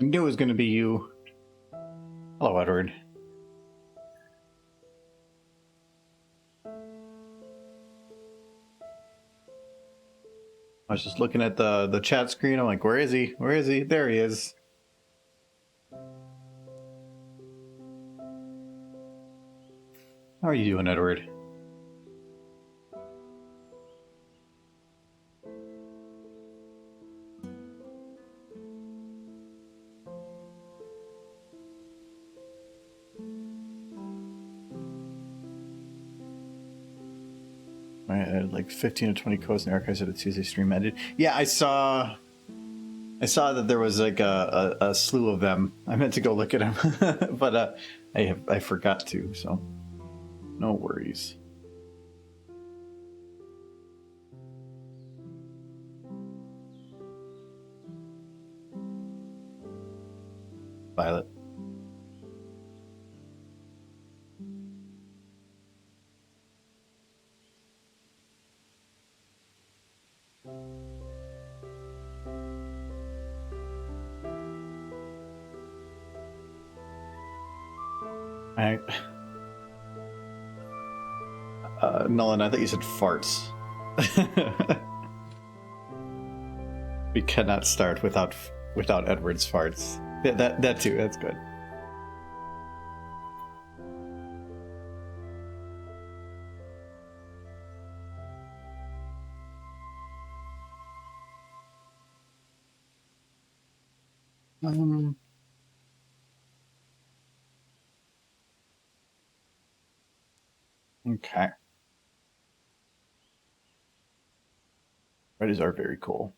I knew it was going to be you. Hello, Edward. I was just looking at the chat screen. I'm like, where is he? Where is he? There he is. How are you doing, Edward? I had like 15 or 20 codes in the archives of the Tuesday stream ended. Yeah, I saw that there was like a slew of them. I meant to go look at them, but I forgot to, so no worries. Violet. Nolan, I thought you said farts. We cannot start without Edward's farts. Yeah, that too. That's good. Okay. Fridays are very cool.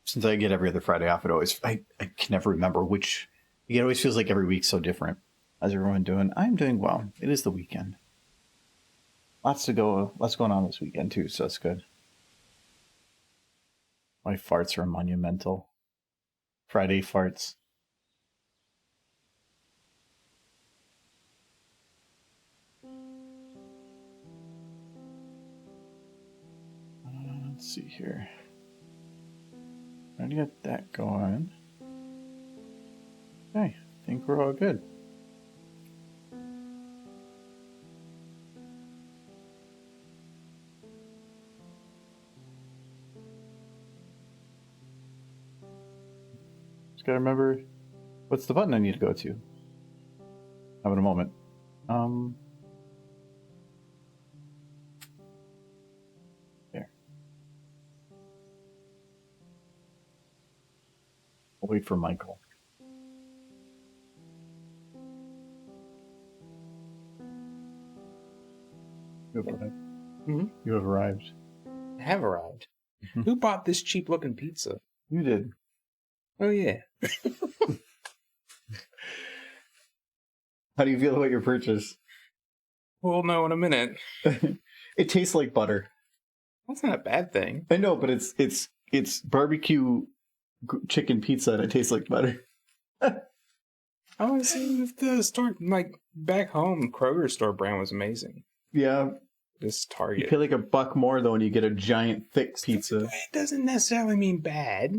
Since I get every other Friday off, I can never remember which. It always feels like every week's so different. How's everyone doing? I'm doing well. It is the weekend. Lots going on this weekend too, so that's good. My farts are monumental. Friday farts. Let's see here. Already got that going. Okay, I think we're all good. Just gotta remember, what's the button I need to go to? Having a moment. There. I'll wait for Michael. You have arrived. Mm-hmm. You have arrived. I have arrived. Who bought this cheap-looking pizza? You did. Oh, yeah. How do you feel about your purchase? We'll know in a minute. It tastes like butter. That's not a bad thing. I know, but it's barbecue chicken pizza and it tastes like butter. I want to see if the store, like, back home, Kroger store brand was amazing. Yeah. This Target. You pay like $1 more though when you get a giant thick pizza. It doesn't necessarily mean bad.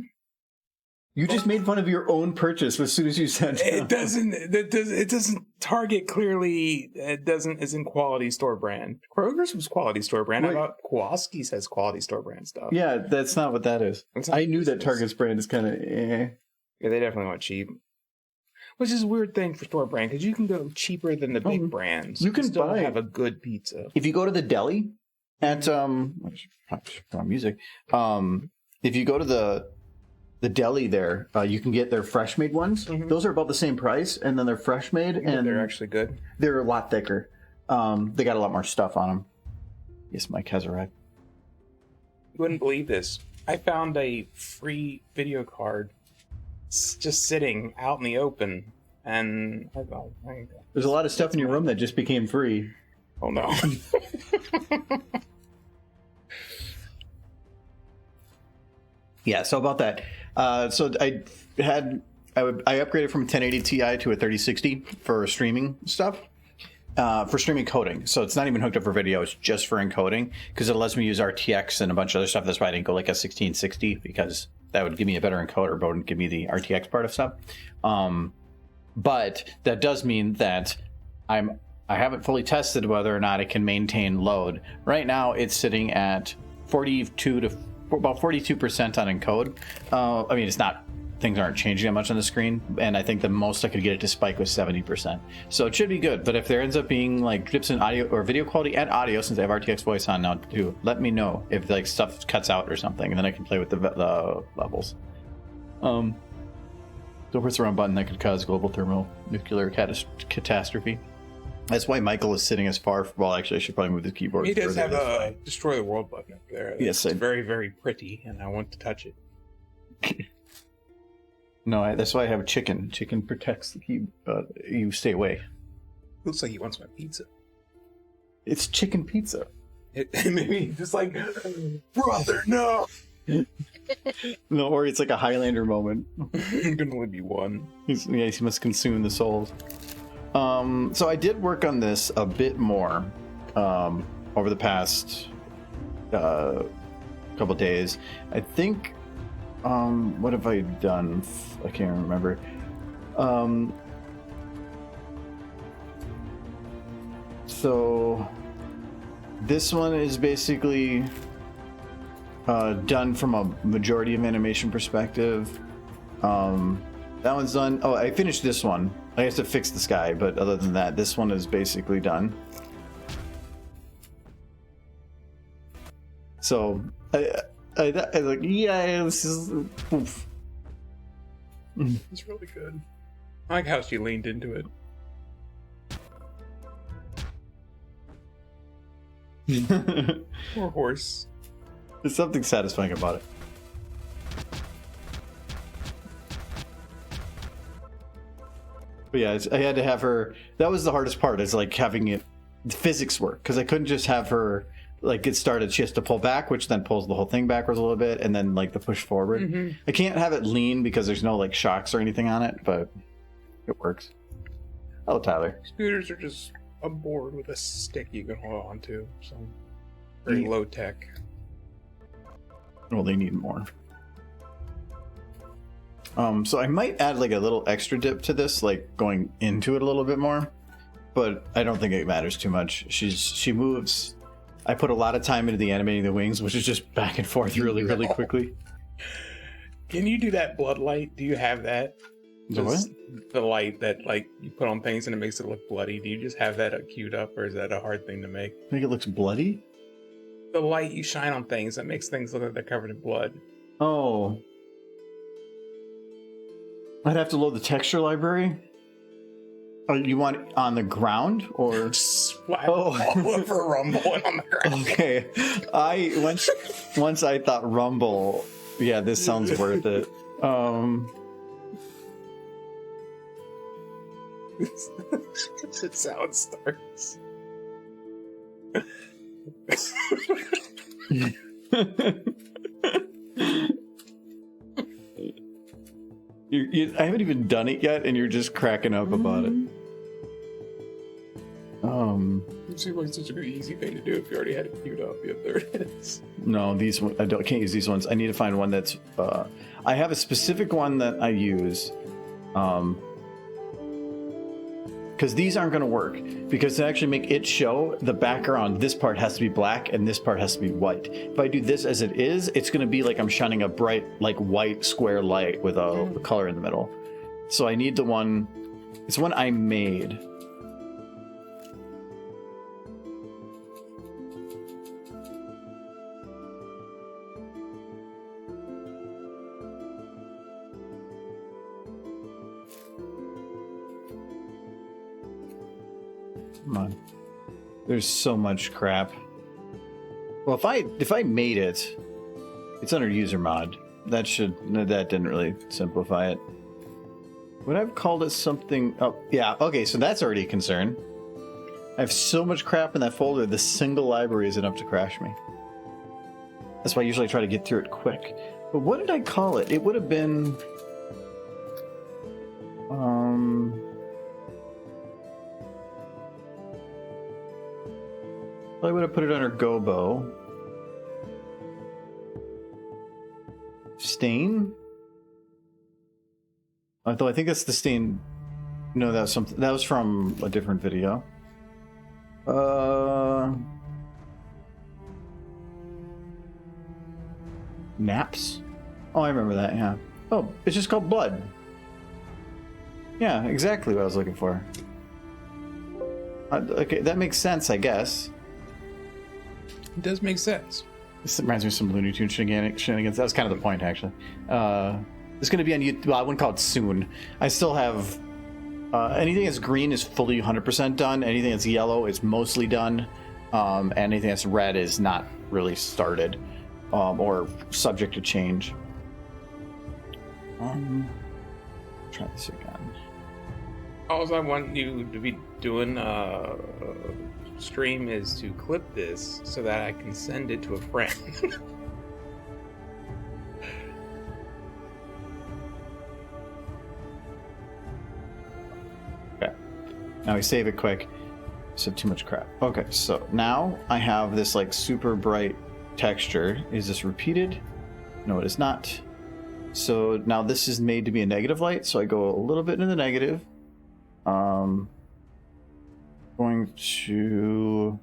You just made fun of your own purchase as soon as you said it doesn't. Target clearly isn't quality store brand. Kroger's was quality store brand. Right. How about Kowalski's has quality store brand stuff? Yeah, that's not what that is. I knew that Target's brand is kind of eh. Yeah, they definitely went cheap. Which is a weird thing for store brand, because you can go cheaper than the big brands. You can still buy, have a good pizza. If you go to the deli at music, if you go to the deli there, you can get their fresh made ones. Mm-hmm. Those are about the same price, and then they're fresh made, and they're actually good. They're a lot thicker. They got a lot more stuff on them. Yes, Mike has arrived. You wouldn't believe this. I found a free video card just sitting out in the open, and there's a lot of stuff in your room that just became free. Oh no. Yeah, so about that. So I upgraded from a 1080 Ti to a 3060 for streaming stuff. for streaming coding. So it's not even hooked up for video. It's just for encoding because it lets me use RTX and a bunch of other stuff. That's why I didn't go like a 1660 because that would give me a better encoder, but wouldn't give me the RTX part of stuff. But that does mean that I haven't fully tested whether or not it can maintain load. Right now, it's sitting at 42 to about 42% on encode. I mean, it's not. Things aren't changing that much on the screen, and I think the most I could get it to spike was 70%. So it should be good, but if there ends up being like dips in audio or video quality and audio, since I have RTX voice on now too, let me know if like stuff cuts out or something, and then I can play with the levels. Don't press the wrong button, that could cause global thermonuclear catastrophe. That's why Michael is sitting as far. Well, actually, I should probably move the keyboard. He does have a destroy the world button up there. Yes, it's very, very pretty, and I want to touch it. No, that's why I have a chicken. Chicken protects the key. You stay away. Looks like he wants my pizza. It's chicken pizza. Maybe just like, brother, no. No, or it's like a Highlander moment. It can only be one. He must consume the souls. So I did work on this a bit more over the past couple days. I think. What have I done? I can't remember. So this one is basically done from a majority of animation perspective. That one's done. Oh, I finished this one. I have to fix the sky, but other than that, this one is basically done. So I like, yeah, this is. Oof. It's really good. I like how she leaned into it. Poor horse. There's something satisfying about it. But yeah, I had to have her. That was the hardest part. Is like having it physics work because I couldn't just have her. Like get started, she has to pull back, which then pulls the whole thing backwards a little bit, and then like the push forward. Mm-hmm. I can't have it lean because there's no like shocks or anything on it, but it works. Hello, Tyler. Scooters are just a board with a stick you can hold on to, so very low tech. Well, they need more. So I might add like a little extra dip to this, like going into it a little bit more, but I don't think it matters too much. She moves. I put a lot of time into the animating the wings, which is just back and forth really quickly. Can you do that blood light? Do you have that? The what? The light that like you put on things and it makes it look bloody. Do you just have that queued up, or is that a hard thing to make? Make it looks bloody? The light you shine on things that makes things look like they're covered in blood. Oh. I'd have to load the texture library. Oh, you want it on the ground or all over Rumble and on the ground? Okay, once I thought Rumble. Yeah, this sounds worth it. It sound starts. I haven't even done it yet, and you're just cracking up about it. It seems like such an easy thing to do if you already had it queued up. Yeah, there it is. No, these I can't use these ones. I need to find one that's. I have a specific one that I use. Because these aren't going to work. Because to actually make it show, the background, this part has to be black and this part has to be white. If I do this as it is, it's going to be like I'm shining a bright, like white square light with a color in the middle. So I need the one. It's one I made. Come on. There's so much crap. Well, if I made it, it's under user mod. That didn't really simplify it. Would I have called it something? Oh, yeah. Okay, so that's already a concern. I have so much crap in that folder. The single library is enough to crash me. That's why I usually try to get through it quick. But what did I call it? It would have been. Probably would have put it under Gobo. Stain? Although I think that's the stain. No, that was something. That was from a different video. Naps? Oh, I remember that, yeah. Oh, it's just called blood. Yeah, exactly what I was looking for. Okay, that makes sense, I guess. It does make sense. This reminds me of some Looney Tunes shenanigans. That was kind of the point, actually. It's going to be on YouTube. Well, I wouldn't call it soon. I still have... anything that's green is fully 100% done. Anything that's yellow is mostly done. Anything that's red is not really started. Or subject to change. Try this again. All I want you to be doing stream is to clip this so that I can send it to a friend. Okay. Now we save it quick. So too much crap. Okay, so now I have this like super bright texture. Is this repeated? No, it is not. So now this is made to be a negative light, so I go a little bit into the negative. Going to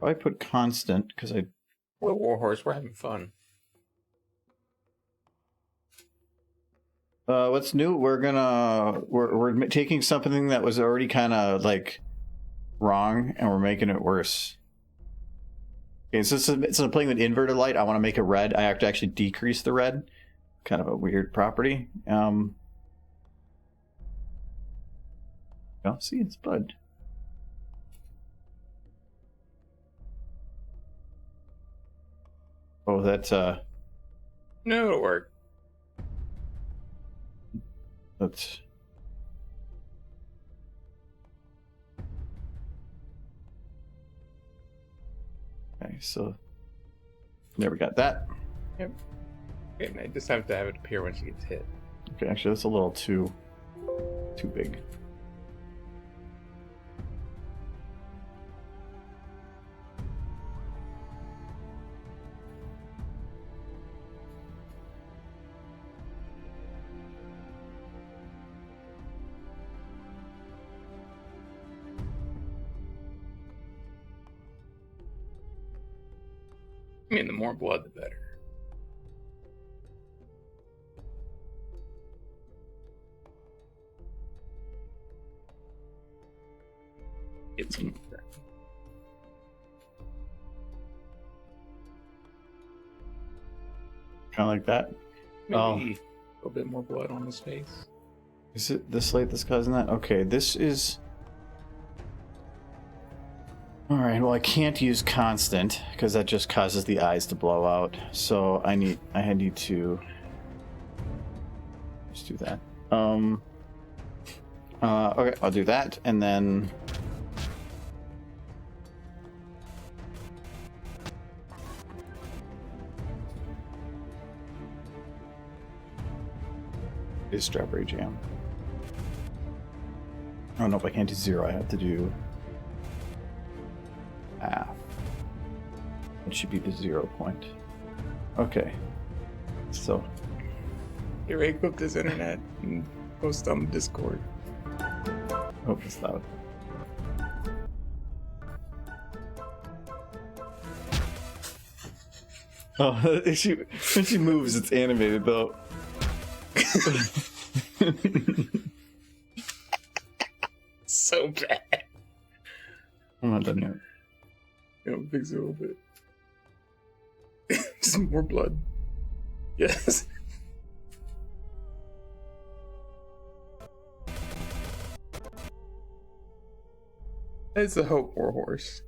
probably put constant because I. Well, Warhorse, we're having fun. What's new? We're taking something that was already kind of like wrong, and we're making it worse. Okay, so instead of playing with inverted light, I want to make it red. I have to actually decrease the red. Kind of a weird property. Oh, see, it's blood. Oh, that's No, it'll work. That's. Okay, so there we got that. Yep. Okay, I just have to have it appear when she gets hit. Okay, actually, that's a little too big. I mean, the more blood, the better. Get some. Kind of like that. Maybe a little bit more blood on his face. Is it this light that's causing that? Okay, this is... Alright, well I can't use constant, because that just causes the eyes to blow out. So I need to... Let's do that. Okay, I'll do that, and then... Is strawberry jam. Oh nope, I can't do 0. I have to do half. It should be the 0 point. Okay. So Here, I clip this internet and post on Discord. oh, it's loud. Oh, when she moves, it's animated though. So bad. I'm not done yet. You know, fix it a little bit. Just more blood. Yes. It's a Hope Warhorse.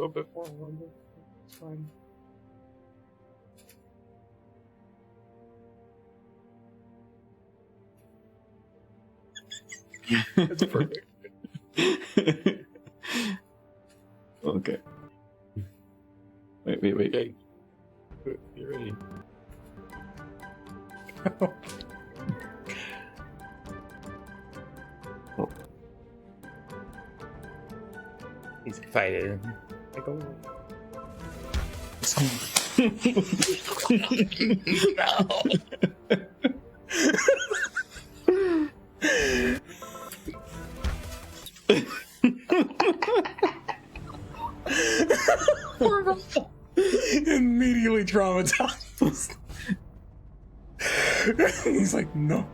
little bit more rumble. It's fine. That's perfect. Okay. Wait. Okay. You're ready. Oh. He's excited. Like, oh. Immediately traumatized. He's like, no.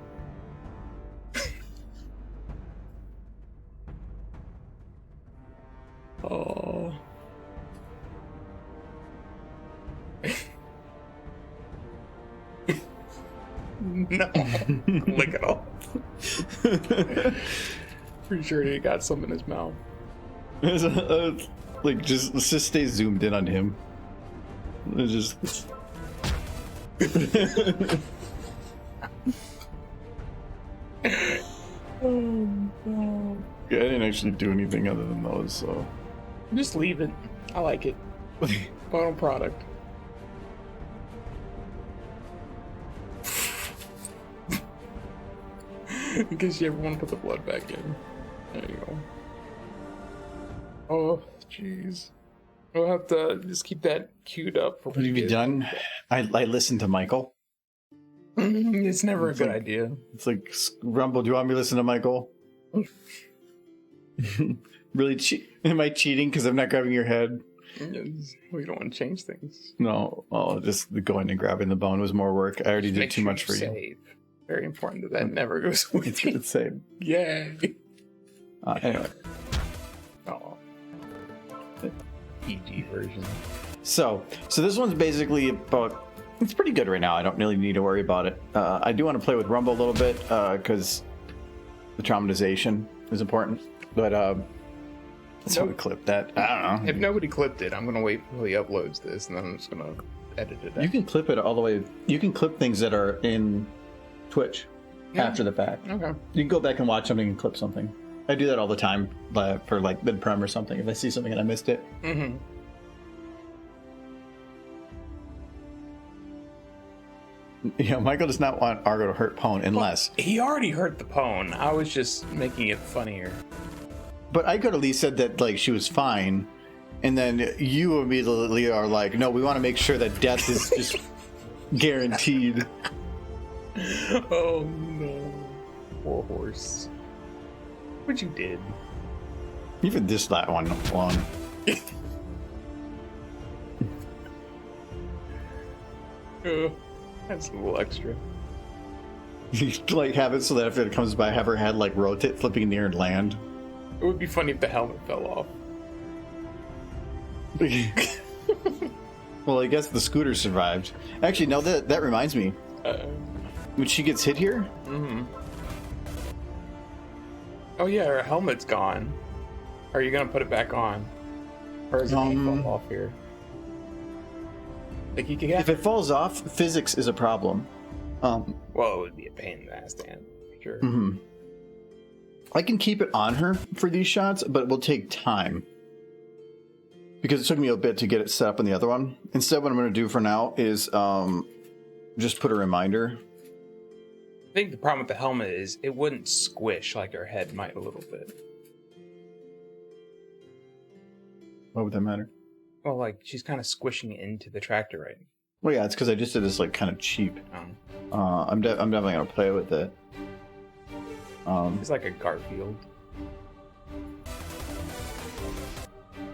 Oh. No. Lick it off. Pretty sure he got some in his mouth. Like, let's just stay zoomed in on him. It's just. Oh, no. Yeah, I didn't actually do anything other than those, so. Just leave it. I like it. Final product. In case you ever want to put the blood back in. There you go. Oh, jeez. We'll have to just keep that queued up. For Have you done? I listened to Michael. It's never a good idea. It's like, Rumble, do you want me to listen to Michael? Really? Am I cheating because I'm not grabbing your head? We don't want to change things. No. Oh, just going and grabbing the bone was more work. I already did Make too sure much for you. save. Very important that never goes away. It's the same. Yay. Anyway. Oh. PG version. So this one's basically about. It's pretty good right now. I don't really need to worry about it. I do want to play with Rumble a little bit because the traumatization is important. But that's how we clip that. I don't know. If nobody clipped it, I'm gonna wait until he uploads this, and then I'm just gonna edit it out. You can clip it all the way. You can clip things that are in Twitch after the fact. Okay. You can go back and watch something and clip something. I do that all the time for like mid-prem or something. If I see something and I missed it. Mm-hmm. Yeah, Michael does not want Argo to hurt Pwn unless. He already hurt the pwn. I was just making it funnier. But I could at least said that like she was fine, and then you immediately are like, no, we want to make sure that death is just guaranteed. Oh no, poor horse. What you did? Even this that one alone. That's a little extra. You like have it so that if it comes by, have her head like rotate, flipping near and land. It would be funny if the helmet fell off. Well, I guess the scooter survived. Actually, no, that reminds me. When she gets hit here, oh yeah, her helmet's gone. Are you gonna put it back on, or is it gonna fall off here? Like you can if it falls off, physics is a problem. Well, it would be a pain in the ass, Dan. Sure. I can keep it on her for these shots, but it will take time. Because it took me a bit to get it set up in the other one. Instead, what I'm going to do for now is just put a reminder. I think the problem with the helmet is it wouldn't squish like her head might a little bit. Why would that matter? Well, like she's kind of squishing into the tractor right now. Well, yeah, it's because I just did this like kind of cheap. I'm definitely going to play with it. It's like a Garfield.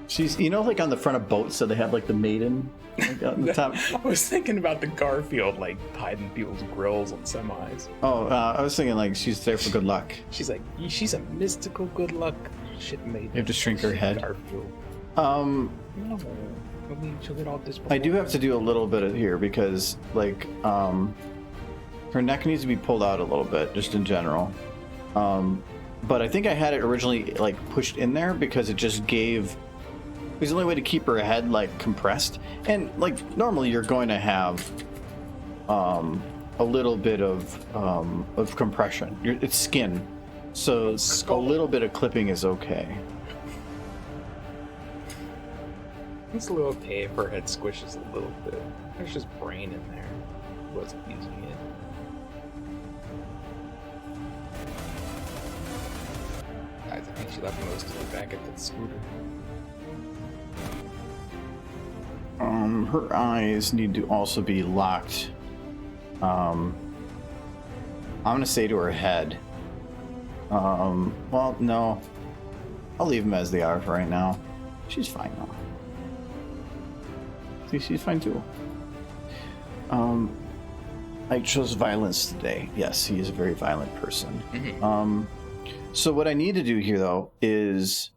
She's, like on the front of boats, so they have like the maiden like, on the top. I was thinking about the Garfield, like hiding people's grills on semis. Oh, I was thinking like she's there for good luck. She's like, she's a mystical good luck shit made. You have to shrink her head. Garfield. No, I mean, she'll get all I do have to do a little bit of here because like her neck needs to be pulled out a little bit, just in general. But I think I had it originally like pushed in there because it just gave Because the only way to keep her head like compressed, and like normally you're going to have a little bit of compression. It's skin, so a little bit of clipping is okay. It's a little okay if her head squishes a little bit. There's just brain in there. Wasn't using it. Guys, I think she left most of it back at the scooter. Her eyes need to also be locked. I'm gonna say to her head. Well, no. I'll leave them as they are for right now. She's fine now. See, she's fine too. I chose violence today. Yes, he is a very violent person. Mm-hmm. So what I need to do here, though, is...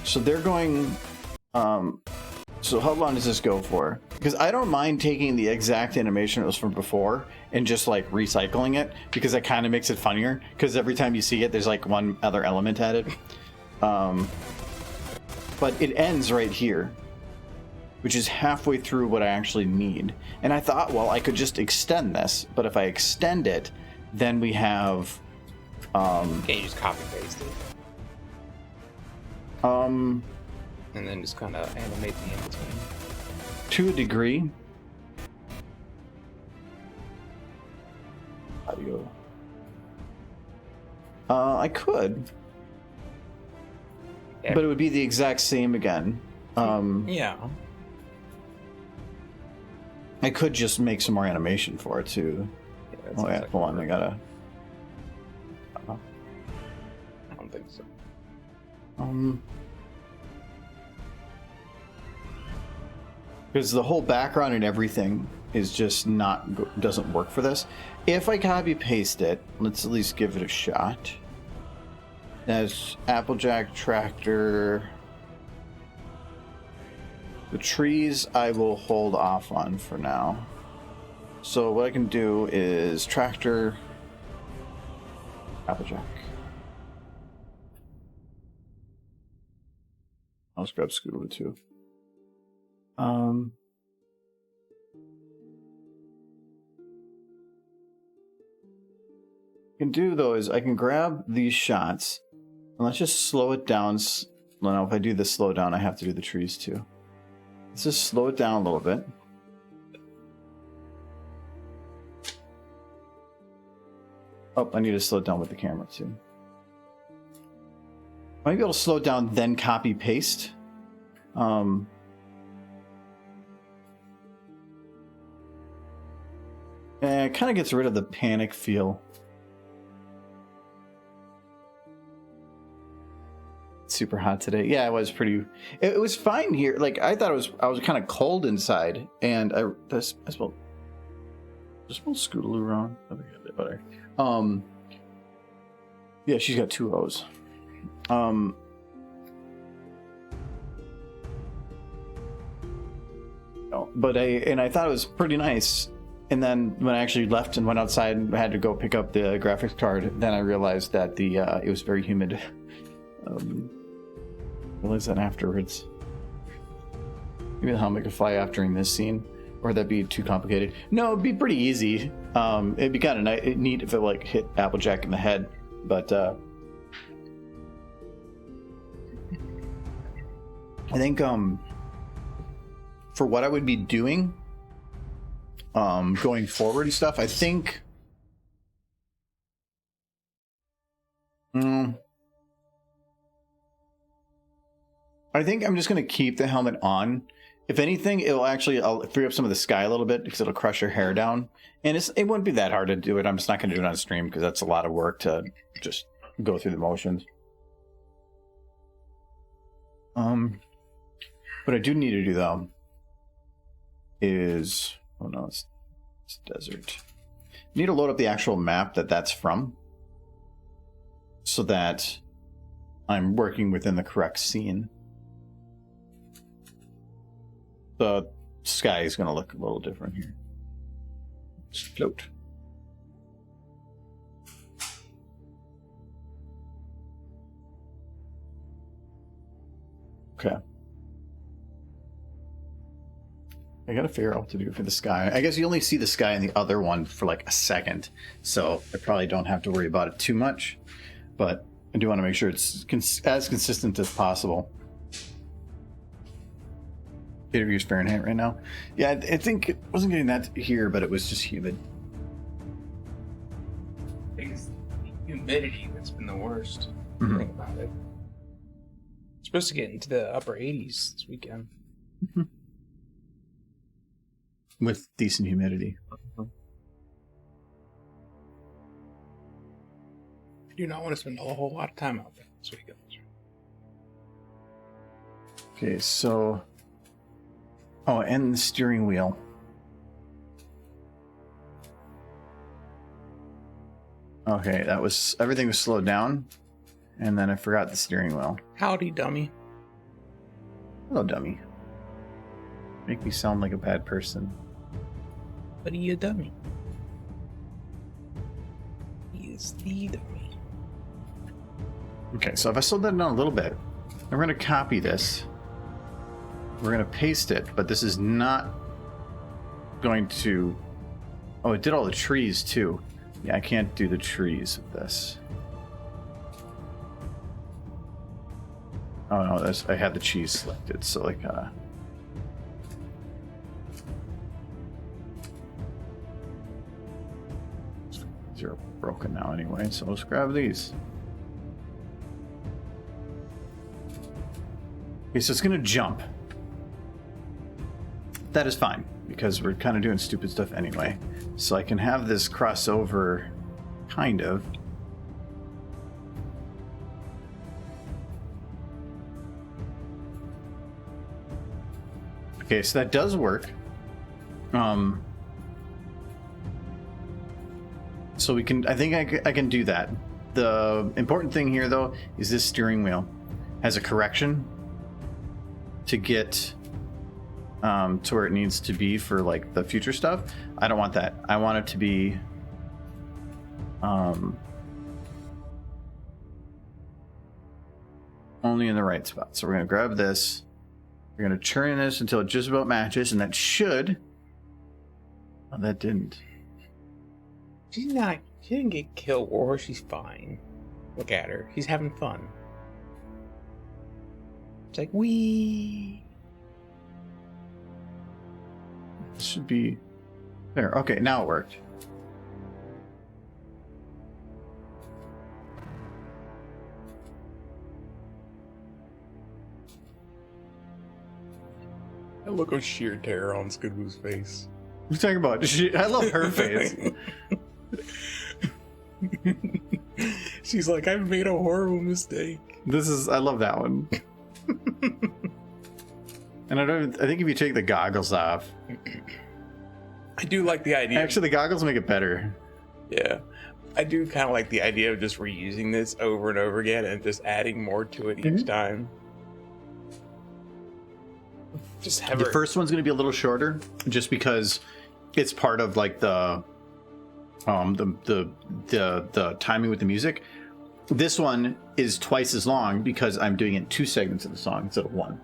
So they're going... So how long does this go for? Because I don't mind taking the exact animation that was from before and just like recycling it, because that kind of makes it funnier, because every time you see it there's like one other element added. But it ends right here, which is halfway through what I actually need. And I thought, well, I could just extend this, but if I extend it, then we have Can't you just copy paste it? And then just kind of animate the in-between. To a degree. Audio. I could. Yeah. But it would be the exact same again. Yeah. I could just make some more animation for it too. Oh yeah, hold on, I gotta... I don't think so. Because the whole background and everything is just doesn't work for this. If I copy paste it, let's at least give it a shot. That's Applejack tractor. The trees I will hold off on for now. So what I can do is tractor, Applejack. I'll just grab Scootaloo too. Can do though is I can grab these shots and let's just slow it down. Well, now if I do the slow down, I have to do the trees too. Let's just slow it down a little bit. Oh, I need to slow it down with the camera too. I might be able to slow it down, then copy paste. And it kind of gets rid of the panic feel. It's super hot today. Yeah, it was pretty. It was fine here. Like I thought I was kind of cold inside, and I smelled Scootaloo wrong. I think I did better. Yeah, she's got 2 O's. But I thought it was pretty nice. And then when I actually left and went outside and had to go pick up the graphics card, then I realized that it was very humid. Realized that afterwards. Maybe the helmet could fly off during this scene, or would that be too complicated? No, it'd be pretty easy. It'd be kind of neat if it like hit Applejack in the head, but I think for what I would be doing. Going forward and stuff, I think I'm just going to keep the helmet on. If anything, I'll free up some of the sky a little bit because it'll crush your hair down. And it wouldn't be that hard to do it. I'm just not going to do it on stream because that's a lot of work to just go through the motions. What I do need to do though is... Oh no, it's desert. I need to load up the actual map that's from, so that I'm working within the correct scene. The sky is going to look a little different here. Just float. Okay. I gotta figure out what to do for the sky. I guess you only see the sky in the other one for like a second, so I probably don't have to worry about it too much. But I do want to make sure it's as consistent as possible. 8 degrees Fahrenheit right now. Yeah, I think it wasn't getting that here, but it was just humid. I think it's the humidity that's been the worst. Mm-hmm. Think about it. It's supposed to get into the upper 80s this weekend. Mm-hmm. With decent humidity. I do not want to spend a whole lot of time out there this weekend. Okay, so... Oh, and the steering wheel. Okay, that was... Everything was slowed down. And then I forgot the steering wheel. Howdy, dummy. Hello, dummy. Make me sound like a bad person. But he a dummy. He is the dummy. Okay, so if I slowed that down a little bit, I'm going to copy this. We're going to paste it, but this is not going to... Oh, it did all the trees, too. Yeah, I can't do the trees with this. Oh, no, I have the cheese selected, so like... These are broken now anyway, so let's grab these. Okay, so it's going to jump. That is fine, because we're kind of doing stupid stuff anyway. So I can have this cross over, kind of. Okay, so that does work. So we can, I think I can do that. The important thing here, though, is this steering wheel has a correction to get to where it needs to be for like the future stuff. I don't want that. I want it to be only in the right spot. So we're going to grab this. We're going to churn this until it just about matches, and that should... Oh, that didn't. She didn't get killed, or she's fine. Look at her. She's having fun. It's like, wee. This should be there. Okay, now it worked. A look of sheer terror on Scootaloo's face. What are you talking about? I love her face. She's like, I've made a horrible mistake. I love that one. And I think if you take the goggles off. I do like the idea. Actually, the goggles make it better. Yeah. I do kind of like the idea of just reusing this over and over again and just adding more to it each time. Just have the first one's going to be a little shorter, just because it's part of like the timing with the music. This one is twice as long because I'm doing it in 2 segments of the song instead of 1.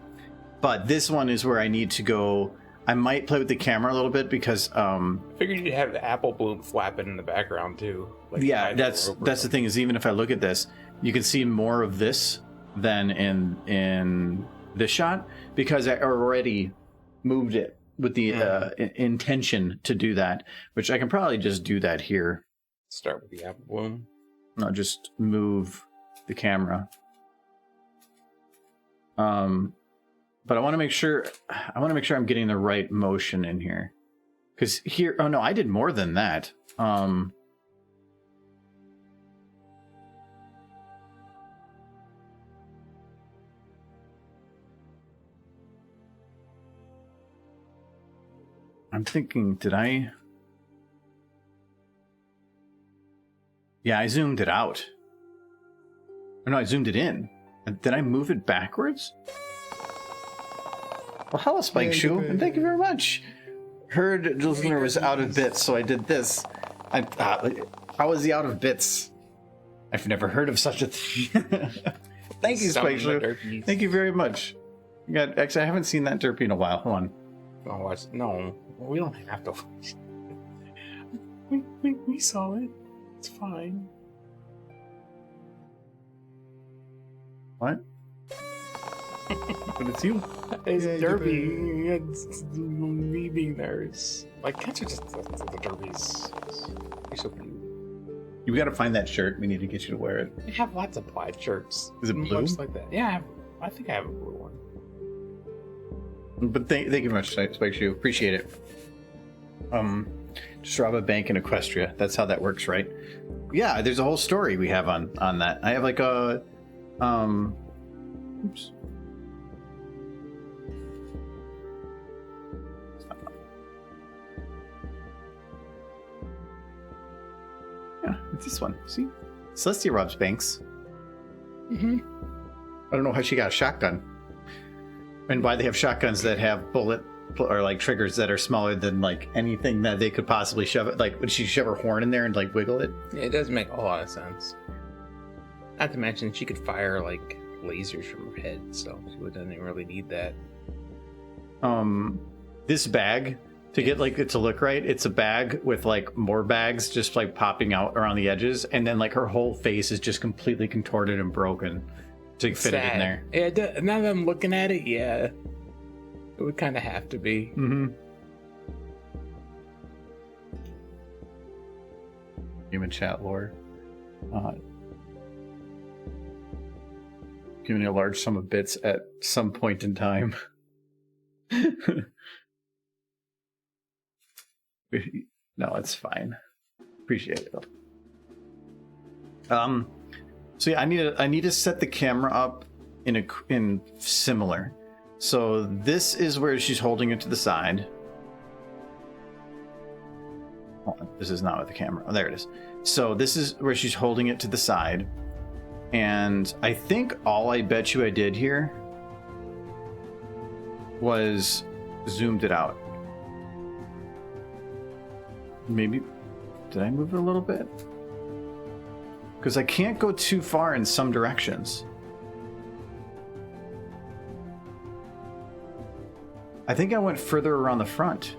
But this one is where I need to go. I might play with the camera a little bit because I figured you'd have the apple bloom flapping in the background too. Like yeah, that's the thing is, even if I look at this, you can see more of this than in this shot because I already moved it with the intention to do that, which I can probably just do that here. Start with the apple bloom. No, just move the camera. But I want to make sure I'm getting the right motion in here. Because here, oh no, I did more than that. I'm thinking, did I? Yeah, I zoomed it out. Oh, no, I zoomed it in. Did I move it backwards? Well, hello, Spike Shoe, and thank you very much. Heard listener was out of bits, so I did this. How is he out of bits? I've never heard of such a thing. Thank you, Spike Shoe. Thank you very much. Actually, I haven't seen that derpy in a while. Hold on. Oh, no, we don't have to. we saw it. It's fine. What? But it's you. It's derpy. It's me being there. It's like, can't you just the derbies? You're so cute. You got to find that shirt. We need to get you to wear it. I have lots of plaid shirts. Is it blue? Much like that. Yeah, I think I have a blue one. But thank you very much, Spike Shoe. Appreciate it. Just rob a bank in Equestria. That's how that works, right? Yeah, there's a whole story we have on that. I have like a oops. Yeah, it's this one. See? Celestia robs banks. Mm-hmm. I don't know how she got a shotgun. And why they have shotguns that have bullet or like triggers that are smaller than like anything that they could possibly shove it. Like, would she shove her horn in there and like wiggle it? Yeah, it does make a lot of sense. Not to mention, she could fire like lasers from her head, so she wouldn't really need that. This bag to get like it to look right. It's a bag with like more bags just like popping out around the edges, and then like her whole face is just completely contorted and broken to fit it in there. Yeah, now that I'm looking at it, yeah, it would kind of have to be. Mm-hmm. Human chat lore. Giving you a large sum of bits at some point in time. No, it's fine. Appreciate it though. So yeah, I need to set the camera up in similar. So this is where she's holding it to the side. Hold on, this is not with the camera. Oh, there it is. So this is where she's holding it to the side. And I think all I bet you I did here was zoomed it out. Maybe, did I move it a little bit? Because I can't go too far in some directions. I think I went further around the front.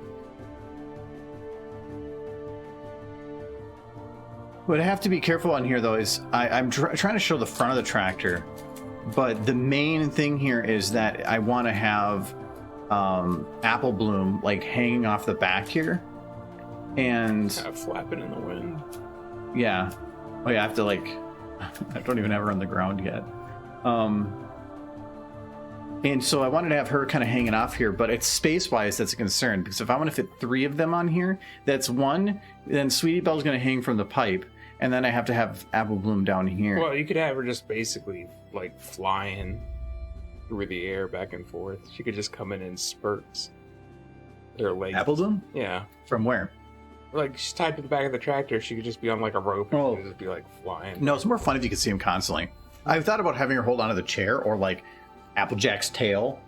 What I have to be careful on here, though, is I'm trying to show the front of the tractor, but the main thing here is that I want to have apple bloom like hanging off the back here, and Kind of flapping in the wind. Yeah. Oh yeah, I have to like. I don't even have her on the ground yet. And so I wanted to have her kind of hanging off here, but it's space-wise that's a concern, because if I want to fit 3 of them on here, that's 1. Then Sweetie Belle's going to hang from the pipe, and then I have to have Apple Bloom down here. Well, you could have her just basically like flying through the air back and forth. She could just come in spurts. Her legs. Apple Bloom? Yeah. From where? Like, she's tied to the back of the tractor. She could just be on like a rope and she could just be like flying. No, it's more fun if you could see him constantly. I've thought about having her hold onto the chair or like Applejack's tail.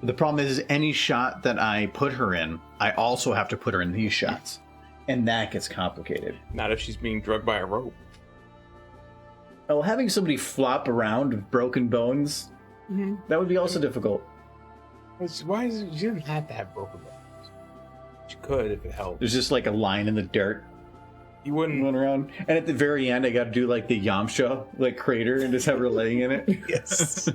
The problem is any shot that I put her in, I also have to put her in these shots. And that gets complicated. Not if she's being drugged by a rope. Well, having somebody flop around with broken bones, that would be also difficult. Why is it, she doesn't have to have broken bones. She could if it helped. There's just like a line in the dirt You wouldn't. going around. And at the very end, I got to do like the Yamcha like crater and just have her laying in it. Yes.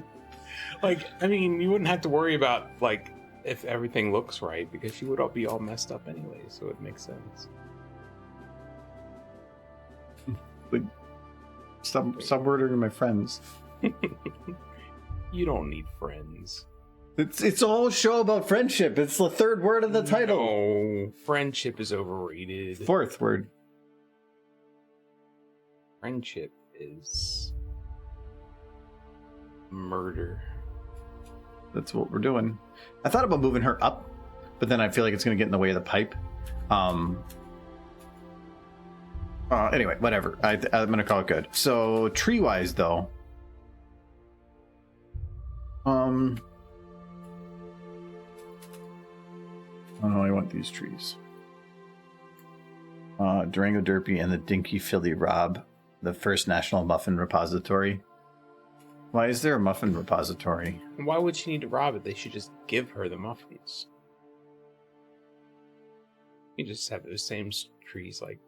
Like, I mean, you wouldn't have to worry about like if everything looks right, because she would all be all messed up anyway, so it makes sense. Like, stop ordering my friends. You don't need friends. It's a whole show about friendship. It's the 3rd word of the title. No, friendship is overrated. 4th word. Friendship is murder. That's what we're doing. I thought about moving her up, but then I feel like it's going to get in the way of the pipe. Anyway, whatever. I'm going to call it good. So tree-wise, though, oh no, I want these trees. Durango Derpy and the Dinky Philly Rob, the first National Muffin Repository. Why is there a muffin repository? Why would she need to rob it? They should just give her the muffins. You just have those same trees, like.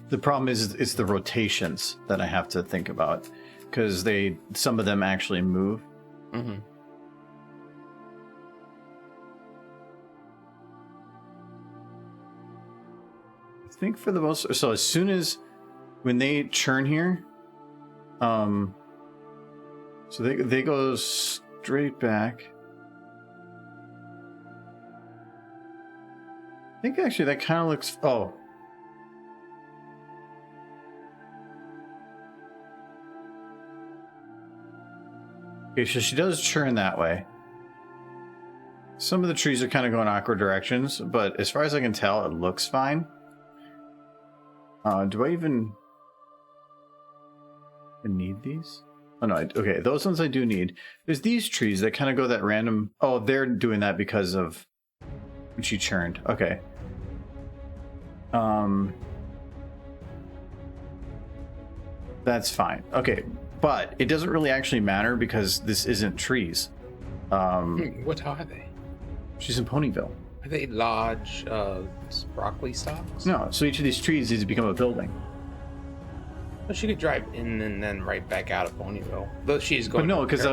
The problem is it's the rotations that I have to think about, because some of them actually move. Mm-hmm. I think for the most, so as soon as when they churn here, so they go straight back. I think actually that kind of looks. Oh. Okay, so she does churn that way. Some of the trees are kind of going awkward directions, but as far as I can tell, it looks fine. Do I even need these? Oh no, okay, those ones I do need. There's these trees that kind of go that random... Oh, they're doing that because of when she churned. Okay. That's fine. Okay, but it doesn't really actually matter because this isn't trees. What are they? She's in Ponyville. Are they large broccoli stalks? No, so each of these trees needs to become a building. Well, she could drive in and then right back out of Ponyville. Though she's going. But no, because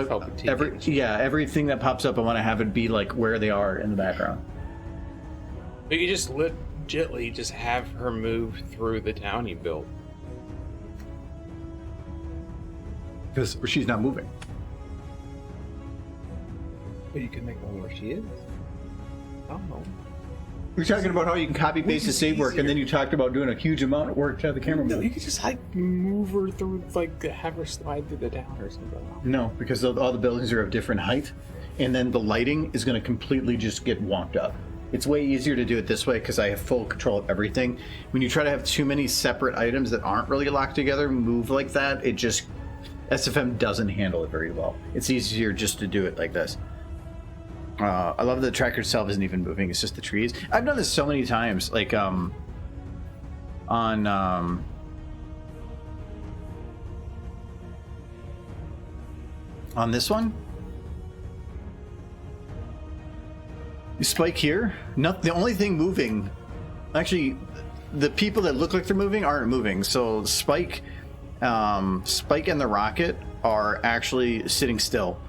everything everything that pops up, I want to have it be like where they are in the background. But you just legitly just have her move through the town you built. Because she's not moving. But you can make one where she is. I don't know. We're talking about how you can copy paste the save work, and then you talked about doing a huge amount of work to have the camera No, move. you could just like move her through, like have her slide through the town or something. No, because all the buildings are of different height, and then the lighting is going to completely just get wonked up. It's way easier to do it this way because I have full control of everything. When you try to have too many separate items that aren't really locked together move like that, it just... SFM doesn't handle it very well. It's easier just to do it like this. I love the tracker itself isn't even moving, it's just the trees. I've done this so many times, like on this one. You spike here, the only thing moving, actually the people that look like they're moving aren't moving. So Spike and the rocket are actually sitting still.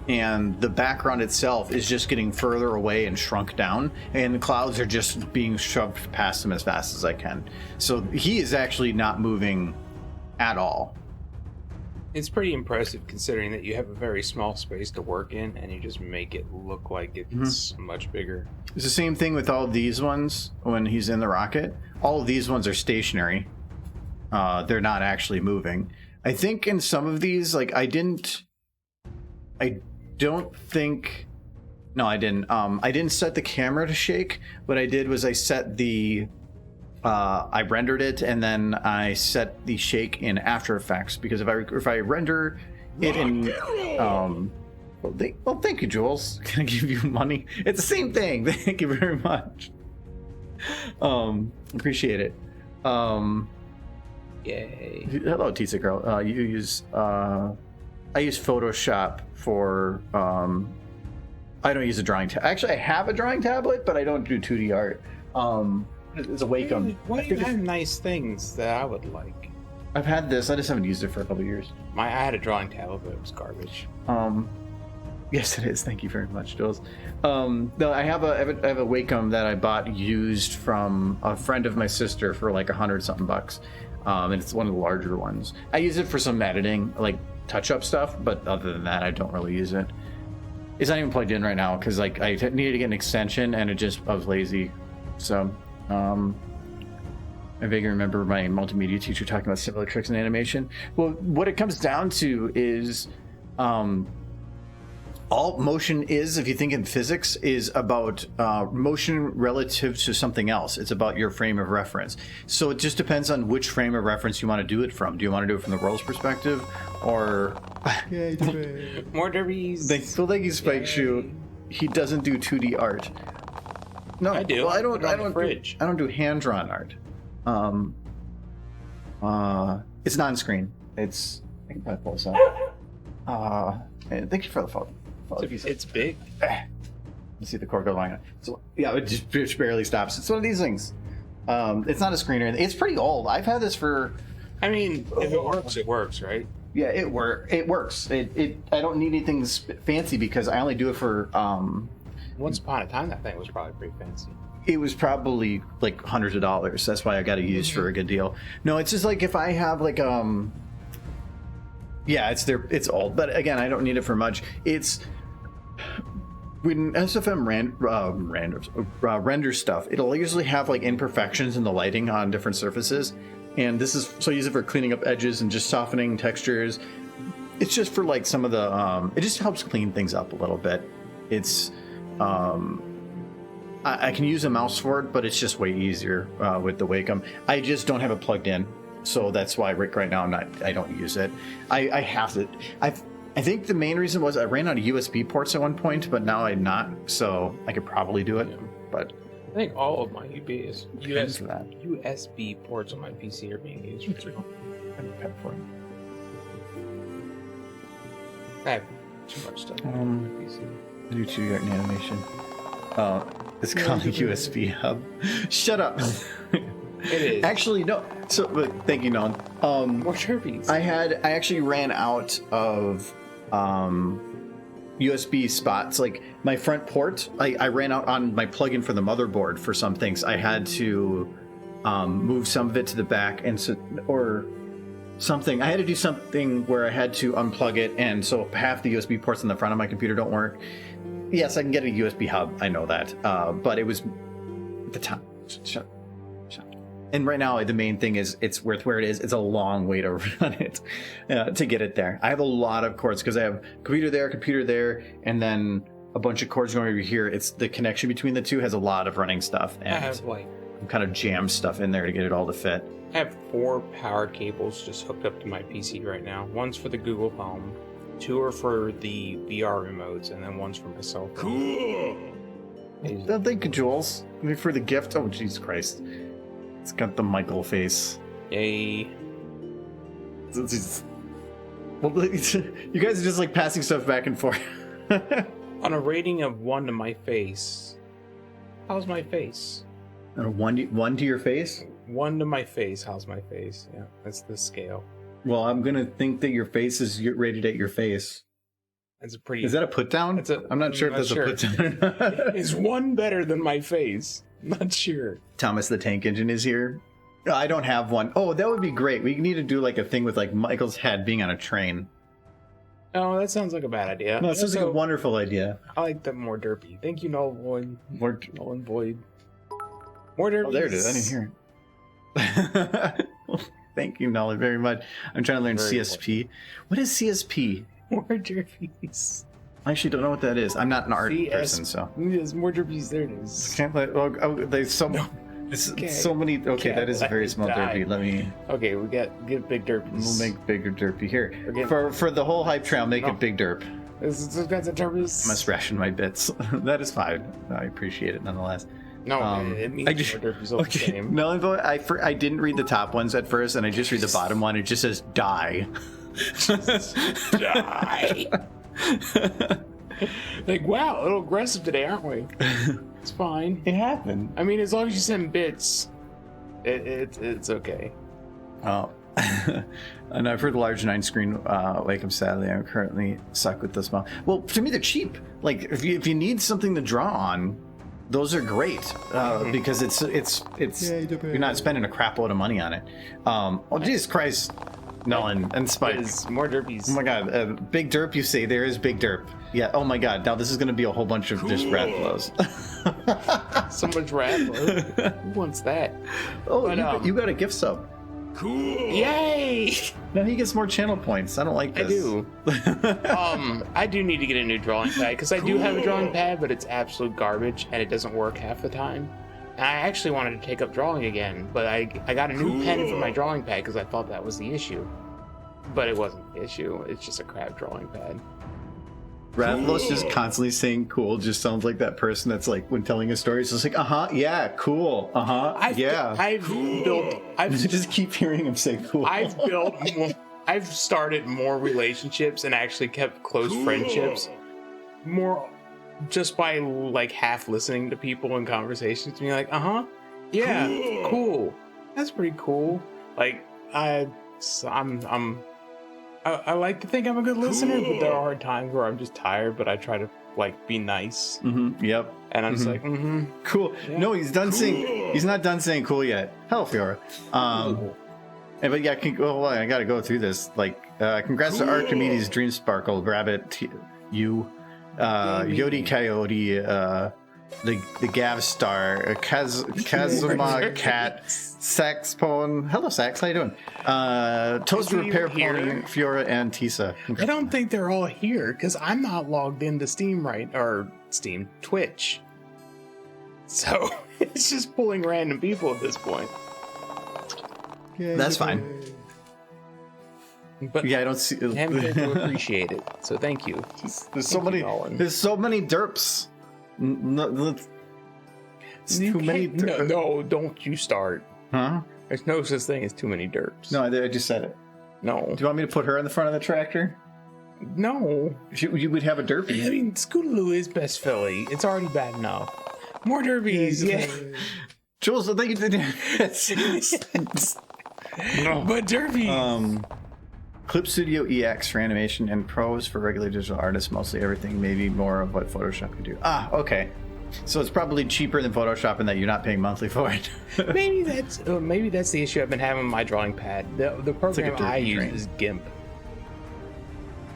And the background itself is just getting further away and shrunk down, and the clouds are just being shoved past him as fast as I can. So he is actually not moving at all. It's pretty impressive considering that you have a very small space to work in, and you just make it look like it's much bigger. It's the same thing with all of these ones when he's in the rocket. All of these ones are stationary. They're not actually moving. I think in some of these, like I didn't set the camera to shake. What I did was I set the I rendered it and then I set the shake in After Effects, because if I render it in thank you, Jules. Can I give you money? It's the same thing. Thank you very much. Appreciate it. Yay. Hello, Tisa girl. I use Photoshop for I don't use a drawing tablet. Actually, I have a drawing tablet, but I don't do 2D art. It's a Wacom. Why do you have nice things that I would like? I've had this. I just haven't used it for a couple of years. I had a drawing tablet, but it was garbage. Yes, it is. Thank you very much, Jules. No, I have a Wacom that I bought used from a friend of my sister for like $100-something bucks. And it's one of the larger ones. I use it for some editing, like touch-up stuff, but other than that, I don't really use it. It's not even plugged in right now because like I needed to get an extension, and I was lazy. So, I vaguely remember my multimedia teacher talking about similar tricks in animation. Well, what it comes down to is, all motion is, if you think in physics, is about motion relative to something else. It's about your frame of reference. So it just depends on which frame of reference you want to do it from. Do you want to do it from the world's perspective, or... More derbies. Thank you, Spike Shoe. He doesn't do 2D art. No, I do. Well, I don't do hand-drawn art. It's non-screen. It's I can probably pull this up. Thank you for the phone. It's big. Let's see the cord go line. So yeah, it just barely stops. It's one of these things. It's not a screener. It's pretty old. I've had this for. I mean, if it works, it works, right? Yeah, it works. I don't need anything fancy because I only do it for. Once upon a time, that thing was probably pretty fancy. It was probably like hundreds of dollars. That's why I got it used for a good deal. No, it's just like if I have like yeah, it's old, but again, I don't need it for much. It's when SFM renders stuff, it'll usually have like imperfections in the lighting on different surfaces, and this is so I use it for cleaning up edges and just softening textures. It's just for like some of the it just helps clean things up a little bit. It's I can use a mouse for it, but it's just way easier with the Wacom. I just don't have it plugged in, so that's why right now I don't use it. I have to. I think the main reason was I ran out of USB ports at one point, but now I'm not, so I could probably do it. Yeah. But I think all of my USB ports on my PC are being used for now. I have too much stuff on my PC. Do 2D and animation. It's called a USB hub. Shut up. It is. Actually, no. So, but thank you, Nolan. More Sharpies. I actually ran out of USB spots. Like my front port, I ran out on my plug-in for the motherboard for some things. I had to move some of it to the back or something. I had to do something where I had to unplug it, and so half the USB ports in the front of my computer don't work. Yes, I can get a USB hub. I know that, but it was at the time. Shut. And right now, the main thing is it's worth where it is. It's a long way to run it to get it there. I have a lot of cords because I have computer there, and then a bunch of cords going over here. It's the connection between the two has a lot of running stuff, and I have I'm kind of jammed stuff in there to get it all to fit. I have 4 powered cables just hooked up to my PC right now. One's for the Google Home, 2 are for the VR remotes, and then one's for my cell phone. Cool. Thank you, Jules. For the gift. Oh, Jesus Christ. It's got the Michael face. Yay. Well, you guys are just like passing stuff back and forth. On a rating of 1 to my face, how's my face? One to your face? 1 to my face, how's my face? Yeah, that's the scale. Well, I'm gonna think that your face is rated at your face. That's a pretty. Is that a put down? I'm not sure if that's a put down. Is 1 better than my face? Not sure. Thomas the Tank Engine is here. I don't have one. Oh, that would be great. We need to do like a thing with like Michael's head being on a train. Oh, that sounds like a bad idea. No, it sounds like a wonderful idea. I like that more derpy. Thank you, Nolan Void. Nolan Void. More derpy. Oh, there it is. I didn't hear it. Well, thank you, Nolan, very much. I'm trying to learn CSP. What is CSP? More derpies. I actually don't know what that is. I'm not an art person, so. There's more derpies. There it is. Can't play. Oh, there's so many. Okay, that is a very small derpy. Let me. Okay, we get big derpies. We'll make bigger derpy here. For the whole hype trail, make it big derp. This guy's a derpies. I must ration my bits. That is fine. I appreciate it nonetheless. No, it means more derpies all the same. No, I didn't read the top ones at first, and I just read the bottom one. It just says die. Die. Like, wow, a little aggressive today, aren't we? It's fine. It happened. I mean, as long as you send bits, it's okay. Oh. And I've heard the large 9-screen Wacom. Sadly, I'm currently stuck with the small. Well, to me, they're cheap. Like, if you need something to draw on, those are great because it's you're not spending a crap load of money on it. Oh, Jesus Christ. Nolan and Spike. More derpies. Oh my god, big derp you say. There is big derp. Yeah, oh my god, now this is going to be a whole bunch of just rat blows. So much rat blow. Who wants that? Oh, but, you got a gift sub. Cool. Yay! Now he gets more channel points. I don't like this. I do. I do need to get a new drawing pad, because I do have a drawing pad, but it's absolute garbage, and it doesn't work half the time. And I actually wanted to take up drawing again, but I got a new pen for my drawing pad because I thought that was the issue. But it wasn't the issue. It's just a crap drawing pad. Radlos just constantly saying cool just sounds like that person that's like when telling a story, it's just like, yeah, cool, yeah. I just keep hearing him say cool. I've started more relationships and actually kept close friendships more just by like half listening to people in conversations and being like, yeah, cool. That's pretty cool. Like I like to think I'm a good listener, but there are times where I'm just tired, but I try to like be nice. Yep. And I'm just like, cool. Yeah. No, he's done saying. He's not done saying cool yet. Hell, Fiora. But yeah, I gotta go through this. Like, congrats to Archimedes, Dream Sparkle, Rabbit, Yodi Coyote, the Gav Star, Kazuma Cat, Saxpone. Hello, Sax. How you doing? Toaster Repair Pony, Fiora, and Tisa. I don't think they're all here because I'm not logged into Twitch. So it's just pulling random people at this point. That's fine. But yeah, I don't see. I'm here to appreciate it. So thank you. There's so many derps. Too many. No, don't you start. Huh? There's no such thing as too many derps. No, I just said it. No. Do you want me to put her in the front of the tractor? No. You would have a derpy. I mean, Scootaloo is best filly. It's already bad enough. More derbies, yeah. Jules, I think you did. No. But derby. Clip Studio EX for animation and pros for regular digital artists, mostly everything, maybe more of what Photoshop can do. Okay. So it's probably cheaper than Photoshop in that you're not paying monthly for it. maybe that's the issue I've been having with my drawing pad. The program I use is GIMP.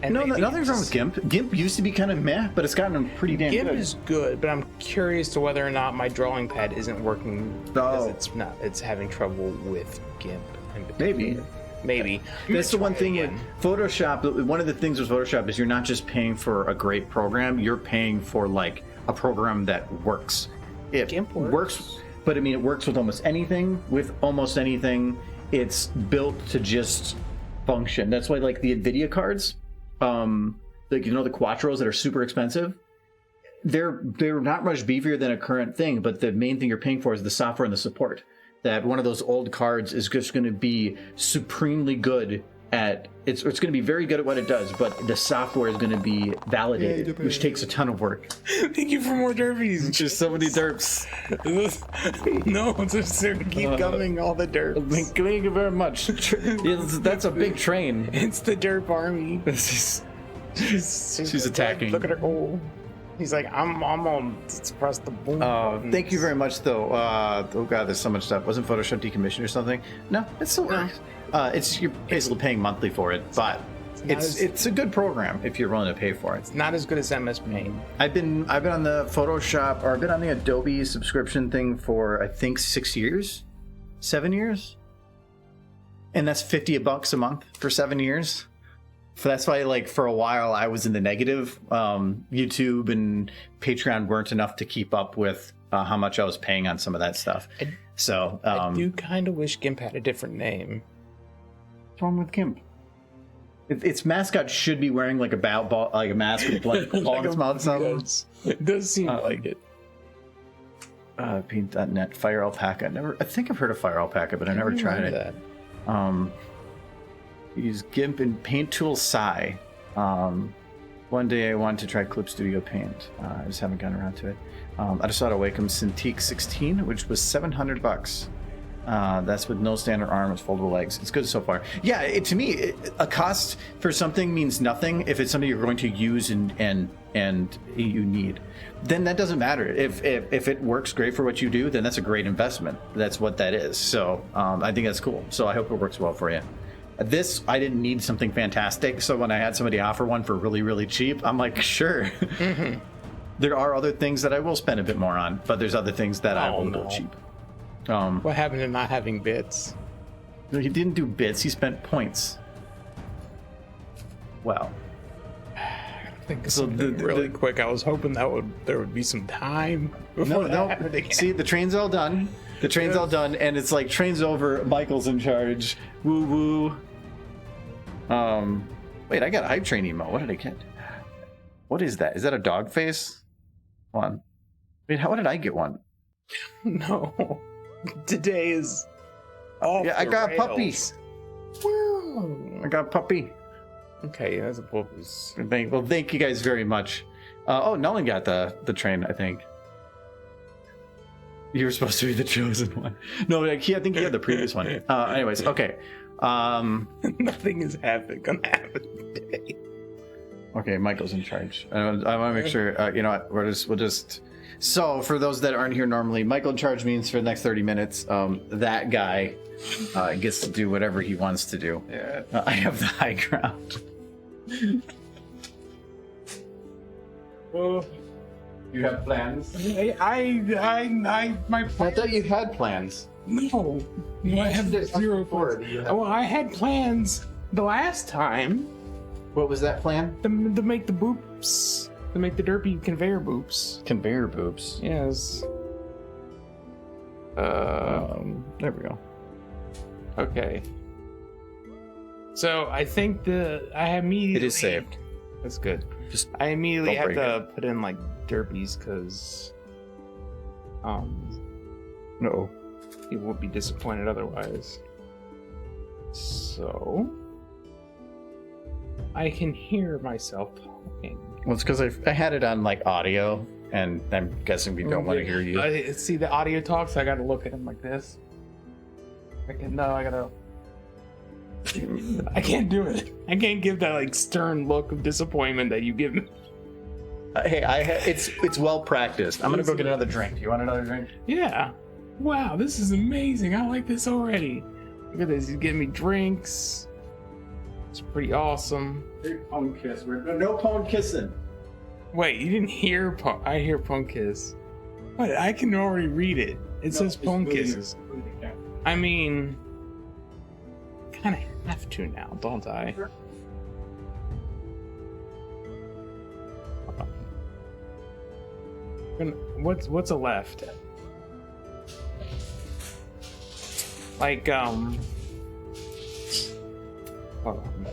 And no, nothing's wrong with GIMP. GIMP used to be kind of meh, but it's gotten pretty damn good. GIMP is good, but I'm curious to whether or not my drawing pad isn't working because it's having trouble with GIMP. Maybe. That's the one thing with Photoshop. One of the things with Photoshop is you're not just paying for a great program, you're paying for like a program that works. GIMP works. But I mean, it works with almost anything. With almost anything, it's built to just function. That's why like the NVIDIA cards, like the Quattros that are super expensive, they're not much beefier than a current thing, but the main thing you're paying for is the software and the support. That one of those old cards is just going to be supremely good at it's going to be very good at what it does, but the software is going to be validated, which takes a ton of work. Thank you for more derbies. Just so many derps. No, just keep coming, all the derps. Thank you very much. That's a big train. It's the derp army. She's attacking. Look at her goal. He's like, I'm on. Let's press the boom. Thank you very much, though. Oh god, there's so much stuff. Wasn't Photoshop decommissioned or something? No, it still works. You're basically paying monthly for it, but it's a good program if you're willing to pay for it. It's not as good as MS Paint. I've been on the Photoshop, or I've been on the Adobe subscription thing for I think 7 years, and that's $50 a month for 7 years. So that's why, like, for a while I was in the negative. YouTube and Patreon weren't enough to keep up with how much I was paying on some of that stuff. I do kind of wish GIMP had a different name. What's wrong with GIMP? Its mascot should be wearing like a ball, like a mask with blood ball in its mouth. It does seem like it. Paint.net, Fire Alpaca. I think I've heard of Fire Alpaca, but I never tried it. Use GIMP and Paint Tool Sci. One day I wanted to try Clip Studio Paint. I just haven't gotten around to it. I just saw it Wacom Cintiq 16, which was $700. That's with no standard arms, foldable legs. It's good so far. Yeah, to me, a cost for something means nothing if it's something you're going to use and you need. Then that doesn't matter. If it works great for what you do, then that's a great investment. That's what that is. So I think that's cool. So I hope it works well for you. This, I didn't need something fantastic, so when I had somebody offer one for really, really cheap, I'm like, sure. Mm-hmm. There are other things that I will spend a bit more on, but there's other things that I will go cheap. What happened to not having bits? No, he didn't do bits, he spent points. Well. Think so really quick. I was hoping there would be some time. No. See, the train's all done. The train's all done, and it's like train's over. Michael's in charge. Woo woo. Wait, I got a hype train emo. What did I get? What is that? Is that a dog face? One. Wait, how did I get one? No. Today is off Yeah, I the got rails. puppies. Woo. I got a puppy. Okay, that's a puppies. Well, thank you guys very much. Nolan got the train, I think. You were supposed to be the chosen one. No, like, I think he had the previous one. Anyways, okay. Nothing is gonna happen today. Okay, Michael's in charge. I want to make sure. You know what? We'll just. So, for those that aren't here normally, Michael in charge means for the next 30 minutes, that guy gets to do whatever he wants to do. Yeah. I have the high ground. Well, You have plans? I I thought you had plans. no. I have zero plans. Well, I had plans the last time What was that plan? to make the boops, to make the derpy conveyor boops. Conveyor boobs. Yes. There we go. Okay. So I think I immediately. It is saved. That's good. Just I immediately don't have break to put in like derpies because no. people would be disappointed otherwise. So I can hear myself talking. Well, it's because I had it on like audio, and I'm guessing we don't want to hear you. See the audio talks. I got to look at him like this. I gotta. I can't do it. I can't give that like stern look of disappointment that you give me. Hey, it's well practiced. I'm gonna go get another drink. You want another drink? Yeah. Wow, this is amazing. I like this already. Look at this. He's getting me drinks. It's pretty awesome. Pwn kiss. No pwn kissing. Wait, you didn't hear I hear punk kiss. What? I can already read it. It says punk kisses. I mean, kind of have to now, don't I? What's a left? Like hold on.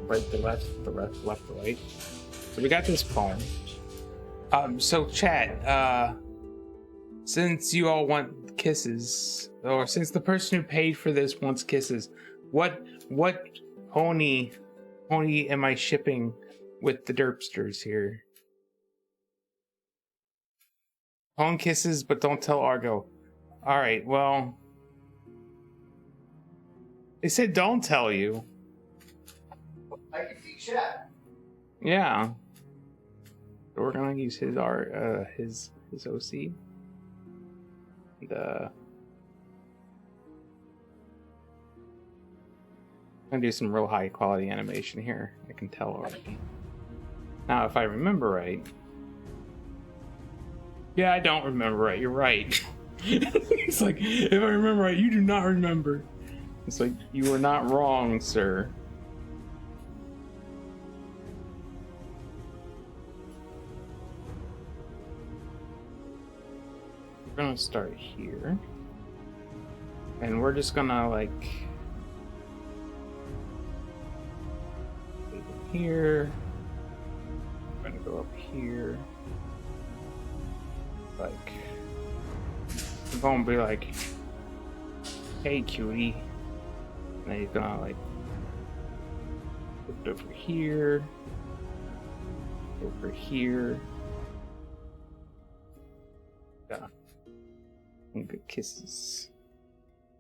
Right, the left, the right. So we got this poem. So chat, since you all want kisses, or since the person who paid for this wants kisses, what pony am I shipping with the derpsters here? Pwn kisses, but don't tell Argo. Alright, well, they said don't tell you. I can see chat. Yeah. So we're gonna use his his OC. And I'm gonna do some real high quality animation here. I can tell already. Now if I remember right. Yeah, I don't remember right, you're right. It's like, if I remember right, you do not remember. It's like, you were not wrong, sir. We're gonna start here. And we're just gonna, like... here. We're gonna go up here. Like... we're gonna be like... hey, cutie. And then he's gonna, like... put it over here. Over here. Yeah. And good kisses.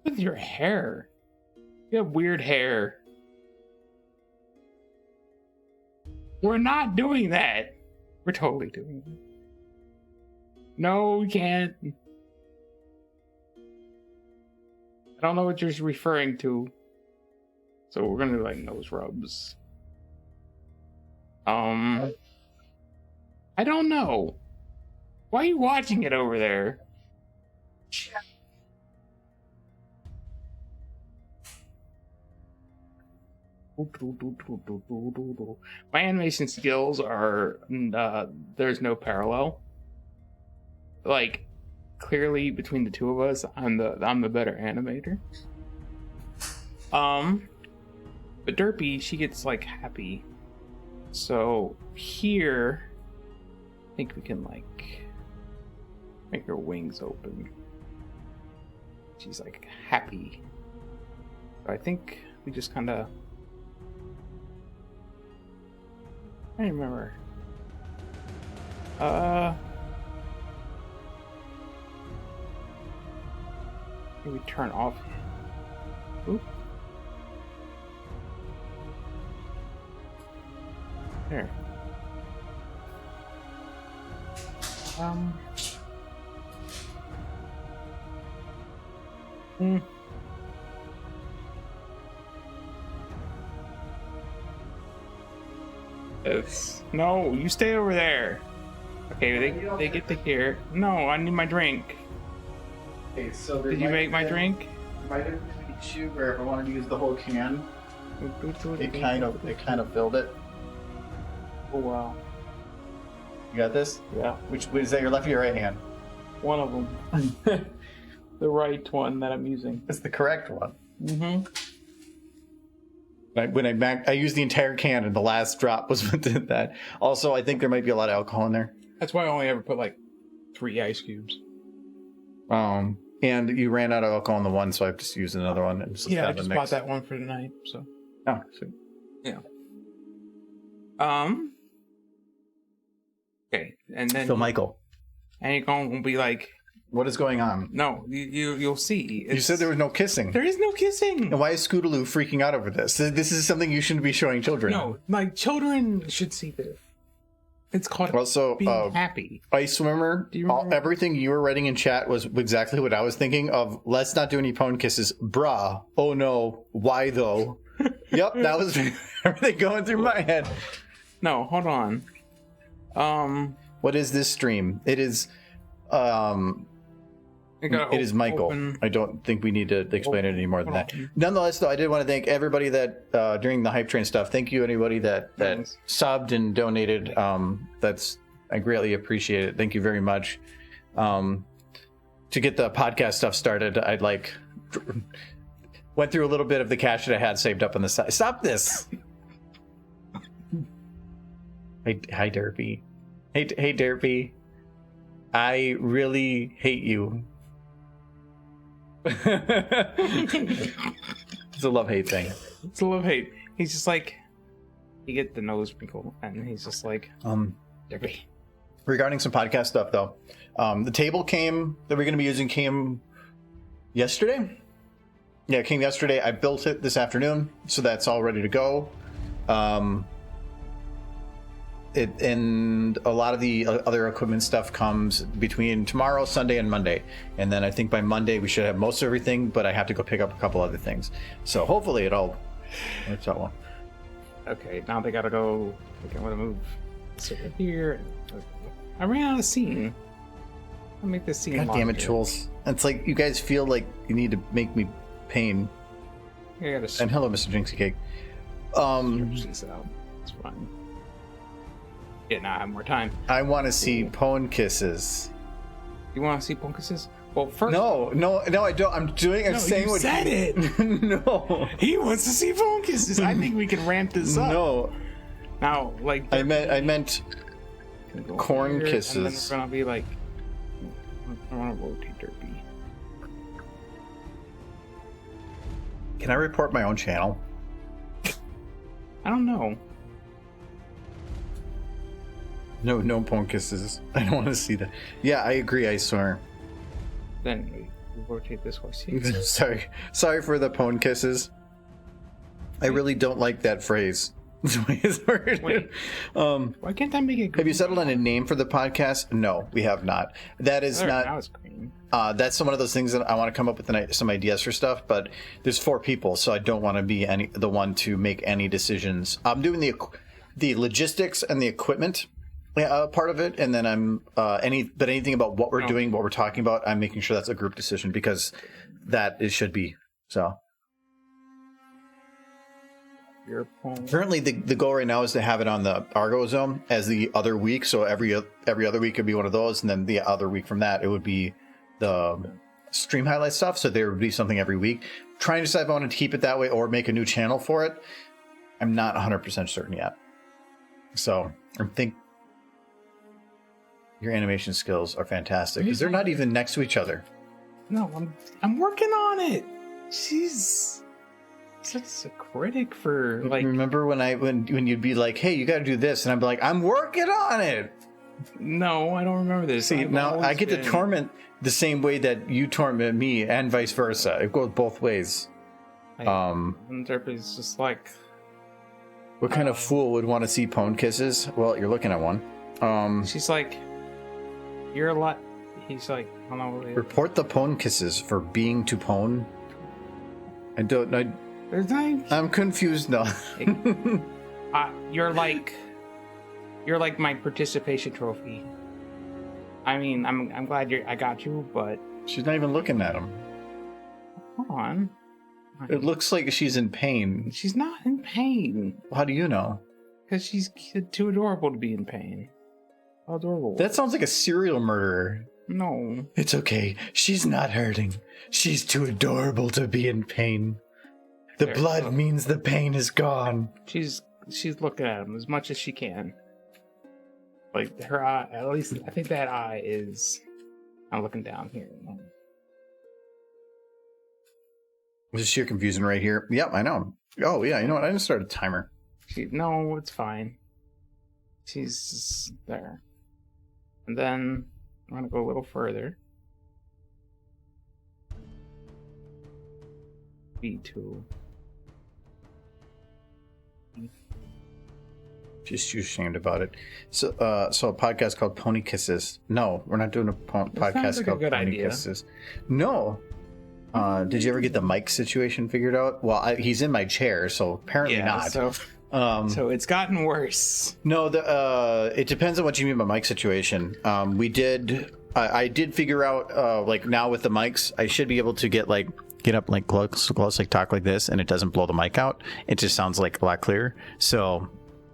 With your hair. You have weird hair. We're not doing that. We're totally doing it. No, we can't. I don't know what you're referring to. So we're gonna do like nose rubs. I don't know. Why are you watching it over there? My animation skills are there's no parallel. Like clearly between the two of us, I'm the better animator. But Derpy, she gets like happy. So here, I think we can like make her wings open. She's like happy. So I think we just kind of. I don't remember. We turn off. Oop. There. No, you stay over there. Okay, they get to here. No, I need my drink. Okay, so Did you make my drink? Might have been an issue where if I wanted to use the whole can, it kind of filled it. Oh wow. You got this? Yeah, Which is that your left or your right hand? one of them. The right one that I'm using. It's the correct one. Mm-hmm. I used the entire can and the last drop was within that. Also, I think there might be a lot of alcohol in there. That's why I only ever put like 3 ice cubes. And you ran out of alcohol in the one, so I've just used another one. And just Yeah, I just bought that one for tonight. So. Oh, sweet. Yeah. Okay, and then Phil Michael, and you're going to be like, what is going on? no, you'll see. You said there was no kissing. There is no kissing. And why is Scootaloo freaking out over this? This is something you shouldn't be showing children. No, like children should see this. It's called Also, being happy. Ice Swimmer, Do you remember? everything you were writing in chat was exactly what I was thinking of. Let's not do any pwn kisses. Bruh. Oh no. Why though? Yep, that was everything going through my head. No, hold on. What is this stream? It is it is Michael. Open. I don't think we need to explain it any more than that. Hold on. Nonetheless, though, I did want to thank everybody that during the hype train stuff. Thank you, anybody that Thanks. subbed and donated. I greatly appreciate it. Thank you very much. To get the podcast stuff started, I'd like went through a little bit of the cash that I had saved up on the side. Stop this. Hi, Derpy. Hey, Derpy. I really hate you. It's a love-hate thing. It's a love-hate. He's just like, you get the nose wrinkle, and he's just like, Debbie. Regarding some podcast stuff, though, the table that we're going to be using came yesterday. Yeah, it came yesterday. I built it this afternoon, so that's all ready to go. And a lot of the other equipment stuff comes between tomorrow, Sunday, and Monday. And then I think by Monday we should have most of everything, but I have to go pick up a couple other things. So hopefully it all works out well. Okay, now they gotta go. Okay, I'm gonna move this over here. I ran out of scene. I'll make this scene. God damn it, Jules. It's like you guys feel like you need to make me pain. I gotta And hello, Mr. Jinxie Cake. this out. It's fine. Yeah, now I have more time. I want to see pwn kisses. You want to see Punkuses? Well, first. No, I don't. I'm saying you what said it. No. He wants to see Punkuses. I think we can ramp this up. No. Now, like. I meant corn here, kisses. And then we're gonna be like. I want to rotate Derpy. Can I report my own channel? I don't know. No pwn kisses. I don't want to see that. Yeah, I agree. I swear. Then we rotate this horse. Sorry for the pwn kisses. I really don't like that phrase. Wait. Why can't I make it green? Have you settled on a name for the podcast? No, we have not. That is There, not. Now it's green. That's one of those things that I want to come up with some ideas for stuff, but there's 4 people, so I don't want to be the one to make any decisions. I'm doing the logistics and the equipment part of it, and then I'm anything about what we're doing, what we're talking about, I'm making sure that's a group decision because it should be so. Your phone. Currently, the goal right now is to have it on the Argo Zone as the other week. So every other week could be one of those, and then the other week from that it would be the stream highlight stuff. So there would be something every week. Trying to decide if I want to keep it that way or make a new channel for it. I'm not 100% certain yet. So I think your animation skills are fantastic because they're not even next to each other. No, I'm working on it. She's such a critic for like. Remember when you'd be like, "Hey, you got to do this," and I'd be like, "I'm working on it." No, I don't remember this. See, now I get to torment the same way that you torment me, and vice versa. It goes both ways. Derpy's just like. What kind of fool would want to see pwn kisses? Well, you're looking at one. She's like, you're a lot. He's like, I don't know. Report the pwn kisses for being to pwn. I don't know. I'm confused now. You're like my participation trophy. I mean, I'm glad I got you, but she's not even looking at him. Hold on. It looks like she's in pain. She's not in pain. How do you know? Because she's too adorable to be in pain. How adorable. That sounds like a serial murderer. No. It's okay. She's not hurting. She's too adorable to be in pain. The blood means the pain is gone. She's looking at him as much as she can. Like her eye, at least I think that eye is. I'm looking down here. This is sheer confusion right here. Yep, I know. Oh yeah, you know what? I didn't start a timer. No, it's fine. She's just there. And then I'm gonna go a little further. B2. Just too ashamed about it. So a podcast called Pony Kisses. No, we're not doing a podcast called Pony Kisses. No. Did you ever get the mic situation figured out? Well, he's in my chair, so apparently not. So it's gotten worse. No, it depends on what you mean by mic situation. I did figure out, like now with the mics, I should be able to get up like close, like talk like this, and it doesn't blow the mic out. It just sounds like a lot clearer. So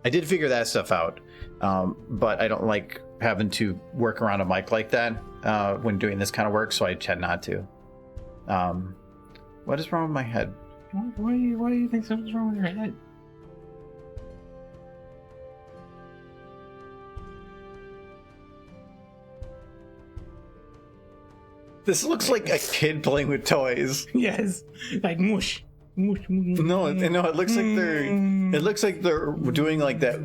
I did figure that stuff out, but I don't like having to work around a mic like that when doing this kind of work, so I tend not to. What is wrong with my head? Why do you think something's wrong with your head? This looks like a kid playing with toys. Yes, like mush. No, it looks like they're doing like that,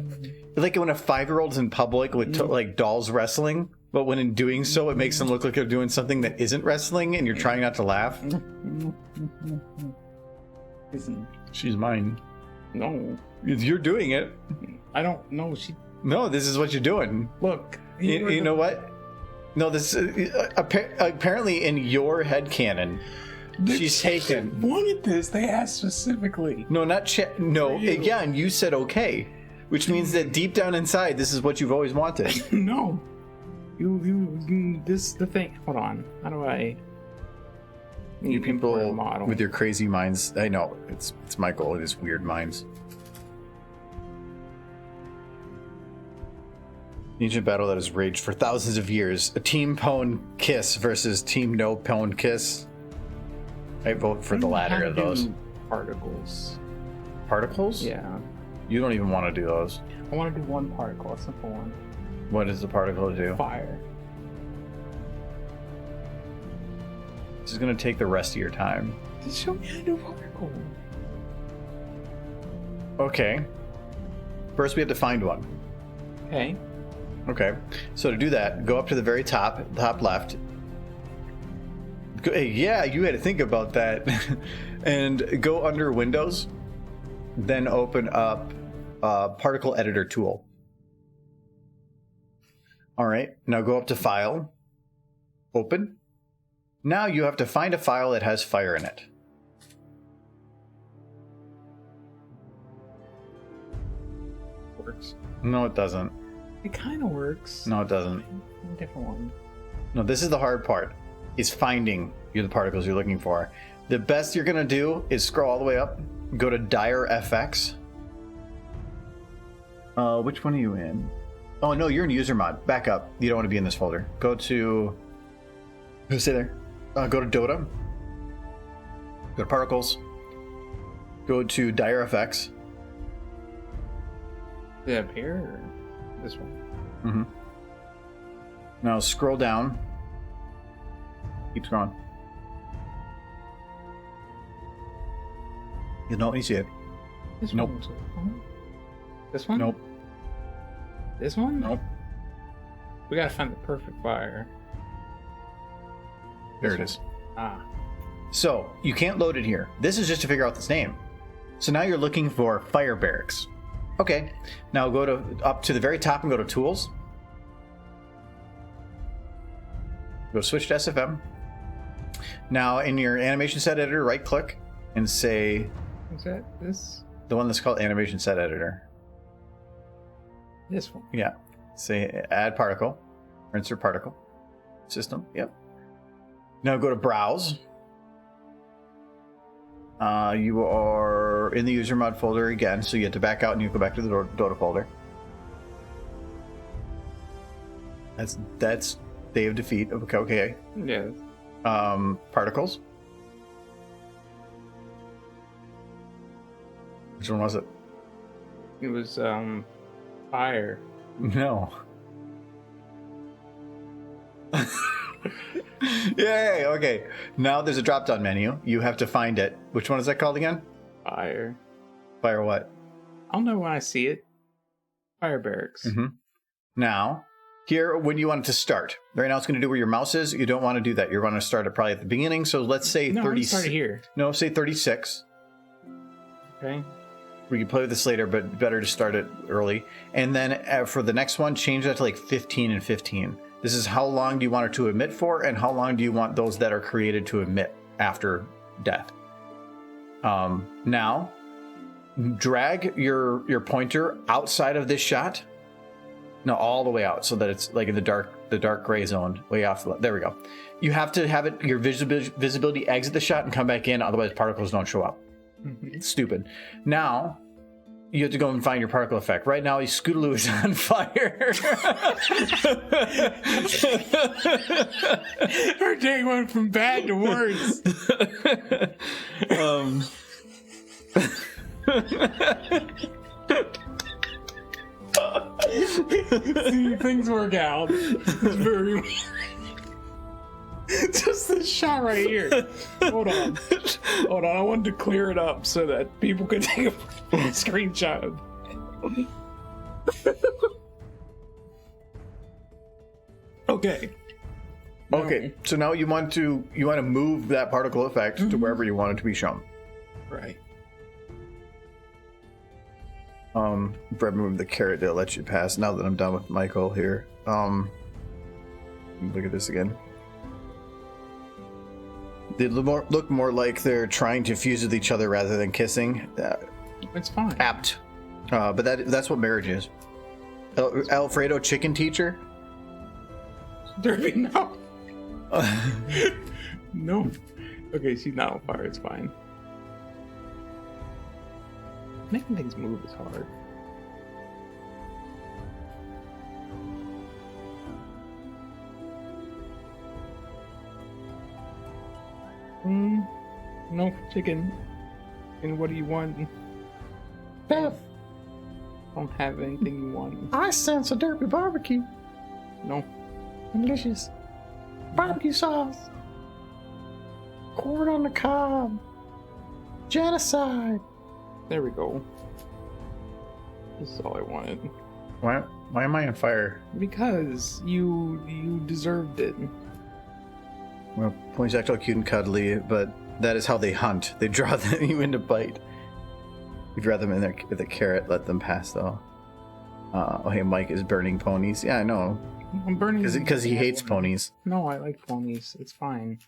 like when a 5-year-old's in public with like dolls wrestling, but when in doing so, it makes them look like they're doing something that isn't wrestling, and you're trying not to laugh. She's mine. No, you're doing it. I don't know. No, this is what you're doing. Look, you know what? No, this apparently in your headcanon. She's taken. Wanted this. They asked specifically. No, not no. Yeah, and you said okay, which means that deep down inside, this is what you've always wanted. No, this the thing. Hold on. How do I? You people with your crazy minds. I know it's Michael with his weird minds. Ancient battle that has raged for thousands of years. A Team Pwn Kiss versus Team No Pwn Kiss. I vote for the latter of those. Particles. Particles? Yeah. You don't even want to do those. I want to do one particle, a simple one. What does the particle do? Fire. This is going to take the rest of your time. Just show me how to do a particle. Okay. First we have to find one. Okay. Okay. So to do that, go up to the very top left. Yeah, you had to think about that. And go under Windows, then open up Particle Editor tool. All right, now go up to File, Open. Now you have to find a file that has fire in it. Works. No, it doesn't. It kind of works. No, it doesn't. A different one. No, this is the hard part. Is finding the particles you're looking for. The best you're gonna do is scroll all the way up, go to Dire FX. Which one are you in? Oh no, you're in user mod. Back up. You don't want to be in this folder. Go to. Stay there. Go to Dota. Go to Particles. Go to Dire FX. Is it up here or this one? Mm-hmm. Now scroll down. Keep scrolling. You know, you see it. This Nope. one? This one? Nope. This one? Nope. We gotta find the perfect fire. There it is. Ah. So you can't load it here. This is just to figure out this name. So now you're looking for fire barracks. Okay. Now go to up to the very top and go to tools. Go switch to SFM. Now in your animation set editor, right click and say Is that this? the one that's called animation set editor. This one. Yeah. Say add particle or insert particle. System. Yep. Now go to browse. You are in the user mod folder again, so you have to back out and you go back to the Dota folder. That's Day of Defeat. Okay. Yeah. Particles. Which one was it? It was fire. No. Yay! Okay. Now there's a drop-down menu. You have to find it. Which one is that called again? Fire. Fire what? I'll know when I see it. Fire barracks. Mm-hmm. Now, here, when you want it to start. Right now it's going to do where your mouse is. You don't want to do that. You want to start it probably at the beginning. So let's say No, 30. start here. No, say 36. Okay. We can play with this later, but better to start it early. And then for the next one, change that to like 15 and 15. This is how long do you want it to emit for, and how long do you want those that are created to emit after death. Now, drag your pointer outside of this shot. No, all the way out, so that it's like in the dark gray zone, way off. There we go. You have to have it your visibility exit the shot and come back in, otherwise particles don't show up. Mm-hmm. It's stupid. Now, you have to go and find your particle effect. Right now, Scootaloo is on fire. Our day went from bad to worse. See, things work out. It's very just this shot right here. Hold on. I wanted to clear it up so that people could take a screenshot of it. Okay. Okay, so now you want to move that particle effect to wherever you want it to be shown. Right. Brett moved the carrot to let you pass. Now that I'm done with Michael here, look at this again. They look more like they're trying to fuse with each other rather than kissing. It's fine. Apt, but that's what marriage is. Alfredo, chicken teacher. Derby, no. No. Okay, she's not on fire. It's fine. Making things move is hard. No chicken. And what do you want? Beth, Don't have anything you want. I sense a derby barbecue. No. Delicious. Barbecue sauce. Corn on the cob. Genocide. There we go. This is all I wanted. Why am I on fire? Because you deserved it. Well, Pony's act all cute and cuddly, but that is how they hunt. They draw you in to bite. You draw them in there with a carrot, let them pass, though. Oh, hey, Mike is burning ponies. Yeah, I know. I'm burning Because he hates ponies. No, I like ponies. It's fine.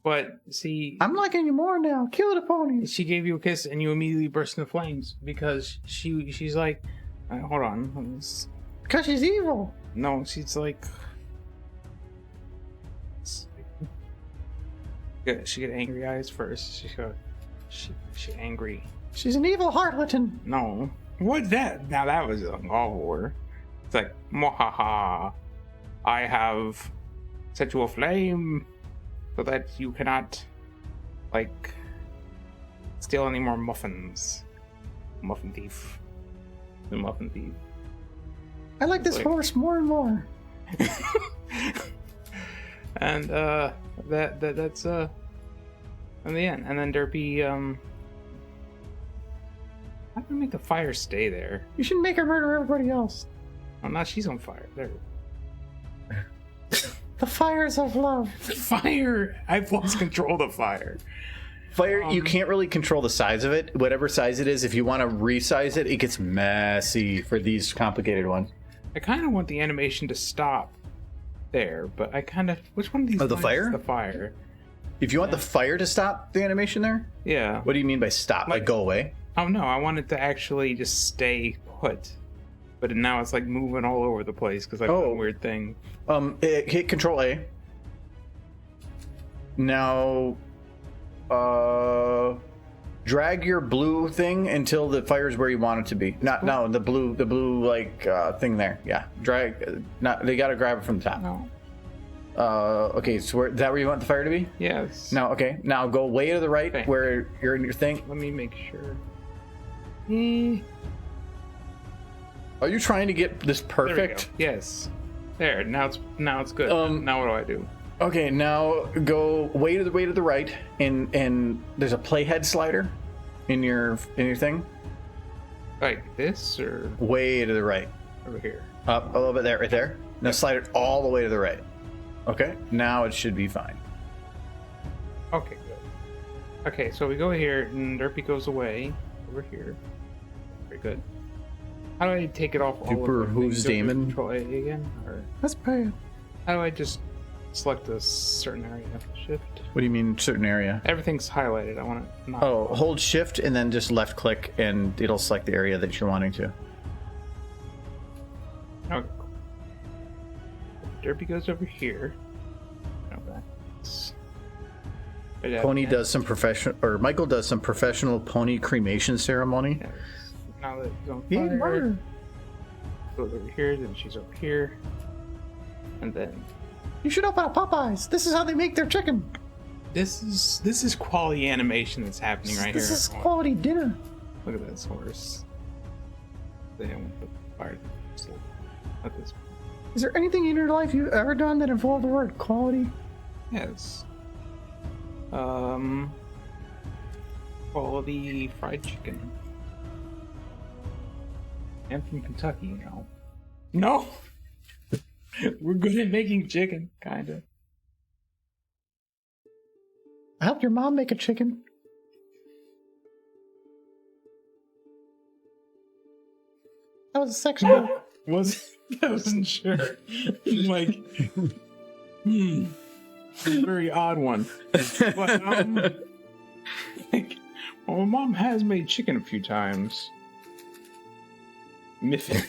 But, see... I'm liking you more now. Kill the ponies. She gave you a kiss and you immediately burst into flames because she's like... hold on. Because she's evil. No, she's like... She get angry eyes first. She angry. She's an evil harlot. No. What that? Now that was uncalled for. It's like, mwahaha. I have set you aflame so that you cannot, like, steal any more muffins. Muffin thief. The muffin thief. I like this horse more and more. And that's in the end. And then Derpy how do I make the fire stay there? You should make her murder everybody else. Oh, now she's on fire. There. The fires of love. Fire! I've lost control of the fire. Fire, you can't really control the size of it. Whatever size it is, if you want to resize it, it gets messy for these complicated ones. I kind of want the animation to stop there, but I kind of... Which one of these... Oh, the lines fire? is the fire. If you want the fire to stop the animation there? Yeah. What do you mean by stop? Like go away? Oh, no, I want it to actually just stay put. But now it's like moving all over the place because I've done a weird thing. Hit Control A. Now, drag your blue thing until the fire's where you want it to be. No, the blue like thing there. Yeah, drag. They gotta grab it from the top. No. Okay, so is that where you want the fire to be? Yes. No, okay. Now go way to the right Okay. where you're in your thing. Let me make sure. Are you trying to get this There we go. perfect? Yes. There. Now it's good. Now what do I do? Okay, now go way to the right, and there's a playhead slider in your thing. Like this or Way to the right, over here? up a little bit there, right there. Now slide it all the way to the right. Okay, now it should be fine. Okay, good. Okay, so we go here, and Derpy goes away over here. Very good. How do I take it off? All Super of Who's Damon? Control A again, or That's bad. how do I just select a certain area? Shift. What do you mean certain area? Everything's highlighted. I want to not. Oh, hold shift and then just left click and it'll select the area that you're wanting to. Okay. Cool. Derpy goes over here. Okay. Right Pony after does some Michael does some professional pony cremation ceremony. that. Now that he's on Yeah, fire, murder. goes over here. Then she's over here, and then You should open a Popeyes. This is how they make their chicken. this is quality animation that's happening right This here. is quality dinner. Look at this horse. They don't put fire. Look at this. Is there anything in your life you've ever done that involved the word quality? Yes. Quality fried chicken. I'm from Kentucky, you know. No! We're good at making chicken, kinda. I helped your mom make a chicken. That was a sex joke. I wasn't sure. Like, a very odd one. But, like, well, my mom has made chicken a few times. Miffin.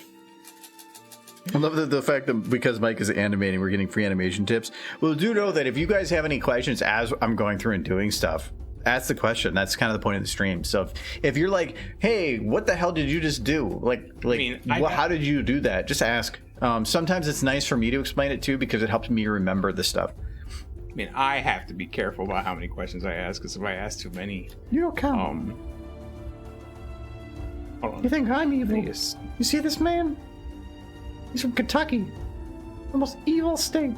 I love the fact that because Mike is animating, we're getting free animation tips. Well, do know that if you guys have any questions as I'm going through and doing stuff, ask the question. That's kind of the point of the stream. So if you're like, hey, what the hell did you just do? How did you do that? Just ask. Sometimes it's nice for me to explain it too because it helps me remember the stuff. I mean, I have to be careful about how many questions I ask, because if I ask too many, You don't count. hold on. You think I'm evil? Biggest- You see this man? He's from Kentucky. The most evil state.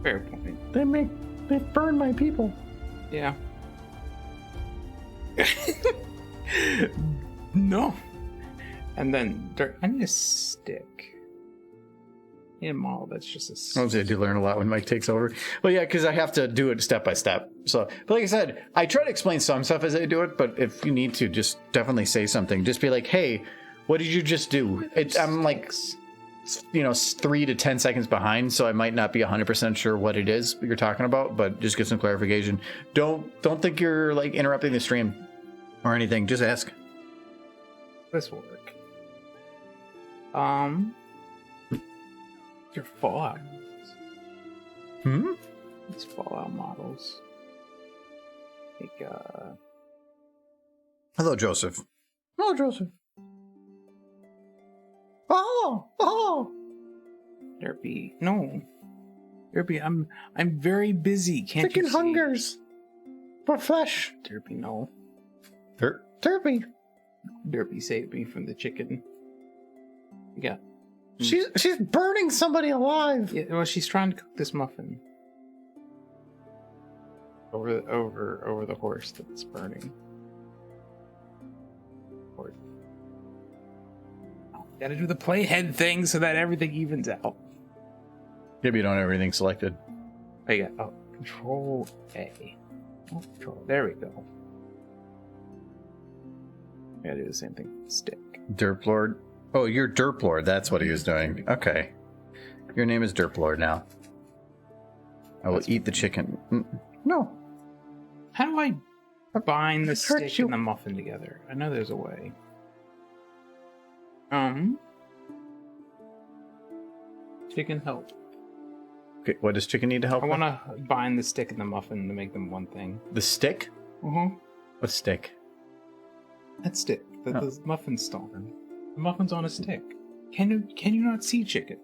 Fair point. They burn my people. Yeah. No. And then I need a stick. I need a model that's just a I do learn a lot when Mike takes over. Well, yeah, because I have to do it step by step. So, but like I said, I try to explain some stuff as I do it. But if you need to, just definitely say something. Just be like, "Hey, what did you just do?" I'm like, 3 to 10 seconds behind, so I might not be 100% sure what it is you're talking about. But just get some clarification. Don't think you're like interrupting the stream or anything. Just ask. This will work. Your Fallout. These Fallout models. Like, Hello, Joseph. Hello, Joseph. Oh. Derpy. No. Derpy, I'm very busy. Can't Chicken you see? hungers. For flesh. Derpy, no. Derpy. Derpy saved me from the chicken. Yeah. She's burning somebody alive. Yeah, well, she's trying to cook this muffin over the horse that's burning. Gotta do the playhead thing so that everything evens out. Maybe you don't have everything selected. Oh, yeah. Oh, Control A. Oh, Control. There we go. I gotta do the same thing with the stick. Derp Lord. Oh, you're Derp Lord. That's what he was doing. Okay. Your name is Derp Lord now. I will eat the chicken. No. How do I bind the hurt stick you. and the muffin together? I know there's a way. Chicken help. Okay, what does chicken need to help I with? want to bind the stick and the muffin to make them one thing. The stick? Uh-huh. What stick? That stick. The Oh. muffin's stolen. The muffin's on a stick. Can you not see chicken?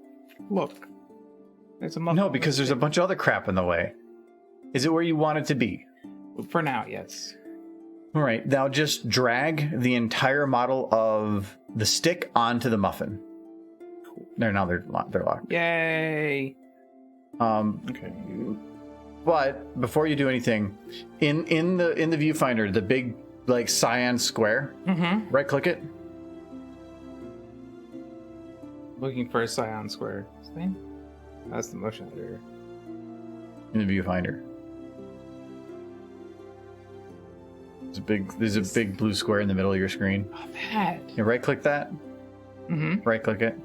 Look. There's a muffin. No, on because there's a stick. bunch of other crap in the way. Is it where you want it to be? For now, yes. All right, now just drag the entire model of the stick onto the muffin. Cool. They're locked. Yay! Okay. But before you do anything, in the viewfinder, the big like cyan square, Mm-hmm. right click it. Looking for a cyan square. Thing? That's the motion editor. In the viewfinder. There's a big blue square in the middle of your screen. Oh, that. You right click that. Mm-hmm. Right click it.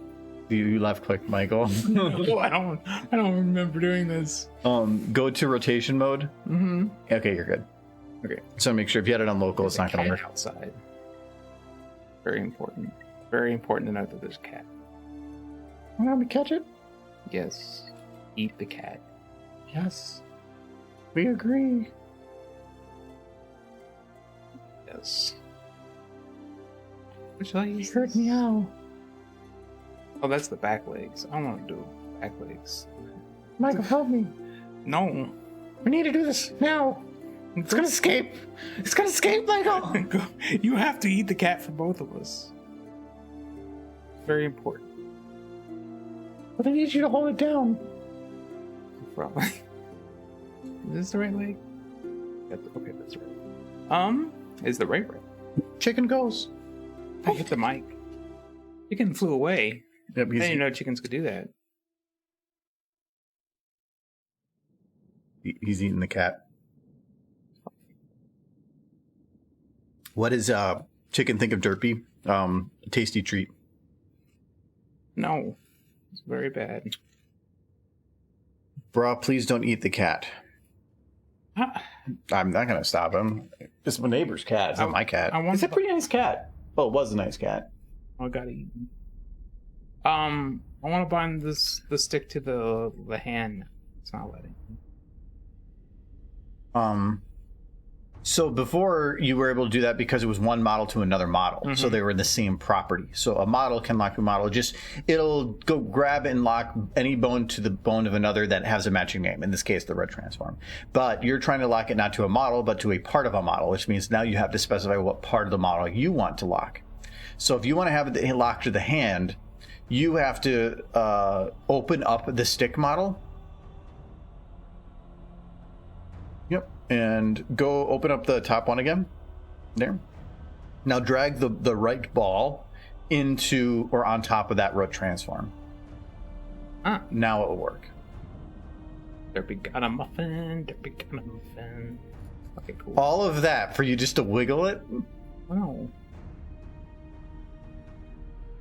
You left click, Michael. No, I don't remember doing this. Go to rotation mode. Mm-hmm. Okay, you're good. Okay. So make sure if you had it on local, it's not going to work. Outside. Very important. Very important to note that there's a cat. Want me to catch it? Yes. Eat the cat. Yes. We agree. Yes. Which I use Hurt this? meow. Oh, that's the back legs. I want to do back legs. Michael, help me. No. We need to do this now. It's gonna escape. It's gonna escape, Michael. You have to eat the cat for both of us. Very important. But I need you to hold it down. Probably. Is this the right leg? Okay, that's right. Is the right leg? Chicken goes. I hit the mic. Chicken flew away. Yep, I didn't even know chickens could do that. he's eating the cat. What does chicken think of Derpy? A tasty treat. No. It's very bad. Bruh, please don't eat the cat. I'm not gonna stop him. It's my neighbor's cat. It's not my cat. It's a pretty nice cat. Well, it was a nice cat. I gotta eat. I want to bind the stick to the hand. It's not letting. So before you were able to do that because it was one model to another model. Mm-hmm. So they were in the same property. So a model can lock a model. It'll go grab and lock any bone to the bone of another that has a matching name. In this case, the red transform. But you're trying to lock it not to a model, but to a part of a model, which means now you have to specify what part of the model you want to lock. So if you want to have it locked to the hand, you have to open up the stick model. Yep. And go open up the top one again. There. Now drag the right ball into or on top of that root transform. Now it will work. Derpy got a muffin. Derpy got a muffin. Okay, cool. All of that for you just to wiggle it? Wow.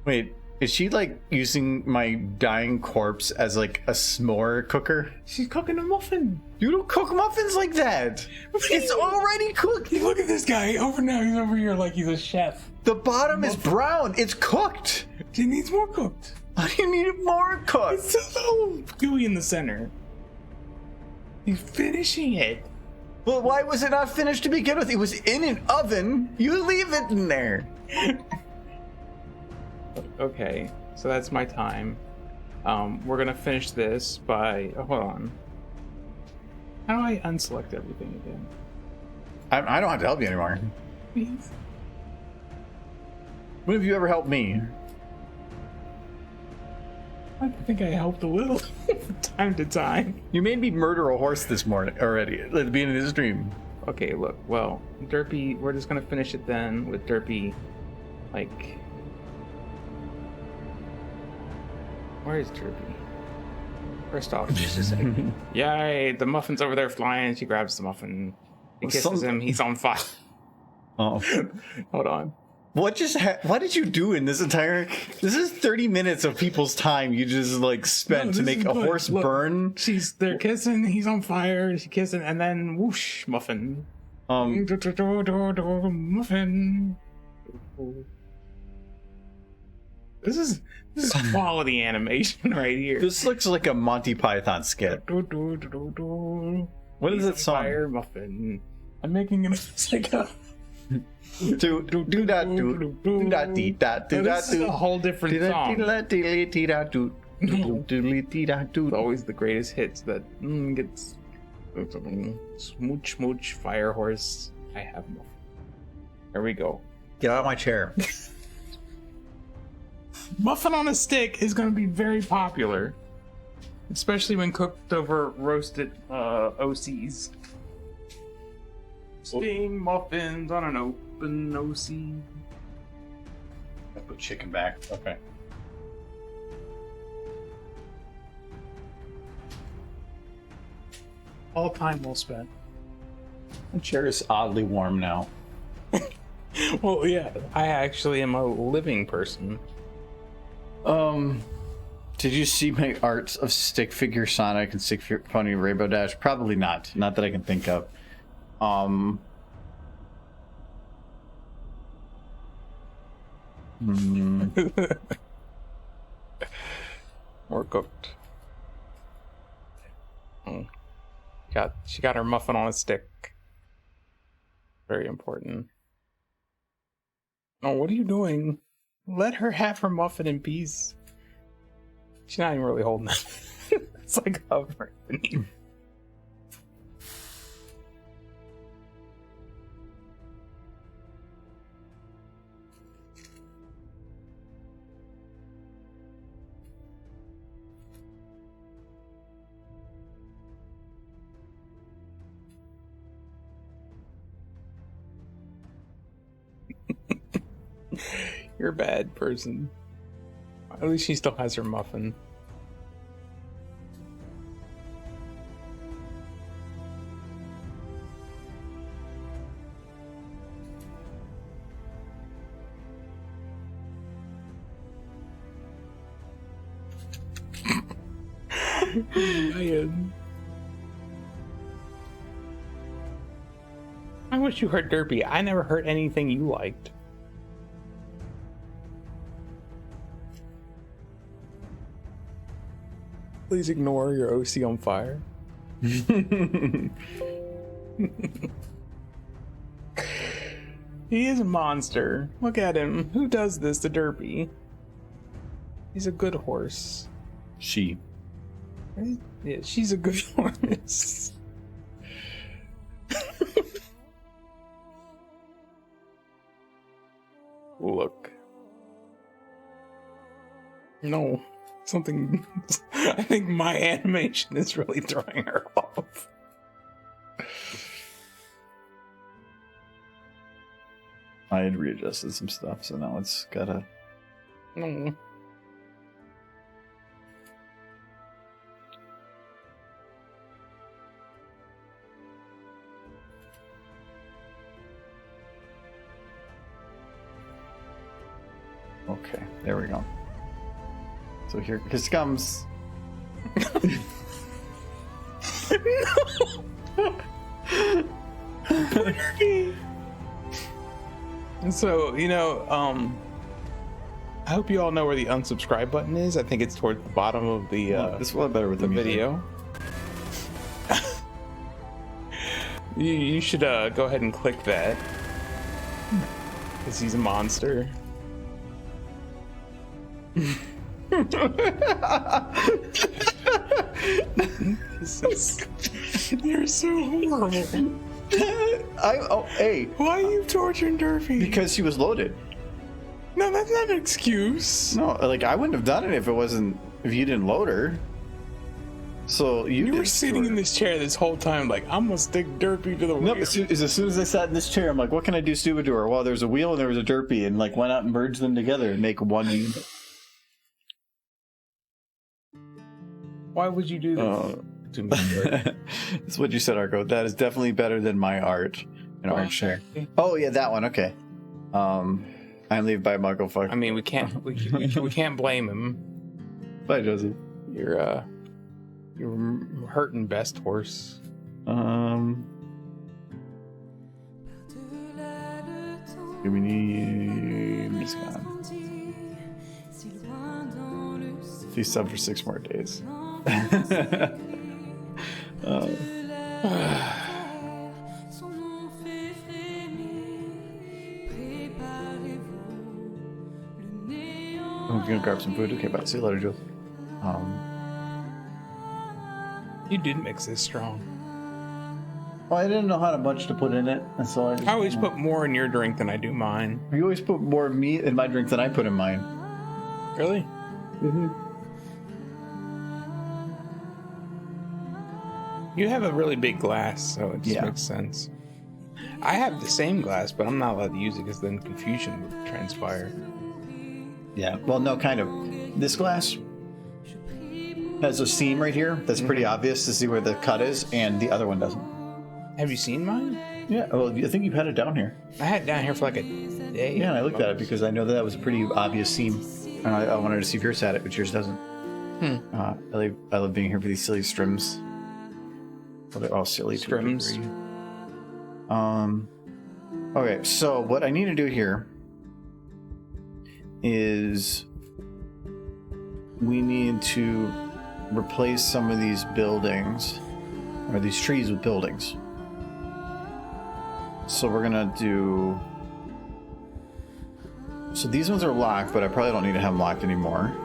Wait, is she like using my dying corpse as like a s'more cooker? She's cooking a muffin. You don't cook muffins like that. It's already cooked. Look at this guy over now. He's over here like he's a chef. The bottom is brown. It's cooked. He needs more cooked. Why do you need it more cooked? It's a little gooey in the center. He's finishing it. Well, why was it not finished to begin with? It was in an oven. You leave it in there. Okay, so that's my time. We're gonna finish this by. Oh, hold on. How do I unselect everything again? I don't have to help you anymore. Please. When have you ever helped me? I think I helped a little from time to time. You made me murder a horse this morning already at the beginning of the stream. Okay, look, well, Derpy, we're just gonna finish it then with Derpy, like... Where is Derpy? First off, she's just like, yay, the muffin's over there flying. She grabs the muffin. She kisses him. He's on fire. Oh. Hold on. What did you do in this entire... This is 30 minutes of people's time you just, like, spent to make a horse burn. They're kissing. He's on fire. She's kissing. And then, whoosh, muffin. Muffin. This is quality animation right here. This looks like a Monty Python skit. What is that song? Fire muffin. I'm making it like a... do that This is a whole different song. It's always the greatest hits that gets smooch smooch fire horse. I have muffin. There we go. Get out of my chair. Muffin on a stick is going to be very popular, especially when cooked over roasted OCs. Steamed muffins on an open OC. I put chicken back. Okay. All time well spent. The chair is oddly warm now. Well, yeah, I actually am a living person. Did you see my art of stick figure Sonic and stick figure Pony Rainbow Dash? Probably not. Not that I can think of. We're cooked. She got her muffin on a stick. Very important. Oh, what are you doing? Let her have her muffin in peace. She's not even really holding it. It's like hovering beneath. You're a bad person. At least she still has her muffin. I wish you heard Derpy. I never heard anything you liked. Please ignore your OC on fire. He is a monster. Look at him. Who does this to Derpy? He's a good horse. She. Yeah, she's a good horse. Look. No. Something... I think my animation is really throwing her off. I had readjusted some stuff, so now it's gotta... No. Okay, there we go. So here comes... And so, you know, I hope you all know where the unsubscribe button is. I think it's towards the bottom of the this is a lot better with the video. You should go ahead and click that, because he's a monster. You're so horrible. Hey. Why are you torturing Derpy? Because she was loaded. No, that's not an excuse. No, like I wouldn't have done it if it wasn't if you didn't load her. So You were did sitting sure. in this chair this whole time, like, I'm gonna stick Derpy to the wheel. Nope, as soon as I sat in this chair, I'm like, what can I do stupid to her? Well, there's a wheel and there was a Derpy, and like went out and merged them together and make one unit. Why would you do this to me? That's what you said, Arco. That is definitely better than my art and art share. Oh yeah, that one. Okay. I'm leave by Michael. Fuck. I mean, we can't blame him. Bye, Joseph. You're hurting best horse. Give me this one. If you sub for 6 more days. I'm gonna grab some food. Okay, bye. See you later, Jules. You did mix this strong. Well, I didn't know how much to put in it, and so I always put more in your drink than I do mine. You always put more meat in my drink than I put in mine. Really? Mm-hmm. You have a really big glass, so it just makes sense. I have the same glass, but I'm not allowed to use it because then confusion would transpire. Yeah, well, no, kind of. This glass has a seam right here that's pretty obvious to see where the cut is, and the other one doesn't. Have you seen mine? Yeah, well, I think you've had it down here. I had it down here for like a day. Yeah, and I looked at it because I know that was a pretty obvious seam. And I wanted to see if yours had it, but yours doesn't. I love being here for these silly strims. Well, they're all silly to a Strims. degree. Okay, so what I need to do here is we need to replace some of these buildings, or these trees with buildings. So we're gonna do... So these ones are locked, but I probably don't need to have them locked anymore.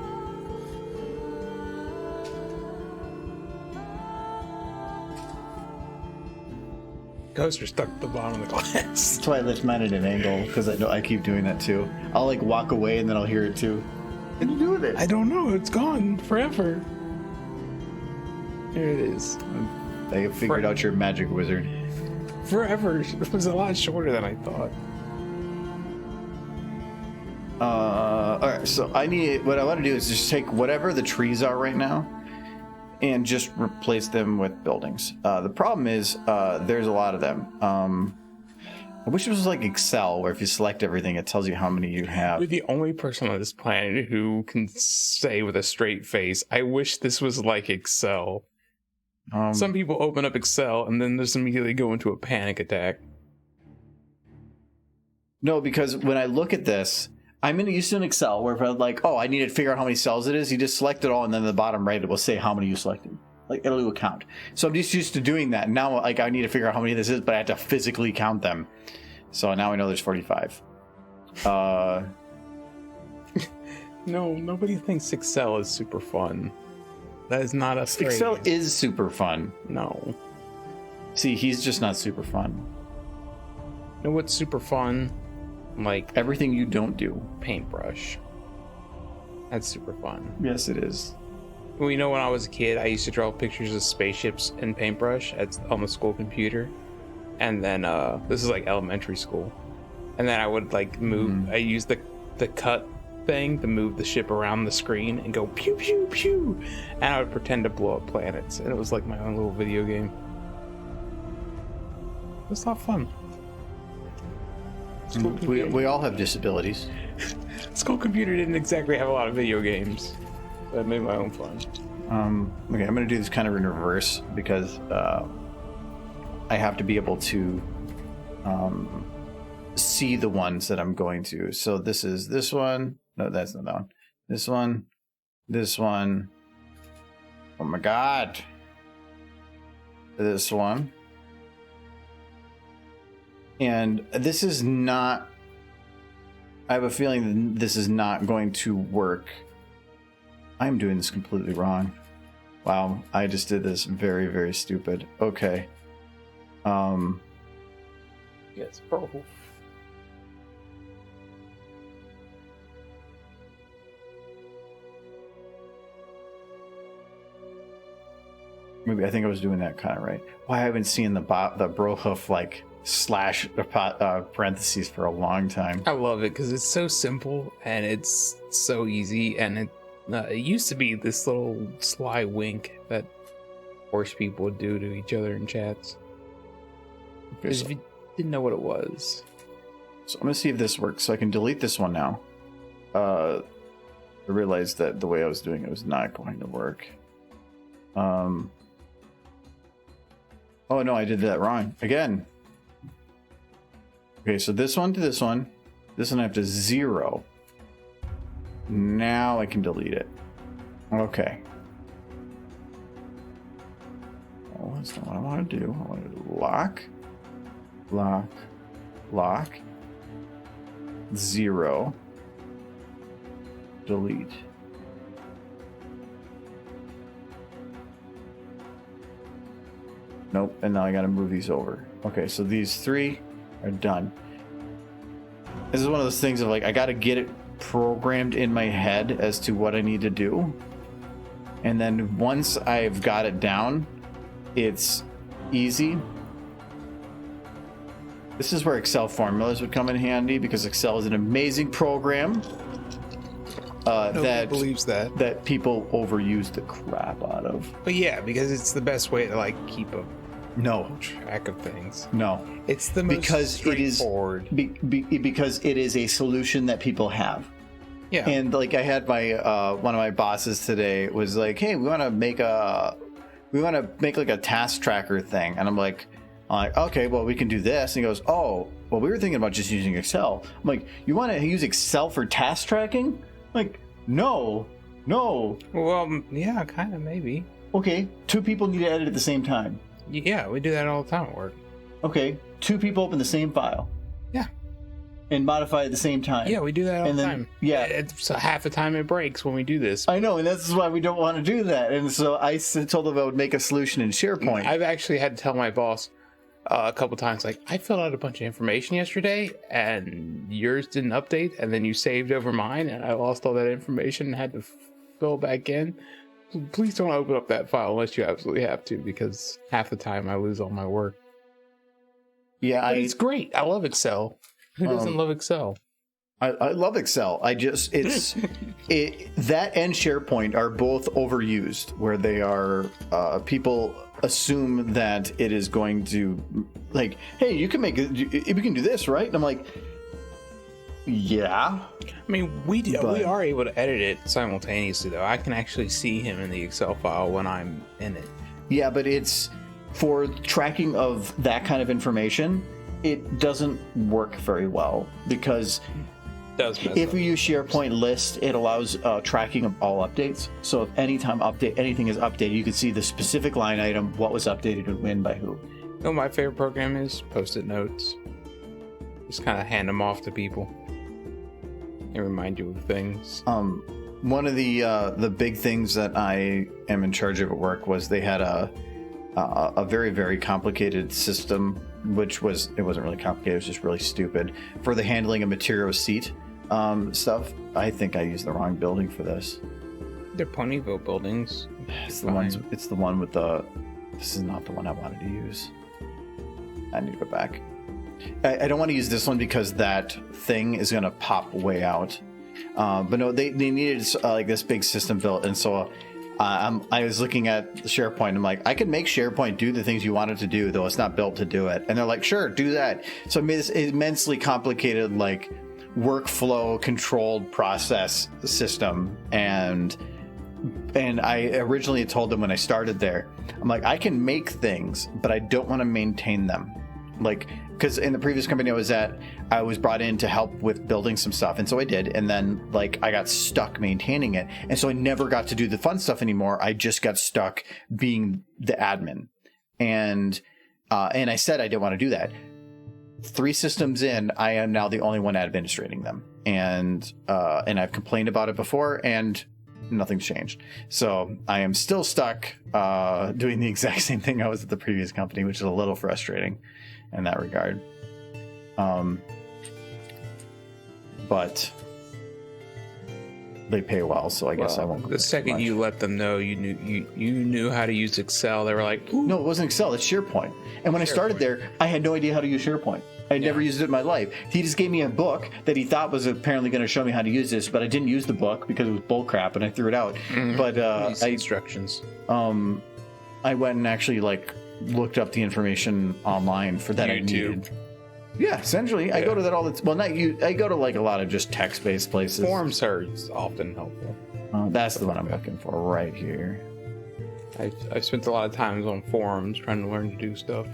Ghosts are stuck at the bottom of the glass. That's why I lift mine at an angle, because I know I keep doing that too. I'll like walk away and then I'll hear it too. What did you do with it? I don't know. It's gone forever. Here it is. I figured out your magic wizard. Forever. It was a lot shorter than I thought. Alright, so what I want to do is just take whatever the trees are right now and just replace them with buildings. The problem is there's a lot of them. I wish it was like Excel, where if you select everything, it tells you how many you have. You're the only person on this planet who can say with a straight face, I wish this was like Excel. Some people open up Excel and then just immediately go into a panic attack. No, because when I look at this, I'm used to an Excel where if I'm like, oh, I need to figure out how many cells it is, you just select it all, and then the bottom right, it will say how many you selected. Like, it'll do a count. So I'm just used to doing that. Now, like, I need to figure out how many this is, but I have to physically count them. So now I know there's 45. No, nobody thinks Excel is super fun. That is not a phrase. Excel is super fun. No. See, he's just not super fun. You know what's super fun? Like Everything you don't do. paintbrush. That's super fun. Yes, it is. Well, you know, when I was a kid, I used to draw pictures of spaceships in paintbrush on the school computer. And then, this is like elementary school. And then I would like move, I used the cut thing to move the ship around the screen and go pew, pew, pew. And I would pretend to blow up planets. And it was like my own little video game. It was a lot of fun. We all have disabilities. School computer didn't exactly have a lot of video games. But I made my own fun. Okay, I'm going to do this kind of in reverse because I have to be able to see the ones that I'm going to. So this is this one. No, that's not that one. This one. This one. Oh my god. This one. And this is not... I have a feeling this is not going to work. I'm doing this completely wrong. Wow, I just did this very, very stupid. Okay. Yes, bro. Maybe I think I was doing that kind of right. Why I haven't seen the Brohoof like slash parentheses for a long time. I love it because it's so simple and it's so easy, and it used to be this little sly wink that horse people would do to each other in chats. Okay, Because so, if you didn't know what it was. so I'm gonna see if this works. So I can delete this one now. I realized that the way I was doing it was not going to work. Oh no, I did that wrong again. Okay, so this one to this one I have to 0. Now I can delete it. Okay. Oh, that's not what I want to do. I want to do lock, lock, lock, 0, delete. Nope, and now I gotta move these over. Okay, so these 3 are done. This is one of those things of like, I gotta get it programmed in my head as to what I need to do. And then once I've got it down, it's easy. This is where Excel formulas would come in handy, because Excel is an amazing program Nobody believes that people overuse the crap out of. But yeah, because it's the best way to like keep a No, track of things. no. It's the most Because it is straightforward. Because it is a solution that people have. Yeah. And like I had my one of my bosses today was like, "Hey, we want to make like a task tracker thing," and I'm like, "Okay, well we can do this." And he goes, "Oh, well we were thinking about just using Excel." I'm like, "You want to use Excel for task tracking?" I'm like, no. Well, yeah, kind of, maybe. Okay, 2 people need to edit at the same time. Yeah, we do that all the time at work. Okay, 2 people open the same file. Yeah. And modify at the same time. Yeah, we do that all the time. Yeah. It's half the time it breaks when we do this. I know, and that's why we don't want to do that. And so I told them I would make a solution in SharePoint. I've actually had to tell my boss a couple times, like, I filled out a bunch of information yesterday and yours didn't update, and then you saved over mine and I lost all that information and had to fill back in. So please don't open up that file unless you absolutely have to, because half the time I lose all my work. Yeah, But it's great. I love Excel. Who doesn't love Excel? I love Excel. It's that and SharePoint are both overused, where they are people assume that it is going to, like, hey, you can make it, we can do this, right? And I'm like, yeah. I mean, we are able to edit it simultaneously, though. I can actually see him in the Excel file when I'm in it. Yeah, but it's for tracking of that kind of information. It doesn't work very well because if you use SharePoint list, it allows tracking of all updates. So if anytime anything is updated, you can see the specific line item, what was updated and when by who. You know what my favorite program is? Post-it notes. Just kind of hand them off to people. They remind you of things. One of the big things that I am in charge of at work was they had a very, very complicated system, which wasn't really complicated, it was just really stupid, for the handling of material receipt stuff. I think I used the wrong building for this. They're Ponyville buildings. It's the one with the... This is not the one I wanted to use. I need to go back. I don't want to use this one because that thing is going to pop way out. But no, they needed like this big system built, and so I was looking at SharePoint. I'm like, I can make SharePoint do the things you want it to do, though it's not built to do it. And they're like, sure, do that. So I made this immensely complicated, like, workflow controlled process system. And I originally told them when I started there, I'm like, I can make things, but I don't want to maintain them. Like, because in the previous company I was at, I was brought in to help with building some stuff, and so I did, and then like I got stuck maintaining it, and so I never got to do the fun stuff anymore. I just got stuck being the admin, and I said I didn't want to do that. 3 systems in, I am now the only one administrating them, and I've complained about it before, and nothing's changed. So I am still stuck doing the exact same thing I was at the previous company, which is a little frustrating in that regard. But they pay well, so I guess I won't. The second you let them know you knew how to use Excel, they were like, ooh. No, it wasn't Excel. It's SharePoint. And when I started there, I had no idea how to use SharePoint. I had never used it in my life. He just gave me a book that he thought was apparently going to show me how to use this, but I didn't use the book because it was bull crap, and I threw it out. But instructions. I went and actually like looked up the information online for that I needed. Yeah, essentially, I go to that all the well, not you. I go to like a lot of just text-based places. Forums are often helpful. That's the one I'm looking for right here. I've spent a lot of times on forums trying to learn to do stuff.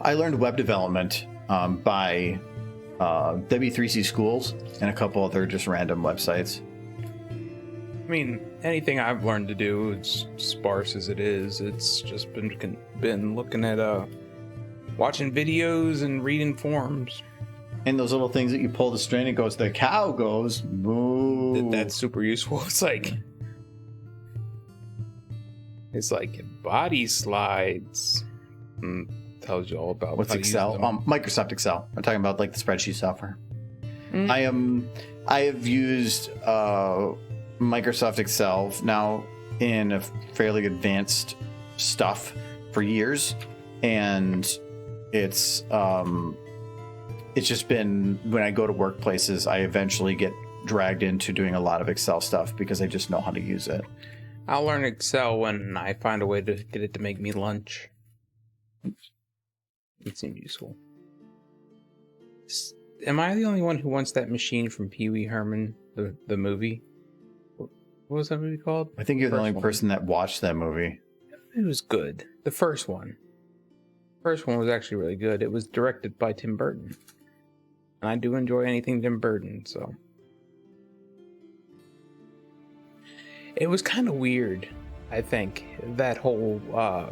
I learned web development by W3C Schools and a couple other just random websites. I mean, anything I've learned to do, it's sparse as it is. It's just been looking at watching videos and reading forums. And those little things that you pull the string, it goes, the cow goes, moo. That's super useful. It's like body slides. Tells you all about what's Excel. Microsoft Excel. I'm talking about like the spreadsheet software. I have used Microsoft Excel now in a fairly advanced stuff for years, and it's just been, when I go to workplaces, I eventually get dragged into doing a lot of Excel stuff because I just know how to use it. I'll learn Excel when I find a way to get it to make me lunch. It seems useful. Am I the only one who wants that machine from Pee Wee Herman, the movie? What was that movie called? I think you're the only person that watched that movie. It was good. The first one. First one was actually really good. It was directed by Tim Burton. And I do enjoy anything Tim Burton, so. It was kind of weird, I think, that whole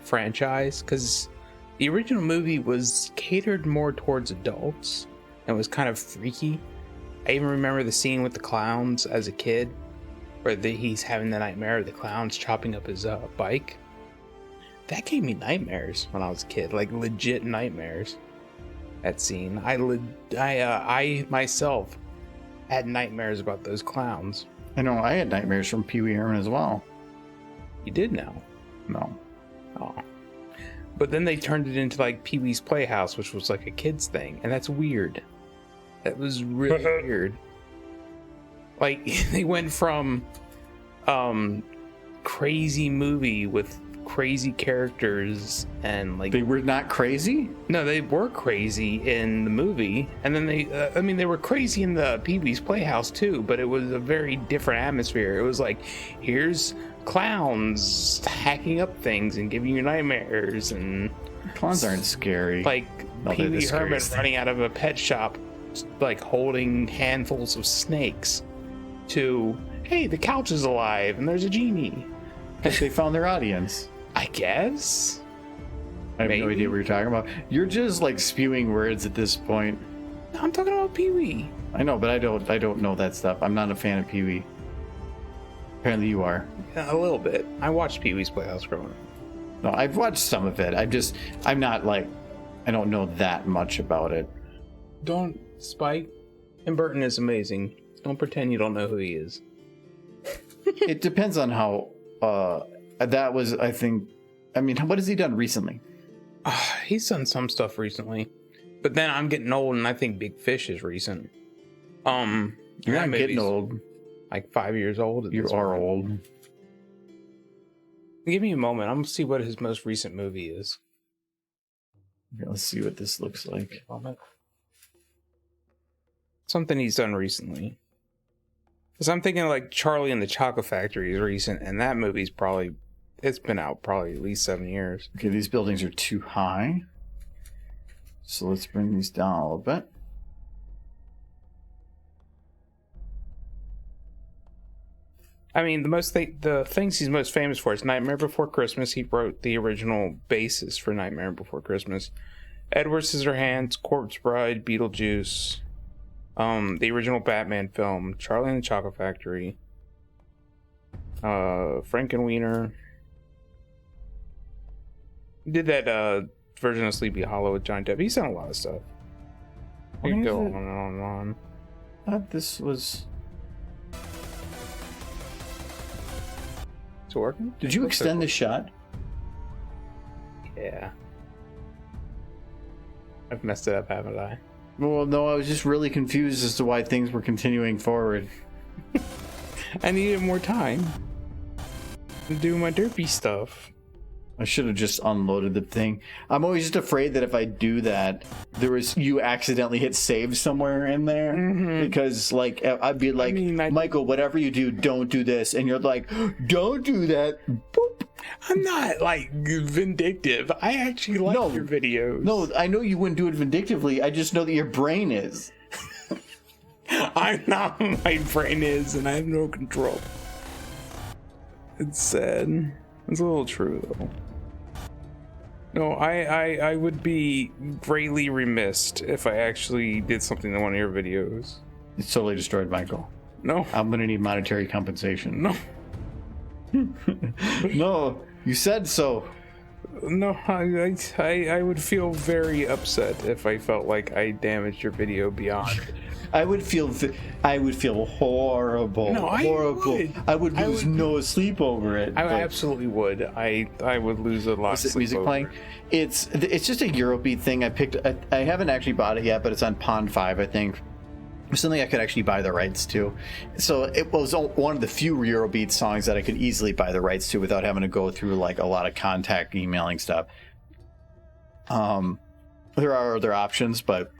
franchise, because the original movie was catered more towards adults and was kind of freaky. I even remember the scene with the clowns as a kid, where he's having the nightmare of the clowns chopping up his bike. That gave me nightmares when I was a kid, like legit nightmares. That scene, I myself had nightmares about those clowns. I know, I had nightmares from Pee Wee Herman as well. You did now? No. Oh. But then they turned it into like Pee Wee's Playhouse, which was like a kid's thing, and that's weird. That was really weird. Like, they went from crazy movie with crazy characters and like... They were not crazy? No, they were crazy in the movie. And then they were crazy in the Pee Wee's Playhouse too, but it was a very different atmosphere. It was like, here's clowns hacking up things and giving you nightmares, and... Clowns aren't scary. Like, Pee Wee Herman running out of a pet shop, like holding handfuls of snakes, to, hey, the couch is alive and there's a genie. Because they found their audience. I guess. I have no idea what you're talking about. You're just like spewing words at this point. I'm talking about Pee Wee. I know, but I don't know that stuff. I'm not a fan of Pee Wee. Apparently you are. Yeah, a little bit. I watched Pee Wee's Playhouse growing up. No, I've watched some of it. I'm not like, I don't know that much about it. Don't, Spike. Tim Burton is amazing. Don't pretend you don't know who he is. It depends on how, that was, I think, I mean, what has he done recently? He's done some stuff recently. But then I'm getting old, and I think Big Fish is recent. You're not getting old. Like 5 years old. You are old. Give me a moment. I'm gonna see what his most recent movie is. Okay, let's see what this looks like. Something he's done recently. Because I'm thinking like Charlie and the Chocolate Factory is recent, and that movie's it's been out probably at least 7 years. Okay, these buildings are too high. So let's bring these down a little bit. I mean, the things he's most famous for is Nightmare Before Christmas. He wrote the original basis for Nightmare Before Christmas. Edward Scissorhands, Corpse Bride, Beetlejuice, the original Batman film, Charlie and the Chocolate Factory, Frankenweenie. He did that version of Sleepy Hollow with Johnny Depp. He's done a lot of stuff. We can go on and on and on. I thought this was... It's working. Did you extend the shot? Yeah. I've messed it up, haven't I? Well, no, I was just really confused as to why things were continuing forward. I needed more time to do my derpy stuff. I should have just unloaded the thing. I'm always just afraid that if I do that, you accidentally hit save somewhere in there. Because, like, I'd be like, Michael, whatever you do, don't do this. And you're like, don't do that. Boop. I'm not, like, vindictive. I actually like your videos. No, I know you wouldn't do it vindictively. I just know that your brain is. I'm not. My brain is, and I have no control. It's sad. It's a little true, though. No, I would be greatly remiss if I actually did something to one of your videos. It's totally destroyed, Michael. No. I'm gonna need monetary compensation. No. No, you said so. No, I would feel very upset if I felt like I damaged your video beyond. I would feel horrible. No, horrible. I would lose no sleep over it. I absolutely would. I would lose a lot of sleep music over playing. it. It's just a Eurobeat thing. I haven't actually bought it yet, but it's on Pond 5, I think. It's something I could actually buy the rights to. So it was one of the few Eurobeat songs that I could easily buy the rights to without having to go through like a lot of contact emailing stuff. There are other options, but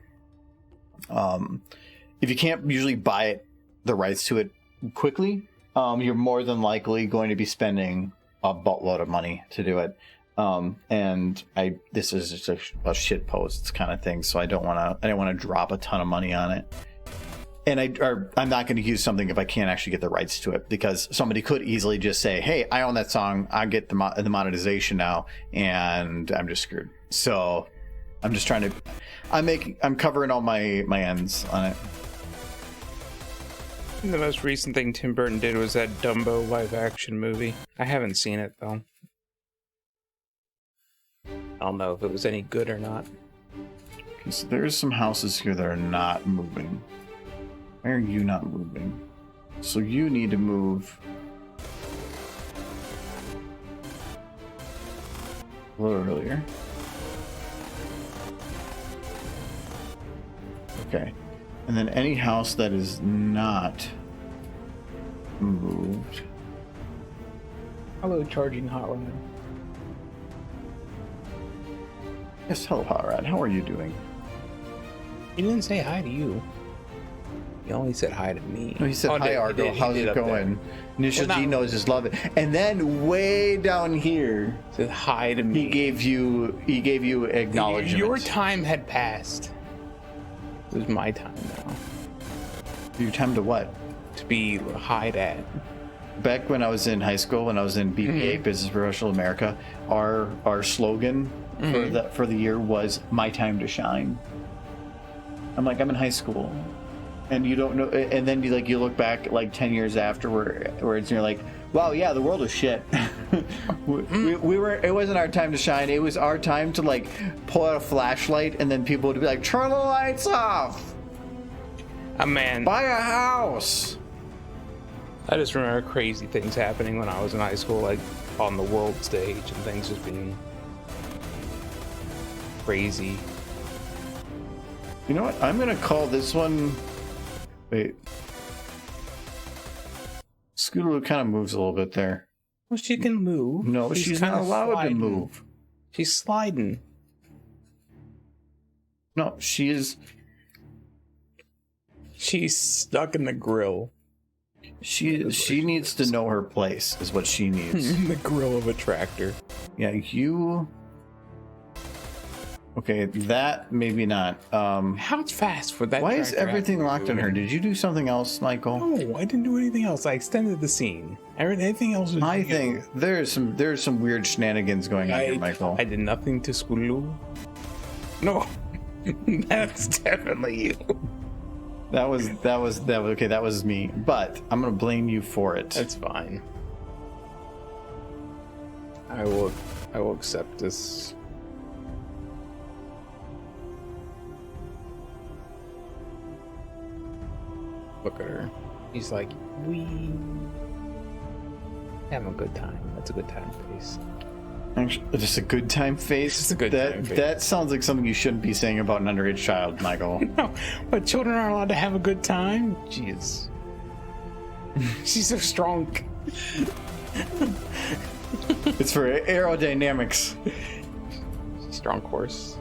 if you can't usually buy the rights to it quickly, you're more than likely going to be spending a buttload of money to do it. And this is just a shit post kind of thing, so I don't want to drop a ton of money on it. And I'm not going to use something if I can't actually get the rights to it, because somebody could easily just say, "Hey, I own that song. I get the monetization now," and I'm just screwed. So I'm just trying to. I'm covering all my ends on it. The most recent thing Tim Burton did was that Dumbo live-action movie. I haven't seen it though. I don't know if it was any good or not. Okay, so there's some houses here that are not moving. Why are you not moving? So you need to move a little earlier. Okay. And then any house that is not moved. Hello, charging hotline. Yes, hello, Hot Rod. How are you doing? He didn't say hi to you. He only said hi to me. No, he said, "Hi, Argo. How's it going?" Initial D knows his love it. And then way down here, he said hi to me. He gave you acknowledgement. Your time had passed. It was my time now. Your time to what? To be hied at. Back when I was in high school, when I was in BPA, Business Professional America, our slogan for the year was "My time to shine." I'm like, I'm in high school, and you don't know. And then you look back like 10 years afterwards, and you're like, wow, yeah, the world was shit. we were. It wasn't our time to shine. It was our time to like pull out a flashlight, and then people would be like, turn the lights off. Man, buy a house. I just remember crazy things happening when I was in high school, like on the world stage, and things just being crazy. You know what? I'm gonna call this one. Wait. Scootaloo kind of moves a little bit there. Well, she can move. No, she's not allowed to move. She's sliding. No, she is. She's stuck in the grill. She needs to know her place, is what she needs. In the grill of a tractor. Yeah, you. Okay, that maybe not. How fast for that? Why is everything locked on her? Did you do something else, Michael? No, I didn't do anything else. I extended the scene. Anything else? I think there's some weird shenanigans going on here, Michael. I did nothing to Scootaloo. No, that's definitely you. That was okay. That was me, but I'm gonna blame you for it. That's fine. I will accept this. Look at her. He's like, wee. Having a good time. That's a good time face. Actually, just a good time face. Just a good time face. That sounds like something you shouldn't be saying about an underage child, Michael. No, but children aren't allowed to have a good time. Jeez. She's so strong. It's for aerodynamics. Strong horse.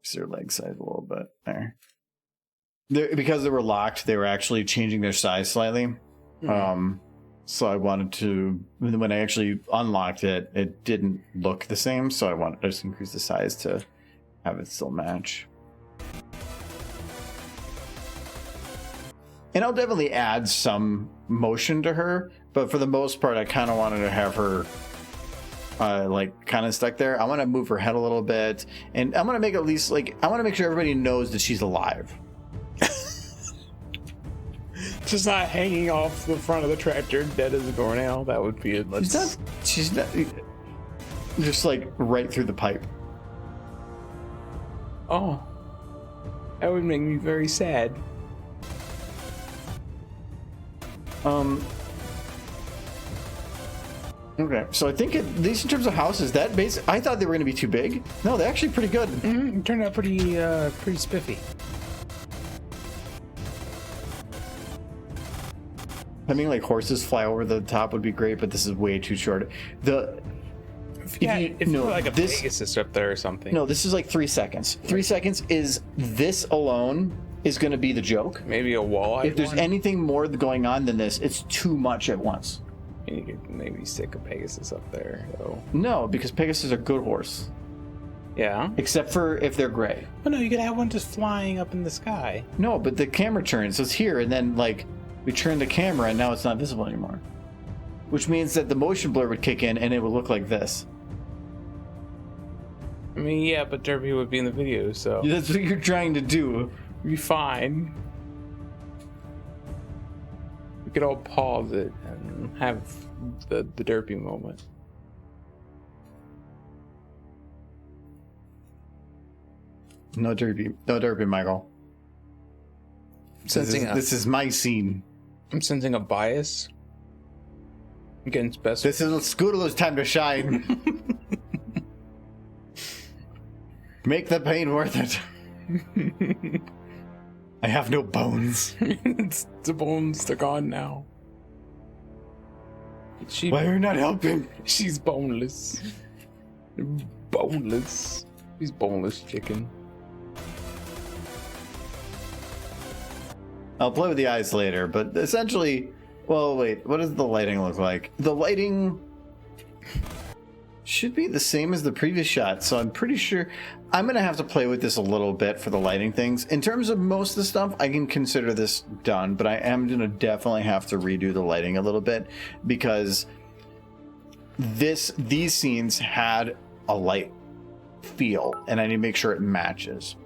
Just their leg size a little bit there. Because they were locked, they were actually changing their size slightly. So I wanted to, when I actually unlocked it, it didn't look the same. So I wanted to just increase the size to have it still match. And I'll definitely add some motion to her, but for the most part, I kind of wanted to have her like kind of stuck there. I want to move her head a little bit, and I'm gonna make at least like I want to make sure everybody knows that she's alive. Just not hanging off the front of the tractor, dead as a doornail. That would be it. She's not just like right through the pipe. Oh, that would make me very sad. Okay, so I think at least in terms of houses, that base I thought they were going to be too big. No, they're actually pretty good. It turned out pretty spiffy. I mean, like horses fly over the top would be great, but this is way too short. If you put like a Pegasus up there or something. No, this is like 3 seconds. 3 seconds is this alone is going to be the joke. Maybe a walleye. If there's anything more going on than this, it's too much at once. You could maybe stick a Pegasus up there, though. No, because Pegasus are good horse. Yeah. Except for if they're gray. Well, no, you could have one just flying up in the sky. No, but the camera turns. So it's here, and then like we turn the camera, and now it's not visible anymore. Which means that the motion blur would kick in, and it would look like this. I mean, yeah, but Derby would be in the video, so That's what you're trying to do. it'd be fine. We could all pause it and have the Derby moment. No derby, Michael. This is my scene. I'm sensing a bias against best. This is Scootaloo's time to shine. Make the pain worth it. I have no bones. The bones are gone now. Why are you not helping? She's boneless. Boneless. She's boneless chicken. I'll play with the eyes later, but essentially, well, wait, what does the lighting look like? The lighting should be the same as the previous shot, so I'm pretty sure I'm going to have to play with this a little bit for the lighting things. In terms of most of the stuff, I can consider this done, but I am going to definitely have to redo the lighting a little bit because these scenes had a light feel, and I need to make sure it matches.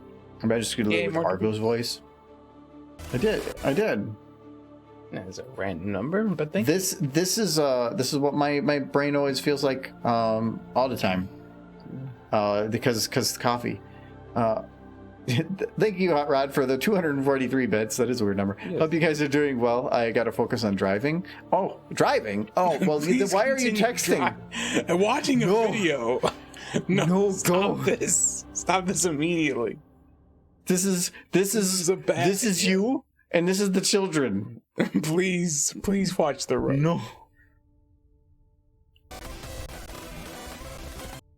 I'm just going to do it with Argo's voice. I did. That's a random number, but this is what my brain always feels like all the time. Because coffee. Thank you, Hot Rod, for the 243 bits. That is a weird number. Yes. Hope you guys are doing well. I got to focus on driving. Oh, driving? Oh, well, why are you texting? I'm watching a video. No, stop this. Stop this immediately. This is you, and this is the children. Please watch the road. No.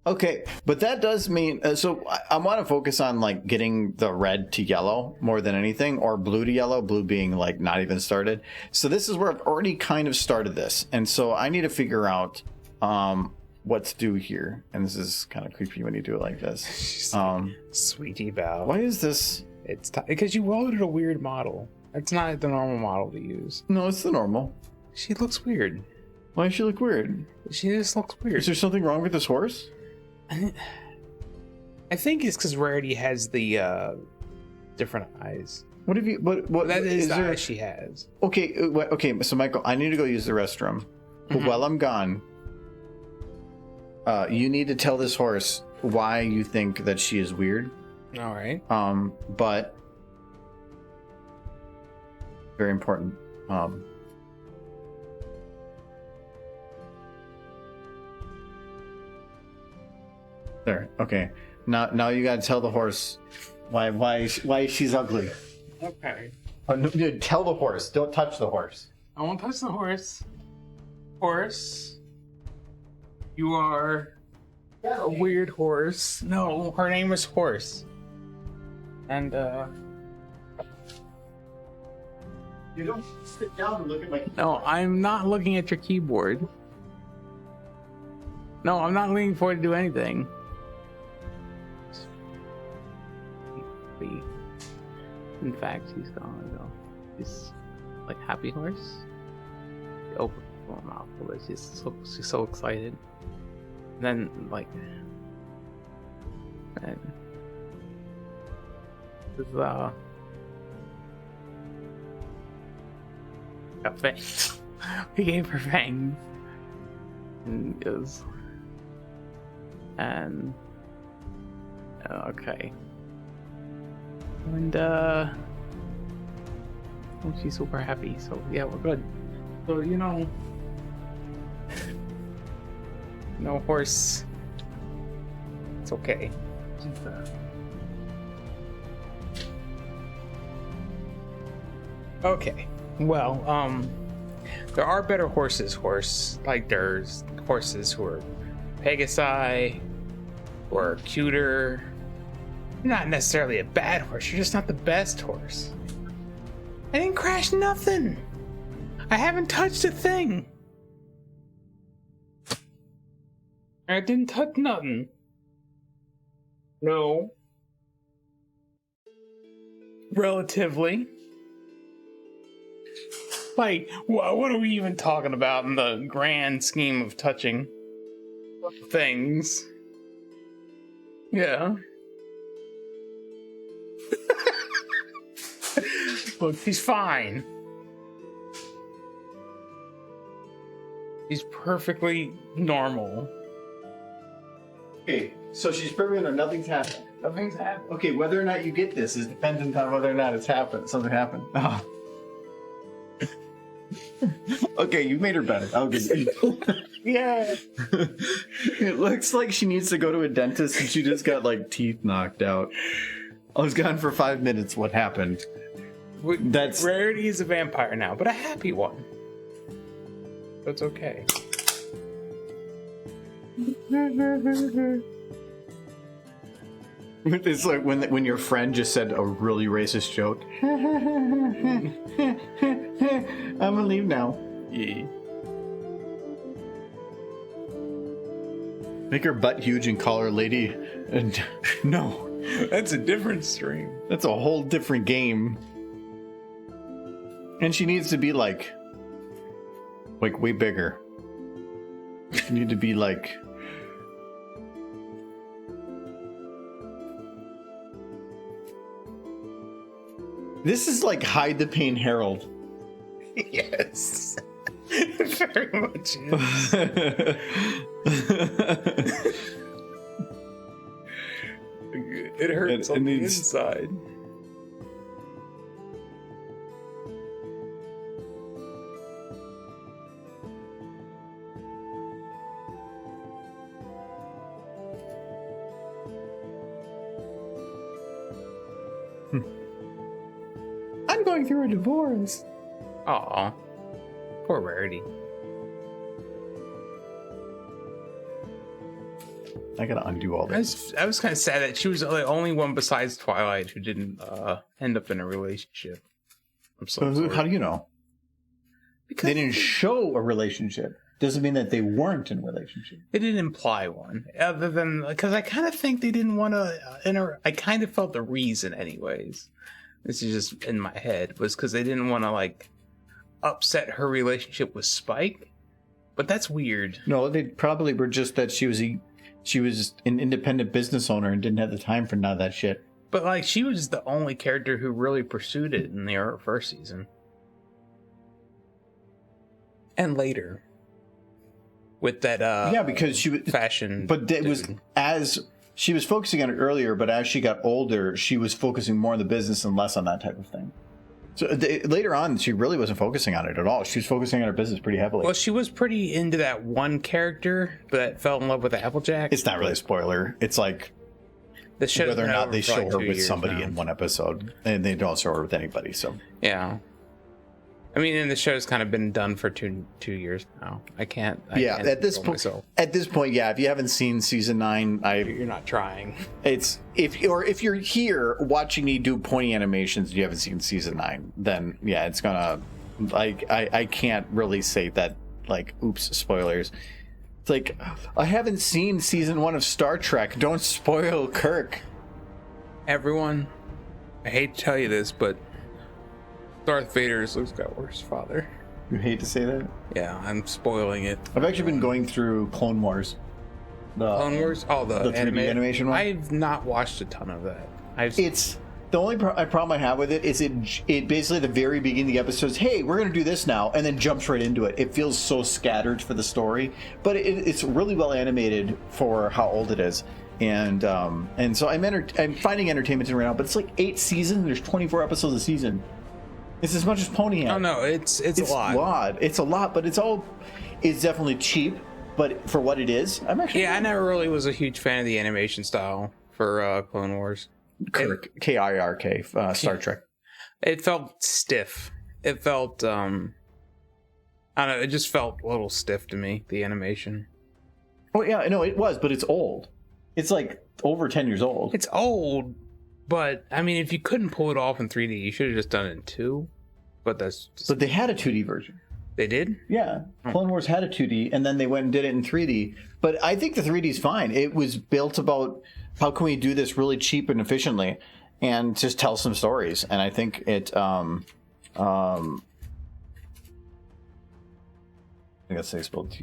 Okay, but that does mean so I want to focus on like getting the red to yellow more than anything, or blue to yellow, blue being like not even started. So this is where I've already kind of started this, and so I need to figure out what to do here. And this is kind of creepy when you do it like this. Sweetie Val. Why is this? It's because you loaded a weird model. It's not the normal model to use. No, it's the normal. She looks weird. Why does she look weird? She just looks weird. Is there something wrong with this horse? I think it's because Rarity has the different eyes. What have you? What that is the eyes she has. Okay, okay. So Michael, I need to go use the restroom. But while I'm gone, you need to tell this horse why you think that she is weird. All right. But very important. There. Okay. Now you gotta tell the horse why she's ugly. Okay. Oh, no, tell the horse. Don't touch the horse. I won't touch the horse. Horse, you are a weird horse. No, her name is Horse. And You don't sit down and look at my. no, I'm not looking at your keyboard. No, I'm not leaning forward to do anything. In fact, he's gonna go. He's like happy horse. He opens his mouth, but she's so excited. And then like, and this got fangs. He gave her fangs, and goes, and okay. And oh, she's super happy, so yeah, we're good. So no horse. It's okay. Just, okay. Well, there are better horses. Like there's horses who are Pegasi, or cuter. You're not necessarily a bad horse, you're just not the best horse. I didn't crash nothing. I haven't touched a thing. I didn't touch nothing. No. Relatively. Like, what are we even talking about in the grand scheme of touching things? Yeah. Look, she's fine. She's perfectly normal. Okay, so she's perfect or nothing's happened. Nothing's happened. Okay, whether or not you get this is dependent on whether or not it's happened. Something happened. Oh. Okay, you made her better. I'll give you. Yeah. It looks like she needs to go to a dentist and she just got like teeth knocked out. I was gone for 5 minutes. What happened? That's Rarity is a vampire now, but a happy one. So it's okay. It's like when your friend just said a really racist joke. I'm gonna leave now. Yeah. Make her butt huge and call her lady. And no, That's a different stream. that's a whole different game. And she needs to be like way bigger. You need to be like. This is like Hide the Pain Harold. Yes. Very much is. It hurts on the inside. I'm going through a divorce. Aw. Poor Rarity. I gotta undo all this. I was kind of sad that she was the only one besides Twilight who didn't end up in a relationship. I'm so sorry. How do you know? Because They didn't show a relationship. Doesn't mean that they weren't in a relationship. they didn't imply one. Other than, because I kind of think they didn't want to I kind of felt the reason anyways. This is just in my head. Was because they didn't want to, like, upset her relationship with Spike. But that's weird. No, they probably were just that she was an independent business owner and didn't have the time for none of that shit. But, like, she was the only character who really pursued it in the first season. And later. With that, Yeah, because she was fashion. But it was as she was focusing on it earlier, but as she got older, she was focusing more on the business and less on that type of thing. So later on, she really wasn't focusing on it at all. She was focusing on her business pretty heavily. Well, she was pretty into that one character that fell in love with Applejack. It's not really a spoiler. It's like The show's whether or been not over they for like show her 2 with years somebody now. in one episode, and they don't show her with anybody. So Yeah. I mean, and the show's kind of been done for two years now. I can't at this control point, myself. if you haven't seen season 9, You're not trying. it's if you're here watching me do pointy animations, and you haven't seen season 9, then yeah, it's gonna I can't really say that like oops spoilers. It's like I haven't seen season 1 of Star Trek. Don't spoil Kirk. Everyone, I hate to tell you this, but Darth Vader is Luke Skywalker's father. You hate to say that. Yeah, I'm spoiling it. I've actually been going through Clone Wars. Clone Wars? Oh, the 3D animation one? I've not watched a ton of that. It's the only problem I have with it is it basically at the very beginning of the episodes, hey, we're going to do this now, and then jumps right into it. It feels so scattered for the story, but it's really well animated for how old it is. And so I'm finding entertainment in it right now, but it's like 8 seasons. There's 24 episodes a season. It's as much as Ponyhead. Oh no, it's a lot. It's a lot, but it's definitely cheap. But for what it is, I'm actually Yeah, I never really was a huge fan of the animation style for Clone Wars. Kirk, Kirk, Star Trek. It felt stiff. It felt I don't know. It just felt a little stiff to me. The animation. Oh yeah, no, it was, but it's old. It's like over 10 years old. It's old, but I mean, if you couldn't pull it off in 3D, you should have just done it in 2. But that's just... But they had a 2D version. They did? Yeah, Clone Wars had a 2D, and then they went and did it in 3D. But I think the 3D is fine. It was built about how can we do this really cheap and efficiently, and just tell some stories. And I think it. I think that's spelled.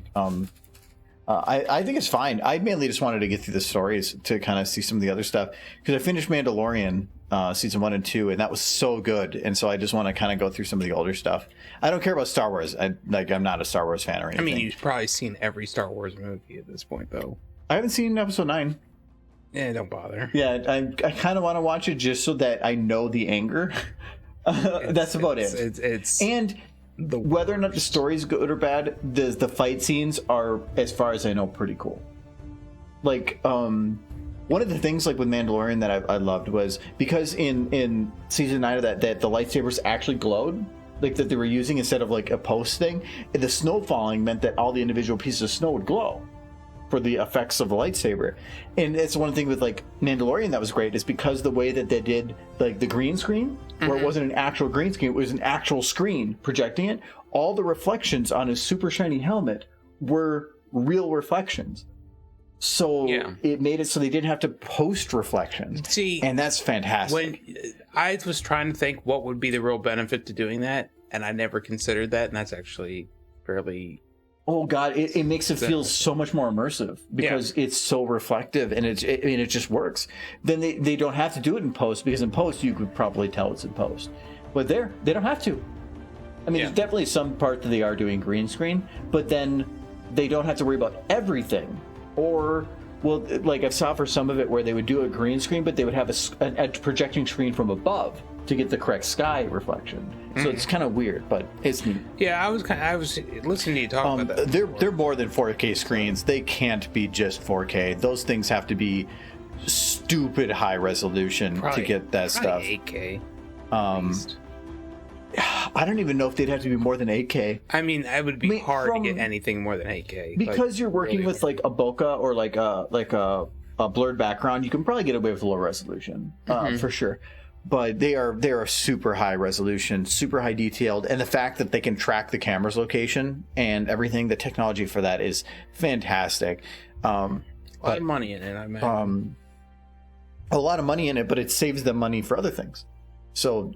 I think it's fine. I mainly just wanted to get through the stories to kind of see some of the other stuff because I finished Mandalorian season 1 and 2, and that was so good. And so I just want to kind of go through some of the older stuff. I don't care about Star Wars. I'm not a Star Wars fan or anything. I mean, you've probably seen every Star Wars movie at this point, though. I haven't seen episode 9. Yeah, don't bother. Yeah, I kind of want to watch it just so that I know the anger. That's about it. It's and whether or not the story's good or bad, the fight scenes are, as far as I know, pretty cool. Like, one of the things like with Mandalorian that I loved was because in season 9 of that the lightsabers actually glowed, like that they were using instead of like a post thing. The snow falling meant that all the individual pieces of snow would glow for the effects of the lightsaber. And it's one thing with like Mandalorian that was great is because the way that they did like the green screen, where it wasn't an actual green screen, it was an actual screen projecting it. All the reflections on his super shiny helmet were real reflections. So it made it so they didn't have to post reflections. See, and that's fantastic. When I was trying to think what would be the real benefit to doing that, and I never considered that, and that's actually fairly... Oh God, it makes it feel so much more immersive because it's so reflective and it just works. Then they don't have to do it in post because in post you could probably tell it's in post, but they don't have to. I mean, there's definitely some part that they are doing green screen, but then they don't have to worry about everything. Or well, like I saw for some of it where they would do a green screen, but they would have a projecting screen from above to get the correct sky reflection. So it's kind of weird, but it's neat. Yeah, I was listening to you talk about that. They're more than 4K screens. They can't be just 4K. Those things have to be stupid high resolution to get that stuff. 8K. I don't even know if they'd have to be more than 8K. I mean, it would be hard to get anything more than 8K because you're working with like a bokeh or like a blurred background. You can probably get away with low resolution for sure. But they are super high resolution, super high detailed, and the fact that they can track the camera's location and everything, the technology for that is fantastic. A lot of money in it, I imagine. A lot of money in it, but it saves them money for other things. So,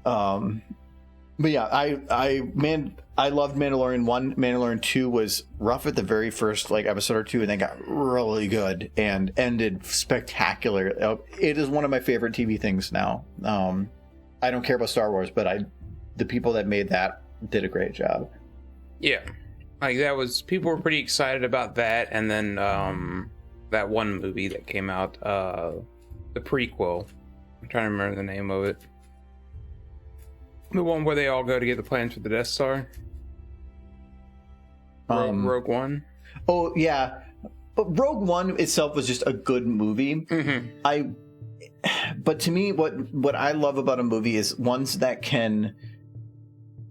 but yeah, I loved Mandalorian 1. Mandalorian 2 was rough at the very first like episode or two, and then got really good and ended spectacular. It is one of my favorite TV things now. I don't care about Star Wars, but the people that made that did a great job. Yeah, like that was, people were pretty excited about that, and then that one movie that came out, the prequel. I'm trying to remember the name of it. The one where they all go to get the plans for the Death Star? Rogue One? Oh, yeah. But Rogue One itself was just a good movie. Mm-hmm. But to me, what I love about a movie is ones that can...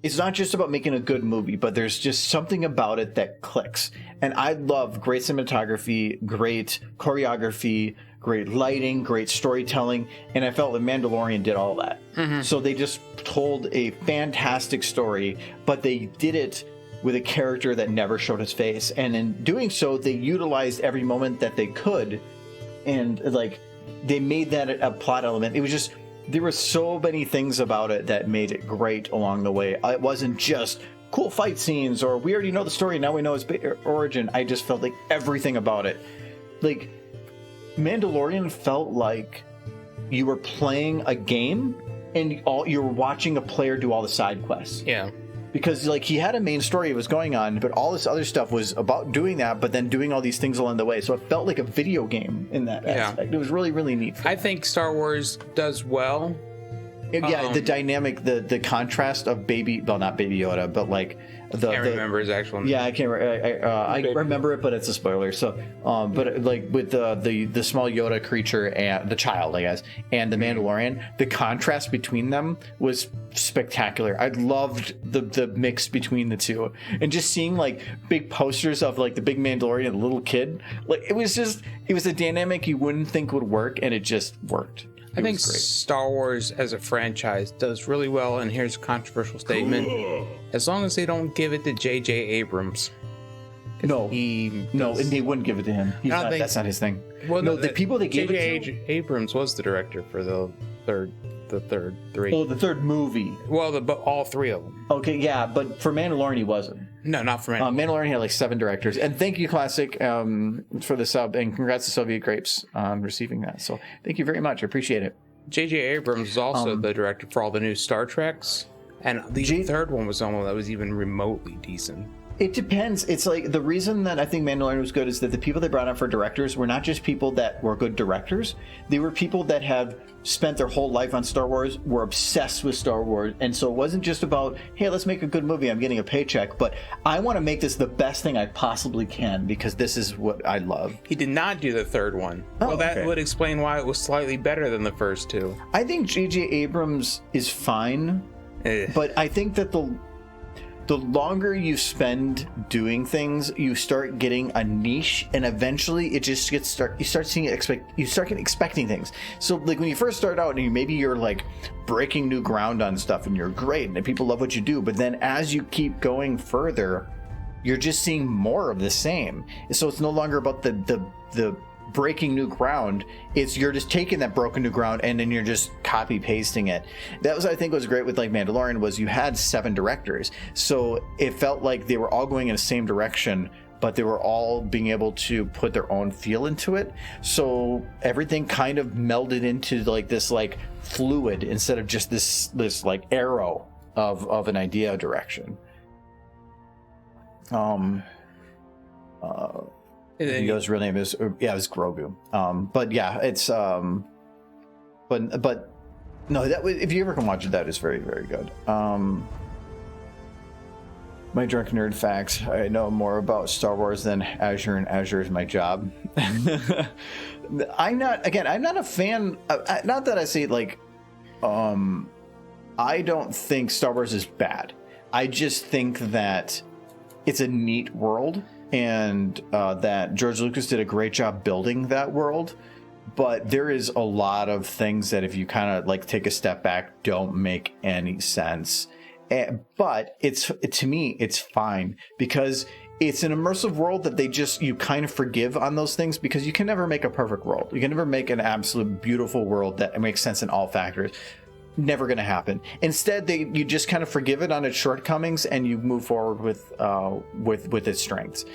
It's not just about making a good movie, but there's just something about it that clicks. And I love great cinematography, great choreography, great lighting, great storytelling, and I felt that Mandalorian did all that. Mm-hmm. So they just told a fantastic story, but they did it with a character that never showed his face. And in doing so, they utilized every moment that they could, and like they made that a plot element. It was just... There were so many things about it that made it great along the way. It wasn't just cool fight scenes or we already know the story, now we know its origin. I just felt like everything about it. Like, Mandalorian felt like you were playing a game and you were watching a player do all the side quests. Yeah. Because, like, he had a main story that was going on, but all this other stuff was about doing that, but then doing all these things along the way. So it felt like a video game in that aspect. It was really, really neat. I think Star Wars does well. Yeah, the dynamic, the contrast of not Baby Yoda, but like I can't remember his actual name. Yeah, I can't. I remember it, but it's a spoiler. So, but like with the small Yoda creature and the child, I guess, and the Mandalorian, the contrast between them was spectacular. I loved the mix between the two, and just seeing like big posters of like the big Mandalorian and the little kid, like it was a dynamic you wouldn't think would work, and it just worked. I think Star Wars as a franchise does really well, and here's a controversial statement. As long as they don't give it to J.J. Abrams. No, and they wouldn't give it to him. That's not his thing. Well, no, the people they gave it to... Abrams was the director for the third three. Oh, the third movie. Well, all three of them. Okay, yeah, but for Mandalorian, he wasn't. No, not for Mandalorian. Mandalorian had like 7 directors. And thank you, Classic, for the sub. And congrats to Soviet Grapes on receiving that. So thank you very much. I appreciate it. J.J. Abrams is also the director for all the new Star Treks. And the third one was the one that was even remotely decent. It depends. It's like the reason that I think Mandalorian was good is that the people they brought on for directors were not just people that were good directors. They were people that have spent their whole life on Star Wars, were obsessed with Star Wars. And so it wasn't just about, hey, let's make a good movie, I'm getting a paycheck, but I want to make this the best thing I possibly can because this is what I love. He did not do the third one. Well, that would explain why it was slightly better than the first two. I think J.J. Abrams is fine, but I think that the longer you spend doing things, you start getting a niche, and eventually it just you start getting expecting things. So like when you first start out, and maybe you're like breaking new ground on stuff, and you're great, and people love what you do. But then as you keep going further, you're just seeing more of the same. So it's no longer about the breaking new ground. You're just taking that broken new ground and then you're just copy pasting it. That was, I think, was great with like Mandalorian was you had 7 directors, so it felt like they were all going in the same direction, but they were all being able to put their own feel into it. So everything kind of melded into like this like fluid instead of just this like arrow of an idea direction. Yoda's real name is it was Grogu. But yeah, it's but no, that if you ever can watch it, that is very, very good. My drunk nerd facts: I know more about Star Wars than Azure, and Azure is my job. I'm not a fan. Not that I say like, I don't think Star Wars is bad. I just think that it's a neat world. And that George Lucas did a great job building that world, but there is a lot of things that if you kind of like take a step back don't make any sense. But to me it's fine because it's an immersive world that you kind of forgive on those things because you can never make a perfect world. You can never make an absolute beautiful world that makes sense in all factors. Never going to happen. Instead, you just kind of forgive it on its shortcomings and you move forward with its strengths.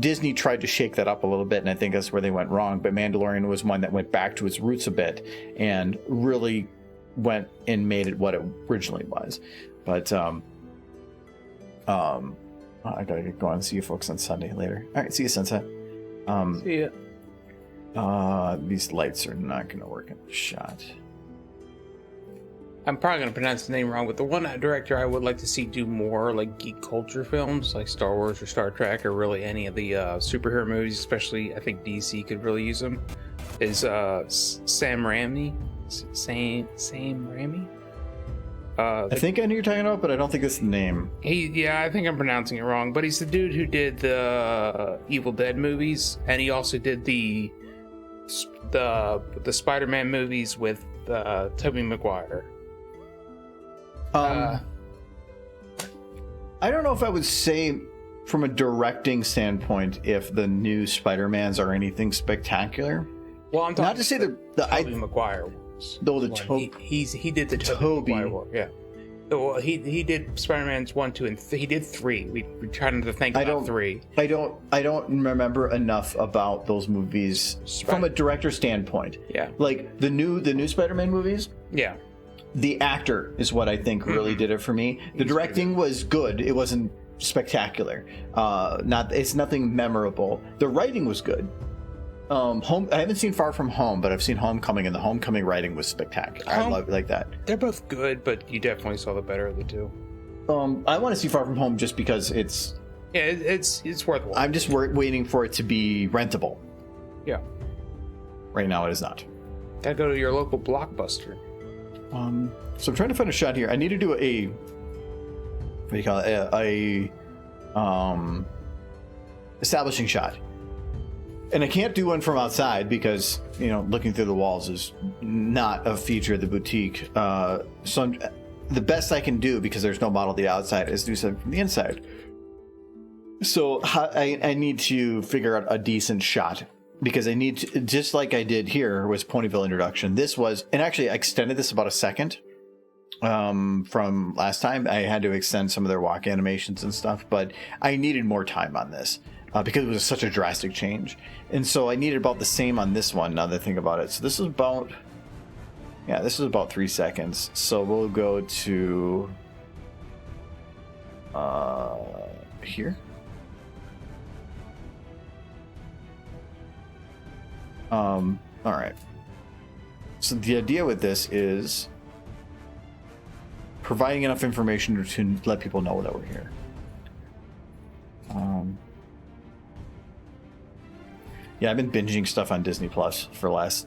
Disney tried to shake that up a little bit, and I think that's where they went wrong. But Mandalorian was one that went back to its roots a bit and really went and made it what it originally was. But I gotta get going. See you folks on Sunday later. All right, see you, Sunset. See ya. These lights are not going to work in the shot. I'm probably going to pronounce the name wrong, but the one director I would like to see do more like geek culture films, like Star Wars or Star Trek, or really any of the superhero movies, especially I think DC could really use them, is Sam Raimi. Sam Raimi? I think I know who you're talking about, but I don't think it's the name. I think I'm pronouncing it wrong, but he's the dude who did the Evil Dead movies, and he also did the Spider-Man movies with Tobey Maguire. I don't know if I would say from a directing standpoint if the new Spider-Mans are anything spectacular. Well, I'm talking not to say the Tobey Maguire ones. Though the he did the Tobey Maguire one, yeah. Well, he did Spider-Man's 1, 2, and he did 3. We're trying to think about 3. I don't remember enough about those movies from a director standpoint. Yeah, like the new Spider-Man movies. Yeah. The actor is what I think really did it for me. The directing was good. It wasn't spectacular. It's nothing memorable. The writing was good. I haven't seen Far From Home, but I've seen Homecoming, and the Homecoming writing was spectacular. I love it like that. They're both good, but you definitely saw the better of the two. I want to see Far From Home just because it's worth watching. I'm just waiting for it to be rentable. Yeah. Right now, it is not. Gotta go to your local Blockbuster. So I'm trying to find a shot here. I need to do what do you call it? Establishing shot. And I can't do one from outside because, looking through the walls is not a feature of the boutique. So the best I can do, because there's no model on the outside, is do something from the inside. So I need to figure out a decent shot. Because I need to, just like I did here was Ponyville introduction. This was, and actually I extended this about a second from last time. I had to extend some of their walk animations and stuff, but I needed more time on this because it was such a drastic change. And so I needed about the same on this one, now that I think about it. So this is about 3 seconds. So we'll go to here. All right. So the idea with this is providing enough information to let people know that we're here. Yeah, I've been binging stuff on Disney Plus for the last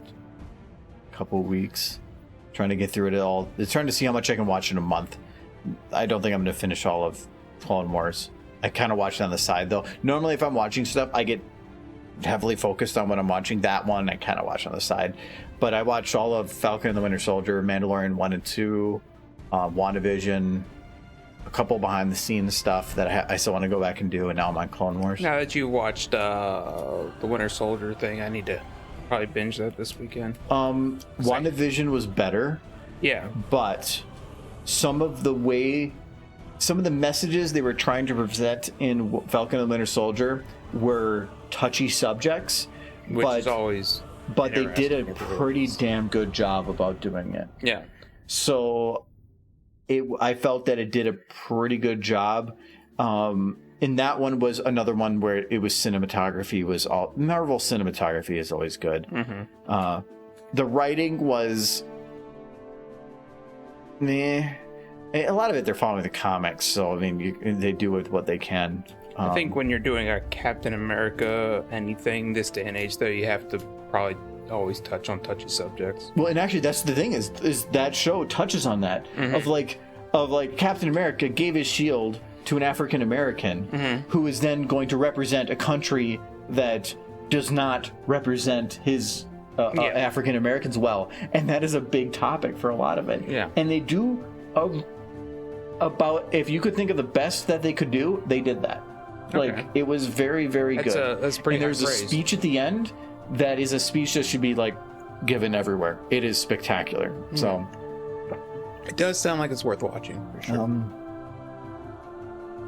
couple weeks, trying to get through it all. It's trying to see how much I can watch in a month. I don't think I'm going to finish all of Clone Wars. I kind of watch it on the side, though. Normally, if I'm watching stuff, I get heavily focused on what I'm watching. That one I kind of watch on the side, but I watched all of Falcon and the Winter Soldier, Mandalorian 1 and 2, WandaVision, a couple behind the scenes stuff that I still want to go back and do, and now I'm on Clone Wars. Now that you watched the Winter Soldier thing, I need to probably binge that this weekend. WandaVision was better, yeah, but some of the messages they were trying to present in Falcon and the Winter Soldier were touchy subjects, which is always, but they did a pretty damn good job about doing it. Yeah. So I felt that it did a pretty good job. And that one was another one where it was cinematography was all Marvel cinematography is always good. Mm-hmm. The writing was meh. A lot of it they're following the comics, so I mean they do with what they can. I think when you're doing a Captain America anything this day and age, though, you have to probably always touch on touchy subjects. Well, and actually, that's the thing is that show touches on that of like Captain America gave his shield to an African American who is then going to represent a country that does not represent his African Americans well, and that is a big topic for a lot of it. Yeah, and they do about if you could think of the best that they could do, they did that. Like it was very, very good. That's pretty. And there's a speech at the end that is a speech that should be like given everywhere. It is spectacular. So it does sound like it's worth watching for sure.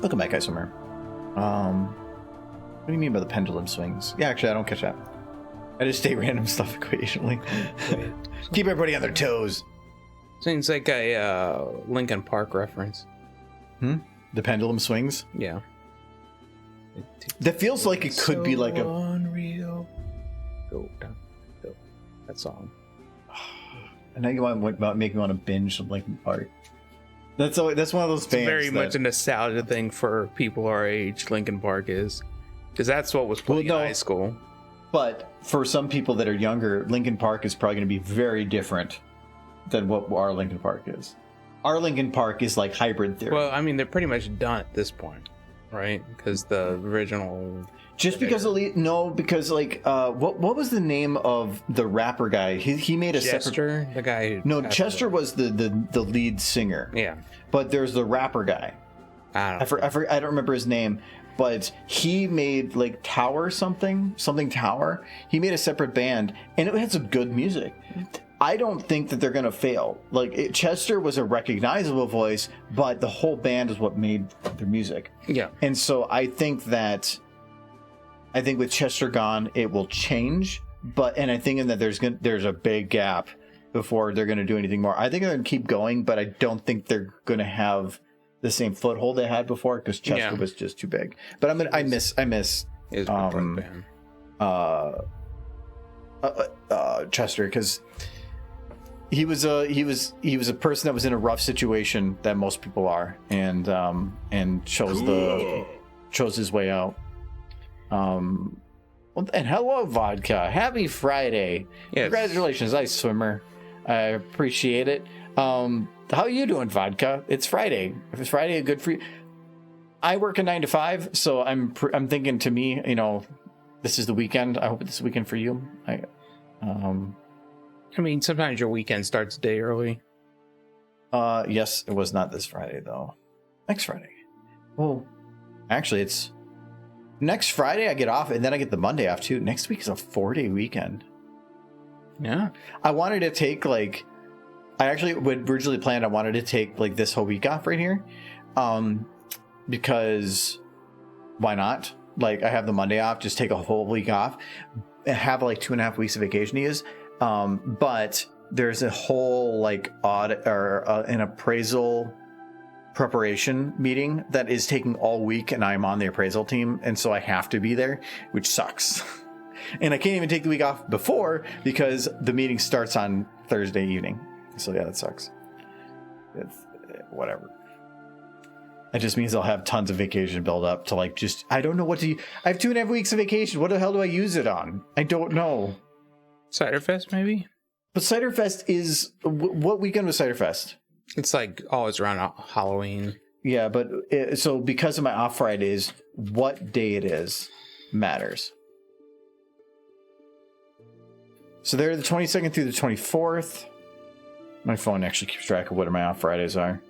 Look at that guy somewhere. What do you mean by the pendulum swings? Yeah, actually, I don't catch that. I just say random stuff occasionally. Keep everybody on their toes. Seems like a Linkin Park reference. The pendulum swings? Yeah. That feels like it could be like a unreal. Go down. Go. That song. And now you want make me want to binge Linkin Park. That's one of those bands. Very much a nostalgia thing for people our age. Linkin Park is, because that's what was playing in high school. But for some people that are younger, Linkin Park is probably going to be very different than what our Linkin Park is. Our Linkin Park is like hybrid theory. Well, I mean, they're pretty much done at this point, right? Because the original... Because like what was the name of the rapper guy? He made a Chester, separate... the guy who... No, Chester was the lead singer. Yeah. But there's the rapper guy. I don't remember his name, but he made like something Tower. He made a separate band, and it had some good music. I don't think that they're gonna fail. Like Chester was a recognizable voice, but the whole band is what made their music. Yeah. And so I think with Chester gone, it will change. And I think that there's a big gap before they're gonna do anything more. I think they're gonna keep going, but I don't think they're gonna have the same foothold they had before because Chester was just too big. But I miss Chester because he was a person that was in a rough situation that most people are, and chose his way out. And hello, Vodka. Happy Friday. Yes. Congratulations, Ice Swimmer. I appreciate it. How are you doing, Vodka? It's Friday. If it's Friday, good for you. I work a 9 to 5, so I'm thinking, to me, this is the weekend. I hope it's the weekend for you. I mean, sometimes your weekend starts a day early. Yes, it was not this Friday, though. Next Friday. Well, actually, it's next Friday I get off, and then I get the Monday off, too. Next week is a 4-day weekend. Yeah. I wanted to take, I actually would originally planned, I wanted to take, this whole week off right here. Because why not? I have the Monday off, just take a whole week off. Have, 2.5 weeks of vacation to use. But there's a whole audit or an appraisal preparation meeting that is taking all week, and I'm on the appraisal team, and so I have to be there, which sucks. And I can't even take the week off before because the meeting starts on Thursday evening. So yeah, that sucks. It's whatever. It just means I'll have tons of vacation build up to I don't know what to. I have 2.5 weeks of vacation. What the hell do I use it on? I don't know. Ciderfest, maybe? But Ciderfest is... What weekend was Ciderfest? It's always around Halloween. Yeah, but... So because of my off Fridays, what day it is matters. So they're the 22nd through the 24th. My phone actually keeps track of what my off Fridays are.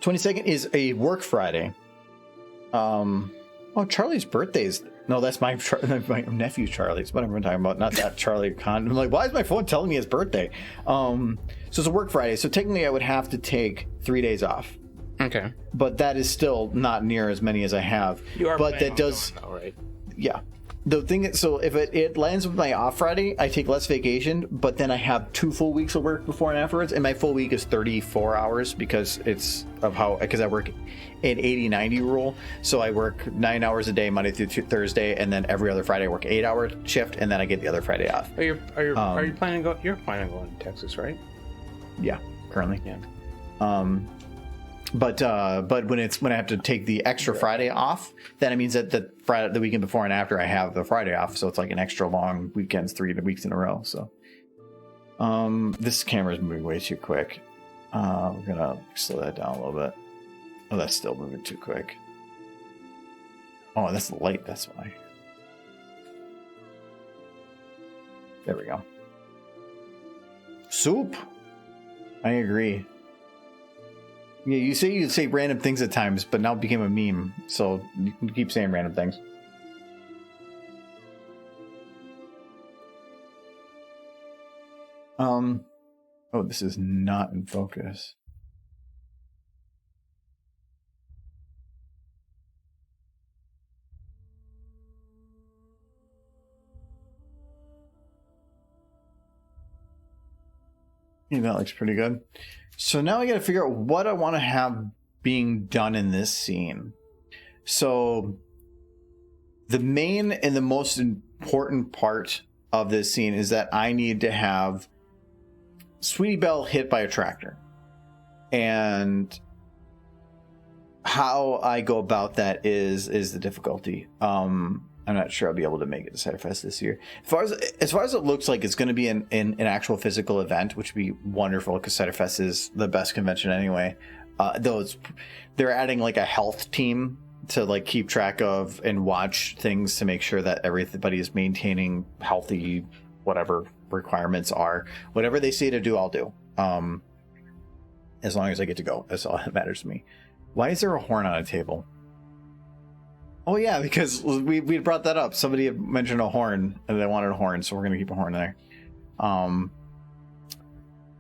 22nd is a work Friday. Charlie's birthday's... No, that's my nephew Charlie's. What am I talking about? Not that Charlie Con. I'm like, why is my phone telling me his birthday? So it's a work Friday. So technically I would have to take 3 days off. Okay. But that is still not near as many as I have. You are but that does... All right. Yeah. The thing is, so if it lands with my off Friday, I take less vacation, but then I have 2 full weeks of work before and afterwards, and my full week is 34 hours because I work an 80-90 rule. So I work 9 hours a day, Monday through Thursday, and then every other Friday I work 8-hour shift, and then I get the other Friday off. Are you planning on going? You're planning on going to Texas, right? Yeah, currently. Yeah. But when I have to take the extra Friday off, then it means that the weekend before and after I have the Friday off, so it's an extra long weekends, 3 weeks in a row. So, this camera's moving way too quick. We're gonna slow that down a little bit. Oh, that's still moving too quick. Oh, that's the light. That's why. There we go. Soup. I agree. Yeah, you'd say random things at times, but now it became a meme, so you can keep saying random things. Oh, this is not in focus. Yeah, that looks pretty good. So now I got to figure out what I want to have being done in this scene. So The main and the most important part of this scene is that I need to have Sweetie Belle hit by a tractor. And how I go about that is the difficulty. I'm not sure I'll be able to make it to Ciderfest this year. As far as it looks like it's going to be an actual physical event, which would be wonderful because Ciderfest is the best convention anyway. Though they're adding like a health team to like keep track of and watch things to make sure that everybody is maintaining healthy, whatever requirements are. Whatever they say to do, I'll do. As long as I get to go, that's all that matters to me. Why is there a horn on a table? Oh yeah, because we brought that up. Somebody had mentioned a horn and they wanted a horn, so we're gonna keep a horn there. I'm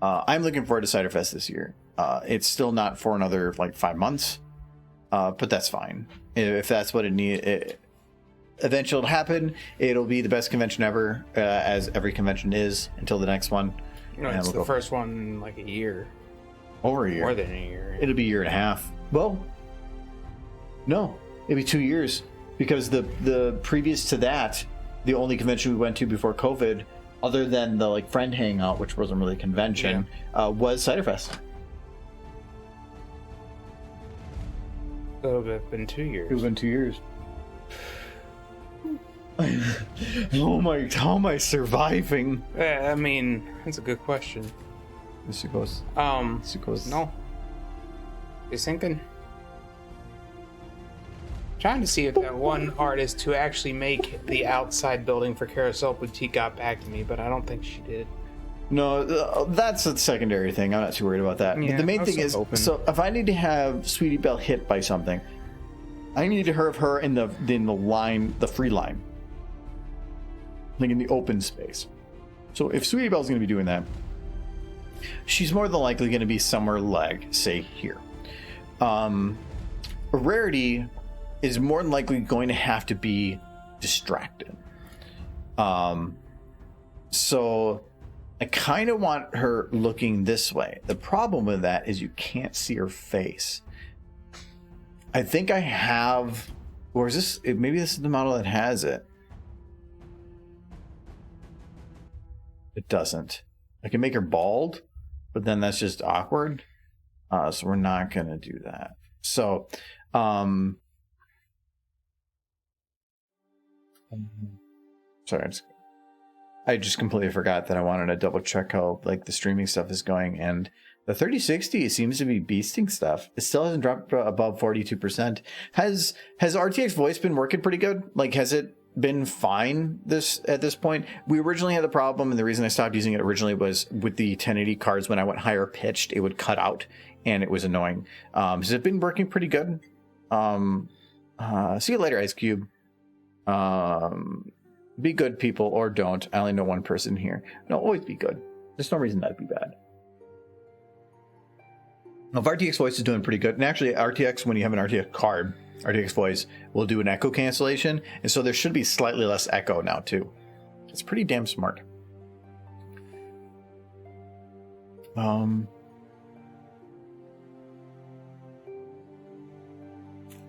looking forward to Ciderfest this year. It's still not for another like 5 months, but that's fine. If that's what it needs, eventually it'll happen. It'll be the best convention ever, as every convention is until the next one. No, it's the first one in like a year. Over a year. More than a year. It'll be a year and a half. Well, no, it'll be 2 years because the previous to that, the only convention we went to before COVID, other than the like friend hangout, which wasn't really a convention, was Ciderfest. So it's been 2 years. It's been 2 years. How am I surviving? I mean, that's a good question. Sucos. No. Just thinking. Trying to see if that one artist who actually make the outside building for Carousel Boutique got back to me, but I don't think she did. No, that's a secondary thing. I'm not too worried about that. Yeah, But the main thing is, so if I need to have Sweetie Belle hit by something, I need to have her in the line, the free line, like in the open space. So if Sweetie Belle's going to be doing that, she's more than likely going to be somewhere like, say, here. Rarity is more than likely going to have to be distracted. So I kind of want her looking this way. The problem with that is you can't see her face. I think I have, or is this, maybe this is the model that has it. It doesn't. I can make her bald, but then that's just awkward. So we're not going to do that. So, sorry, I just completely forgot that I wanted to double check how like the streaming stuff is going, and the 3060 seems to be beasting stuff. It still hasn't dropped above 42%. Has RTX voice been working pretty good? Like, has it been fine at this point? We originally had the problem, and the reason I stopped using it originally was with the 1080 cards. When I went higher pitched, it would cut out, and it was annoying. Has it been working pretty good? See you later, Ice Cube. Be good, people, or don't. I only know one person here. No, always be good. There's no reason that'd be bad. Now, if RTX voice is doing pretty good, and actually RTX, when you have an RTX card, RTX voice will do an echo cancellation, and so there should be slightly less echo now too. It's pretty damn smart.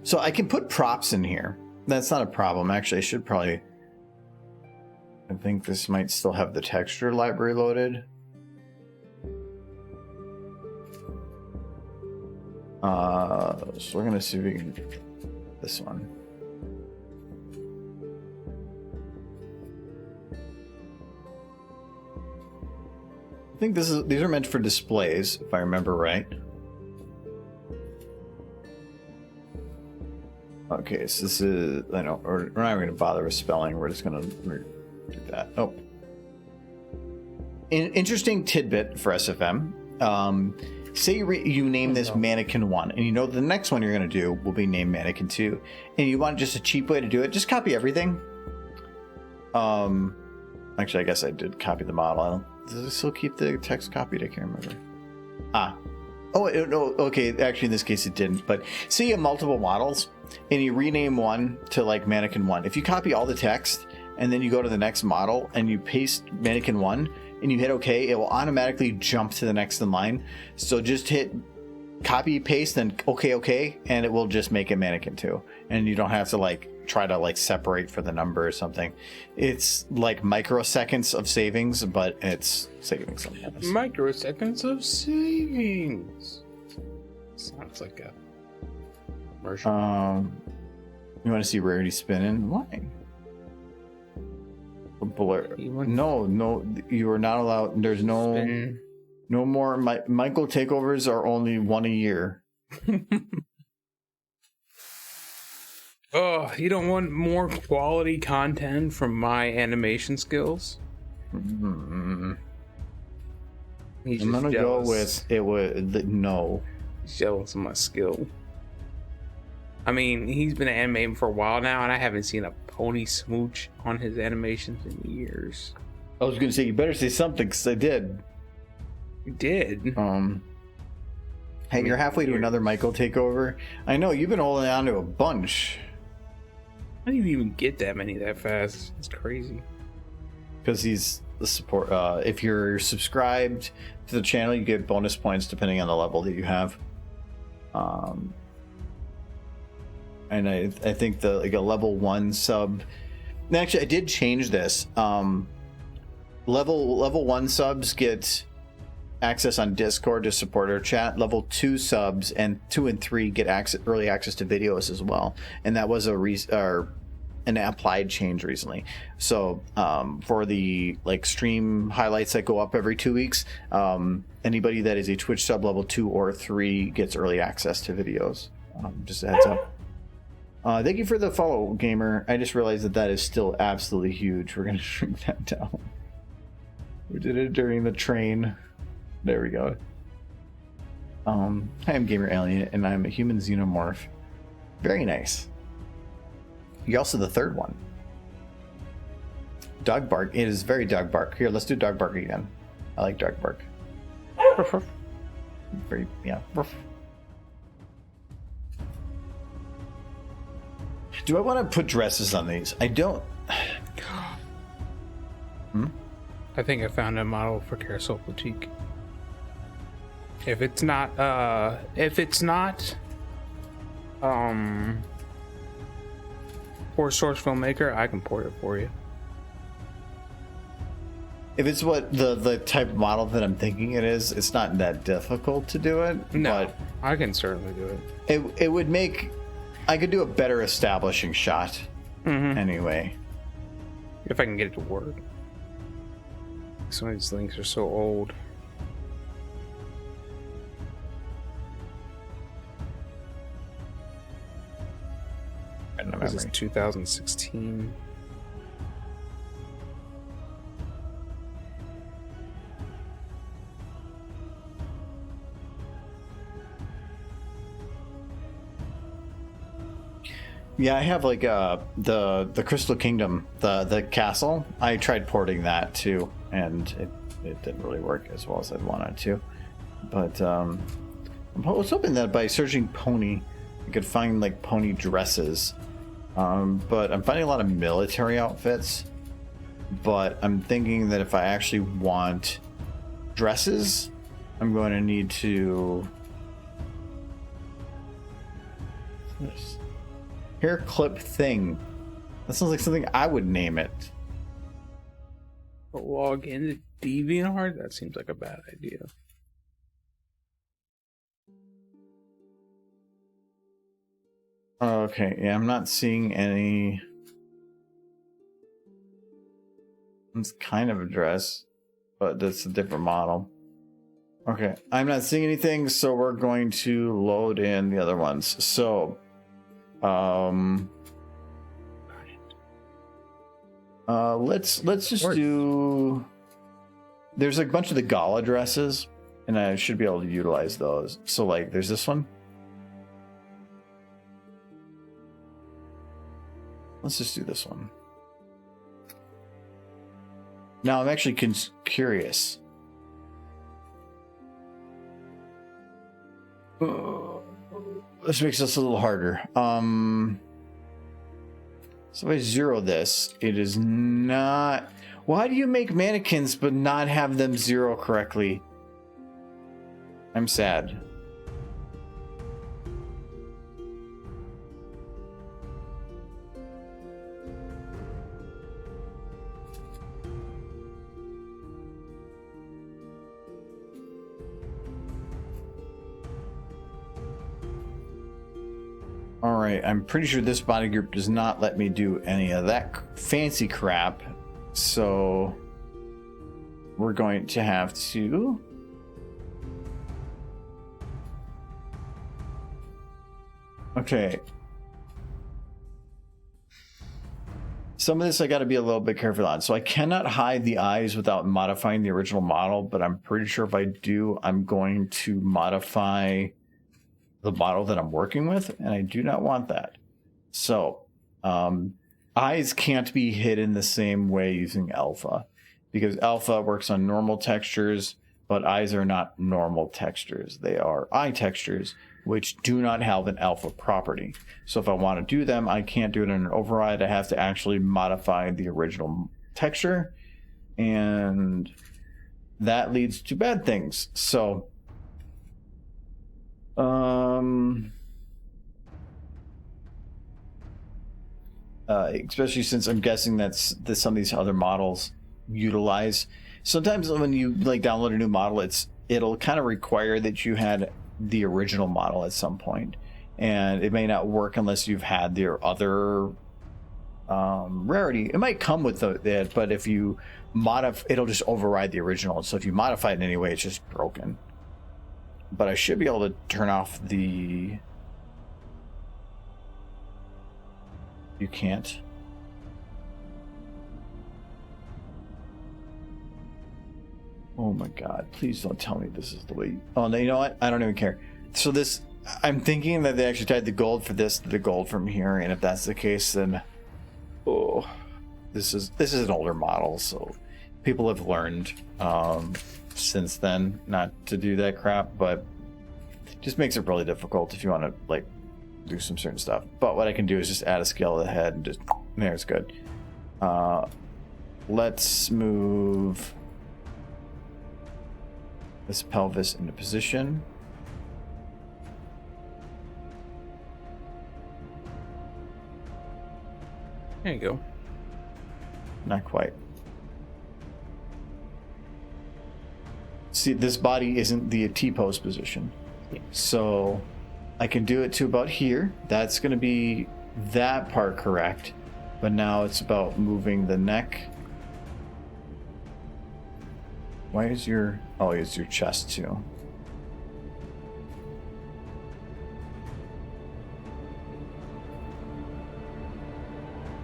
So I can put props in here. That's not a problem. Actually, I should probably. I think this might still have the texture library loaded. So we're gonna see if we can do this one. I think these are meant for displays, if I remember right. Okay, so this is, I know, we're not even going to bother with spelling. We're just going to do that. Oh. An interesting tidbit for SFM. Say you name this Mannequin 1, and you know the next one you're going to do will be named Mannequin 2, and you want just a cheap way to do it, just copy everything. Actually, I guess I did copy the model. Does it still keep the text copied? I can't remember. Oh, no, okay, actually in this case it didn't, but say you have multiple models, and you rename one to like Mannequin 1. If you copy all the text, and then you go to the next model, and you paste Mannequin 1, and you hit OK, it will automatically jump to the next in line. So just hit copy paste, then okay, and it will just make a mannequin too, and you don't have to like try to like separate for the number or something. It's like microseconds of savings, but it's saving something else. Microseconds of savings. Sounds like a commercial. You want to see rarity spinning? Why? Blur. No, you are not allowed. There's no more. Michael takeovers are only one a year. Oh, you don't want more quality content from my animation skills? Mm-hmm. He's I'm just gonna jealous. go with it. No. He's jealous of my skill. I mean, he's been animating for a while now, and I haven't seen a pony smooch on his animations in years. I was gonna say you better say something because I did. You did. Hey, you're halfway to another Michael takeover. I know you've been holding on to a bunch. I didn't even get that many that fast. It's crazy. Because he's the support. If you're subscribed to the channel, you get bonus points depending on the level that you have. And I think the like a level 1 sub. And actually, I did change this. Level 1 subs get access on Discord to support our chat. Level 2 subs and 2 and 3 get early access to videos as well. And that was an applied change recently. So for the like stream highlights that go up every 2 weeks, anybody that is a Twitch sub level 2 or 3 gets early access to videos. Just a heads up. Thank you for the follow, gamer. I just realized that is still absolutely huge. We're gonna shrink that down. We did it during the train. There we go. Hi, I'm Gamer Alien, and I'm a human xenomorph. Very nice. You're also the third one. Dog bark. It is very dog bark. Here, let's do dog bark again. I like dog bark. Very, yeah. Do I want to put dresses on these? I don't. I think I found a model for Carousel Boutique. If it's not Port Source Filmmaker, I can port it for you. If it's what the type of model that I'm thinking it is, it's not that difficult to do it. No, but I can certainly do it. it would make. I could do a better establishing shot. Anyway. If I can get it to work. Some of these links are so old. This is 2016. Yeah, I have like the Crystal Kingdom, the castle. I tried porting that too, and it didn't really work as well as I'd wanted to. But I was hoping that by searching pony, I could find like pony dresses. But I'm finding a lot of military outfits. But I'm thinking that if I actually want dresses, I'm going to need to. Hair clip thing. That sounds like something I would name it. Log into DeviantArt? That seems like a bad idea. Okay, yeah, I'm not seeing any. It's kind of a dress, but that's a different model. Okay, I'm not seeing anything, so we're going to load in the other ones. So, let's just do. There's like a bunch of the gala dresses, and I should be able to utilize those. So, like, there's this one. Let's just do this one. Now I'm actually curious. This makes this a little harder. So if I zero this, it is not. Why do you make mannequins but not have them zero correctly? I'm sad. All right, I'm pretty sure this body group does not let me do any of that fancy crap. So we're going to have to... Okay. Some of this I got to be a little bit careful on. So I cannot hide the eyes without modifying the original model, but I'm pretty sure if I do, I'm going to modify the model that I'm working with, and I do not want that. So eyes can't be hidden the same way using alpha, because alpha works on normal textures, but eyes are not normal textures. They are eye textures, which do not have an alpha property. So if I want to do them, I can't do it in an override. I have to actually modify the original texture, and that leads to bad things. So especially since I'm guessing that some of these other models utilize. Sometimes when you like download a new model, it'll kind of require that you had the original model at some point, and it may not work unless you've had their other rarity. It might come with it, but if you modify, it'll just override the original. So if you modify it in any way, it's just broken. But I should be able to turn off the... You can't. Oh my god, please don't tell me this is the way... Oh, no, you know what? I don't even care. So this... I'm thinking that they actually tied the gold for this to the gold from here, and if that's the case, then... Oh, this is an older model, so people have learned since then not to do that crap, but it just makes it really difficult if you want to, like, do some certain stuff. But what I can do is just add a scale of the head and just... There's good. Let's move this pelvis into position. There you go. Not quite. See, this body isn't the T-pose position. Yeah. So I can do it to about here. That's going to be that part correct. But now it's about moving the neck. Why is your... Oh, it's your chest too.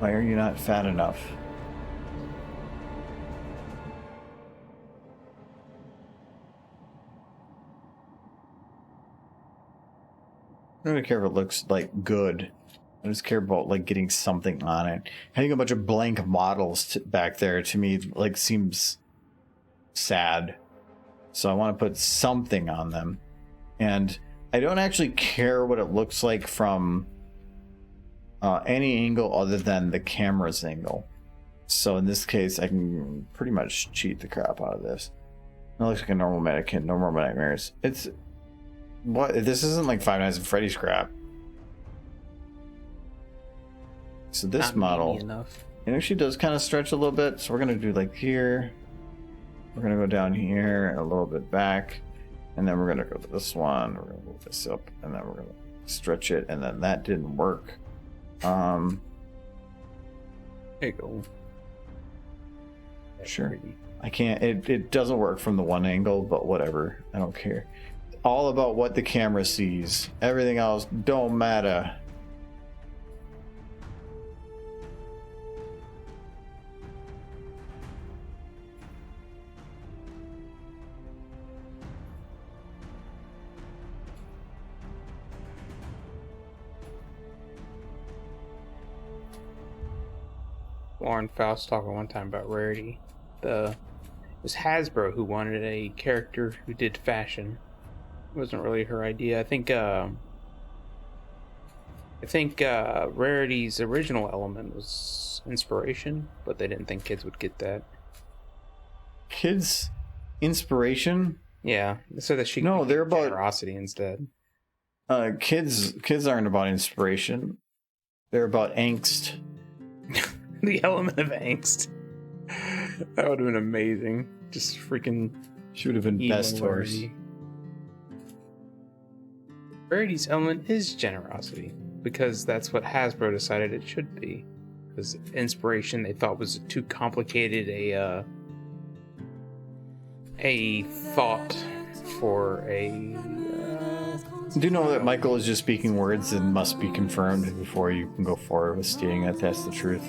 Why are you not fat enough? I don't care if it looks like good. I just care about like getting something on it. Having a bunch of blank models back there to me like seems sad. So I want to put something on them. And I don't actually care what it looks like from any angle other than the camera's angle. So in this case, I can pretty much cheat the crap out of this. It looks like a normal mannequin, no more nightmares. It's... What? This isn't like Five Nights at Freddy's crap. So this Not model, enough. it actually does kind of stretch a little bit. So we're going to do like here. We're going to go down here and a little bit back. And then we're going to go to this one. We're going to move this up. And then we're going to stretch it. And then that didn't work. There you go. Sure. I can't. It doesn't work from the one angle, but whatever. I don't care. All about what the camera sees. Everything else don't matter. Lauren Faust talking one time about rarity. It was Hasbro who wanted a character who did fashion. It wasn't really her idea. I think Rarity's original element was inspiration, but they didn't think kids would get that. Kids inspiration? Yeah, so that she No, could they're get about generosity instead. Kids aren't about inspiration. They're about angst. The element of angst. That would have been amazing. Just freaking. She would have been evil best horse. Rarity. Rarity's element is generosity. because that's what Hasbro decided it should be. Because inspiration they thought was too complicated a thought for a. Do you know that Michael is just speaking words and must be confirmed before you can go forward with stating that that's the truth?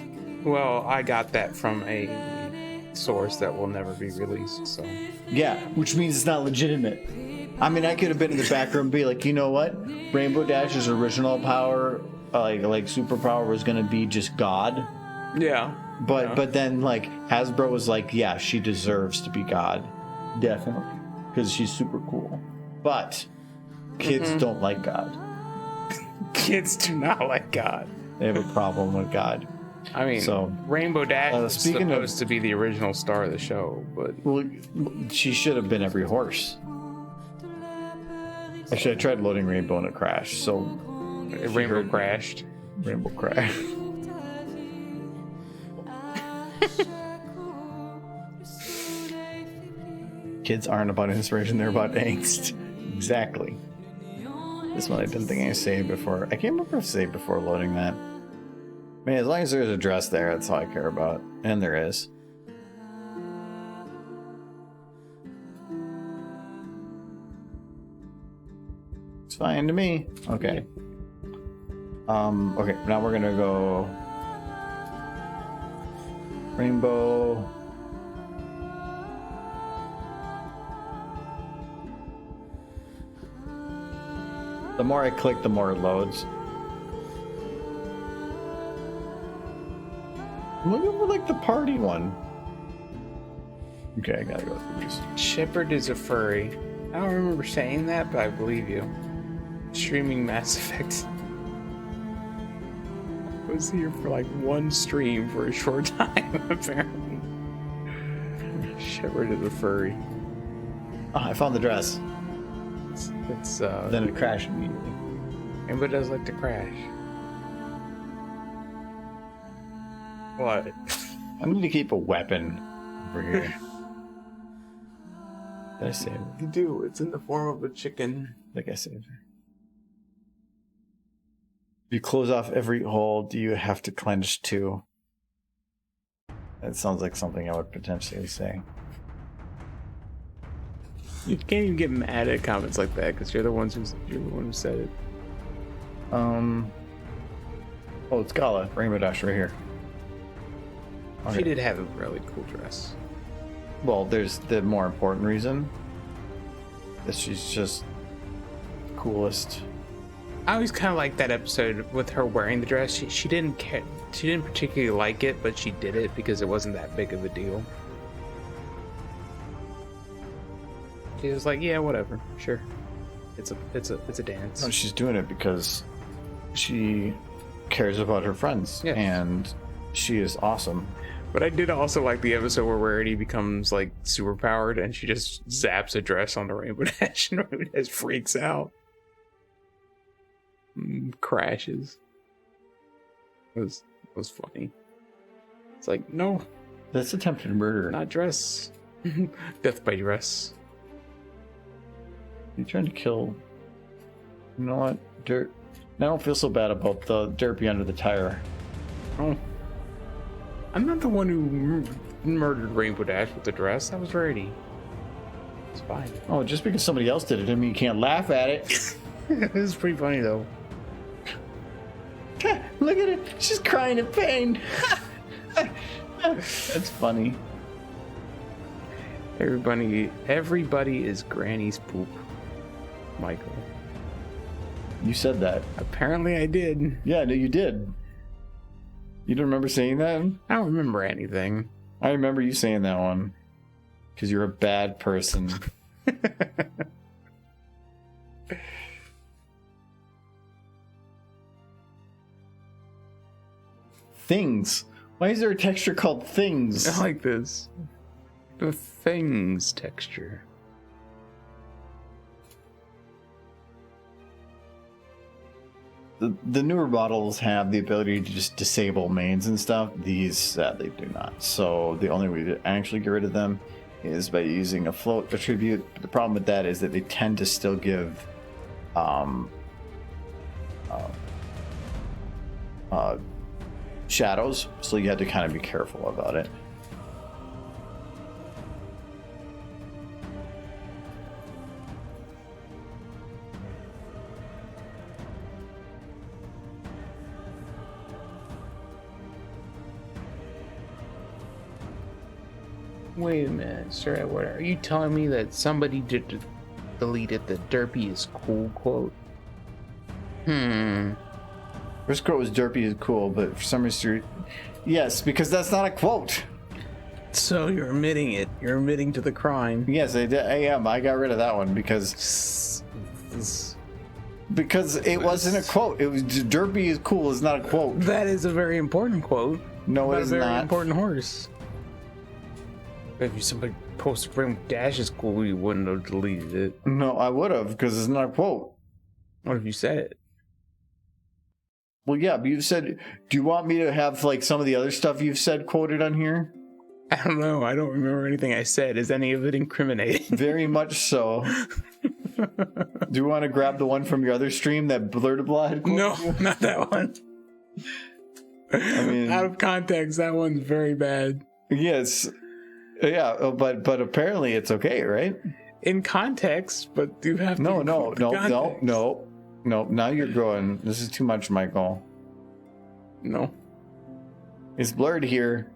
Well, I got that from a source that will never be released. So Yeah, which means it's not legitimate. I mean, I could have been in the back room and be like, you know what? Rainbow Dash's original power, like superpower, was gonna be just God. yeah, But then like Hasbro was like, yeah, she deserves to be God, definitely, because she's super cool. But kids don't like God. kids do not like God. They have a problem with God. I mean, So, Rainbow Dash was speaking supposed to be the original star of the show, but Well, she should have been every horse. Actually, I tried loading Rainbow and it crashed. So Rainbow crashed. Rainbow crashed. Kids aren't about inspiration; they're about angst. Exactly. This one I didn't think I saved before. I can't remember if I saved before loading that. Man, as long as there's a dress there, that's all I care about. And there is. It's fine to me. Okay. Okay, now we're gonna go Rainbow. The more I click, the more it loads. I'm looking for like the party one. Okay, I gotta go through these. Shepard is a furry. I don't remember saying that, but I believe you. Streaming Mass Effect. Was here for like one stream for a short time, apparently. Shepard is a furry. Oh, I found the dress. It's Then it crashed immediately. Everybody does like to crash. What? I need to keep a weapon over here. Did I save it? You do. It's in the form of a chicken. I think I saved it. If you close off every hole, do you have to clench too? That sounds like something I would potentially say. You can't even get mad at comments like that because you're the one who said it. Oh, it's Gala. Rainbow Dash right here. She did have a really cool dress. Well, there's the more important reason that she's just the coolest. I always kind of liked that episode with her wearing the dress. She didn't care. She didn't particularly like it, but she did it because it wasn't that big of a deal. She was like, "Yeah, whatever, sure. It's a dance." No, she's doing it because she cares about her friends, Yeah. and she is awesome. But I did also like the episode where Rarity becomes like super powered and she just zaps a dress on the Rainbow Dash and Rainbow Dash freaks out. Crashes. It was funny. It's like, no, That's attempted murder. not dress. Death by dress. You're trying to kill. You know what? Dirt. I don't feel so bad about the dirt under the tire. Oh. I'm not the one who murdered Rainbow Dash with the dress. That was Rarity. It's fine. Oh, just because somebody else did it, I mean, you can't laugh at it. This is pretty funny though. Look at it. She's crying in pain. That's funny. Everybody is Granny's poop. Michael. You said that. Apparently I did. Yeah, no, you did. You don't remember saying that? I don't remember anything. I remember you saying that one. Because you're a bad person. Things. Why is there a texture called things? I like this. The things texture. The newer models have the ability to just disable mains and stuff. These sadly do not. So the only way to actually get rid of them is by using a float attribute. But the problem with that is that they tend to still give shadows, so you had to kind of be careful about it. Wait a minute, sir. What are you telling me that somebody deleted the "Derpy is cool" quote? First quote was "Derpy is cool," but for some reason, yes, because that's not a quote. So you're admitting it. You're admitting to the crime. Yes, I am. I got rid of that one because it wasn't a quote. It was "Derpy is cool" is not a quote. That is a very important quote. No, it is a very not. important horse. If somebody posted Rainbow Dash is cool, you wouldn't have deleted it. No, I would have because it's not a quote. What if you said it? Well, yeah, but you said, do you want me to have like some of the other stuff you've said quoted on here? I don't know. I don't remember anything I said. Is any of it incriminating? Very much so. Do you want to grab the one from your other stream that Blurtable had quoted? No, not that one. I mean, out of context, that one's very bad. yes. Yeah, but apparently it's okay, right? In context, but you have to. No. Now you're going. This is too much, Michael. No, It's blurred here.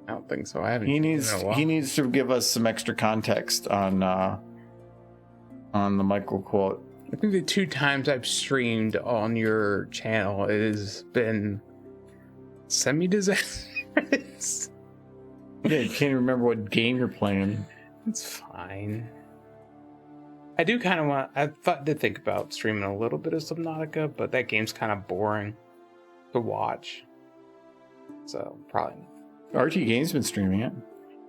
I don't think so. I haven't. He needs to give us some extra context on the Michael quote. I think the 2 times I've streamed on your channel, it has been semi-disastrous. Yeah, you can't remember what game you're playing. It's fine. I do kind of want. I did think about streaming a little bit of Subnautica, but that game's kind of boring to watch. So probably. RT Game's been streaming it.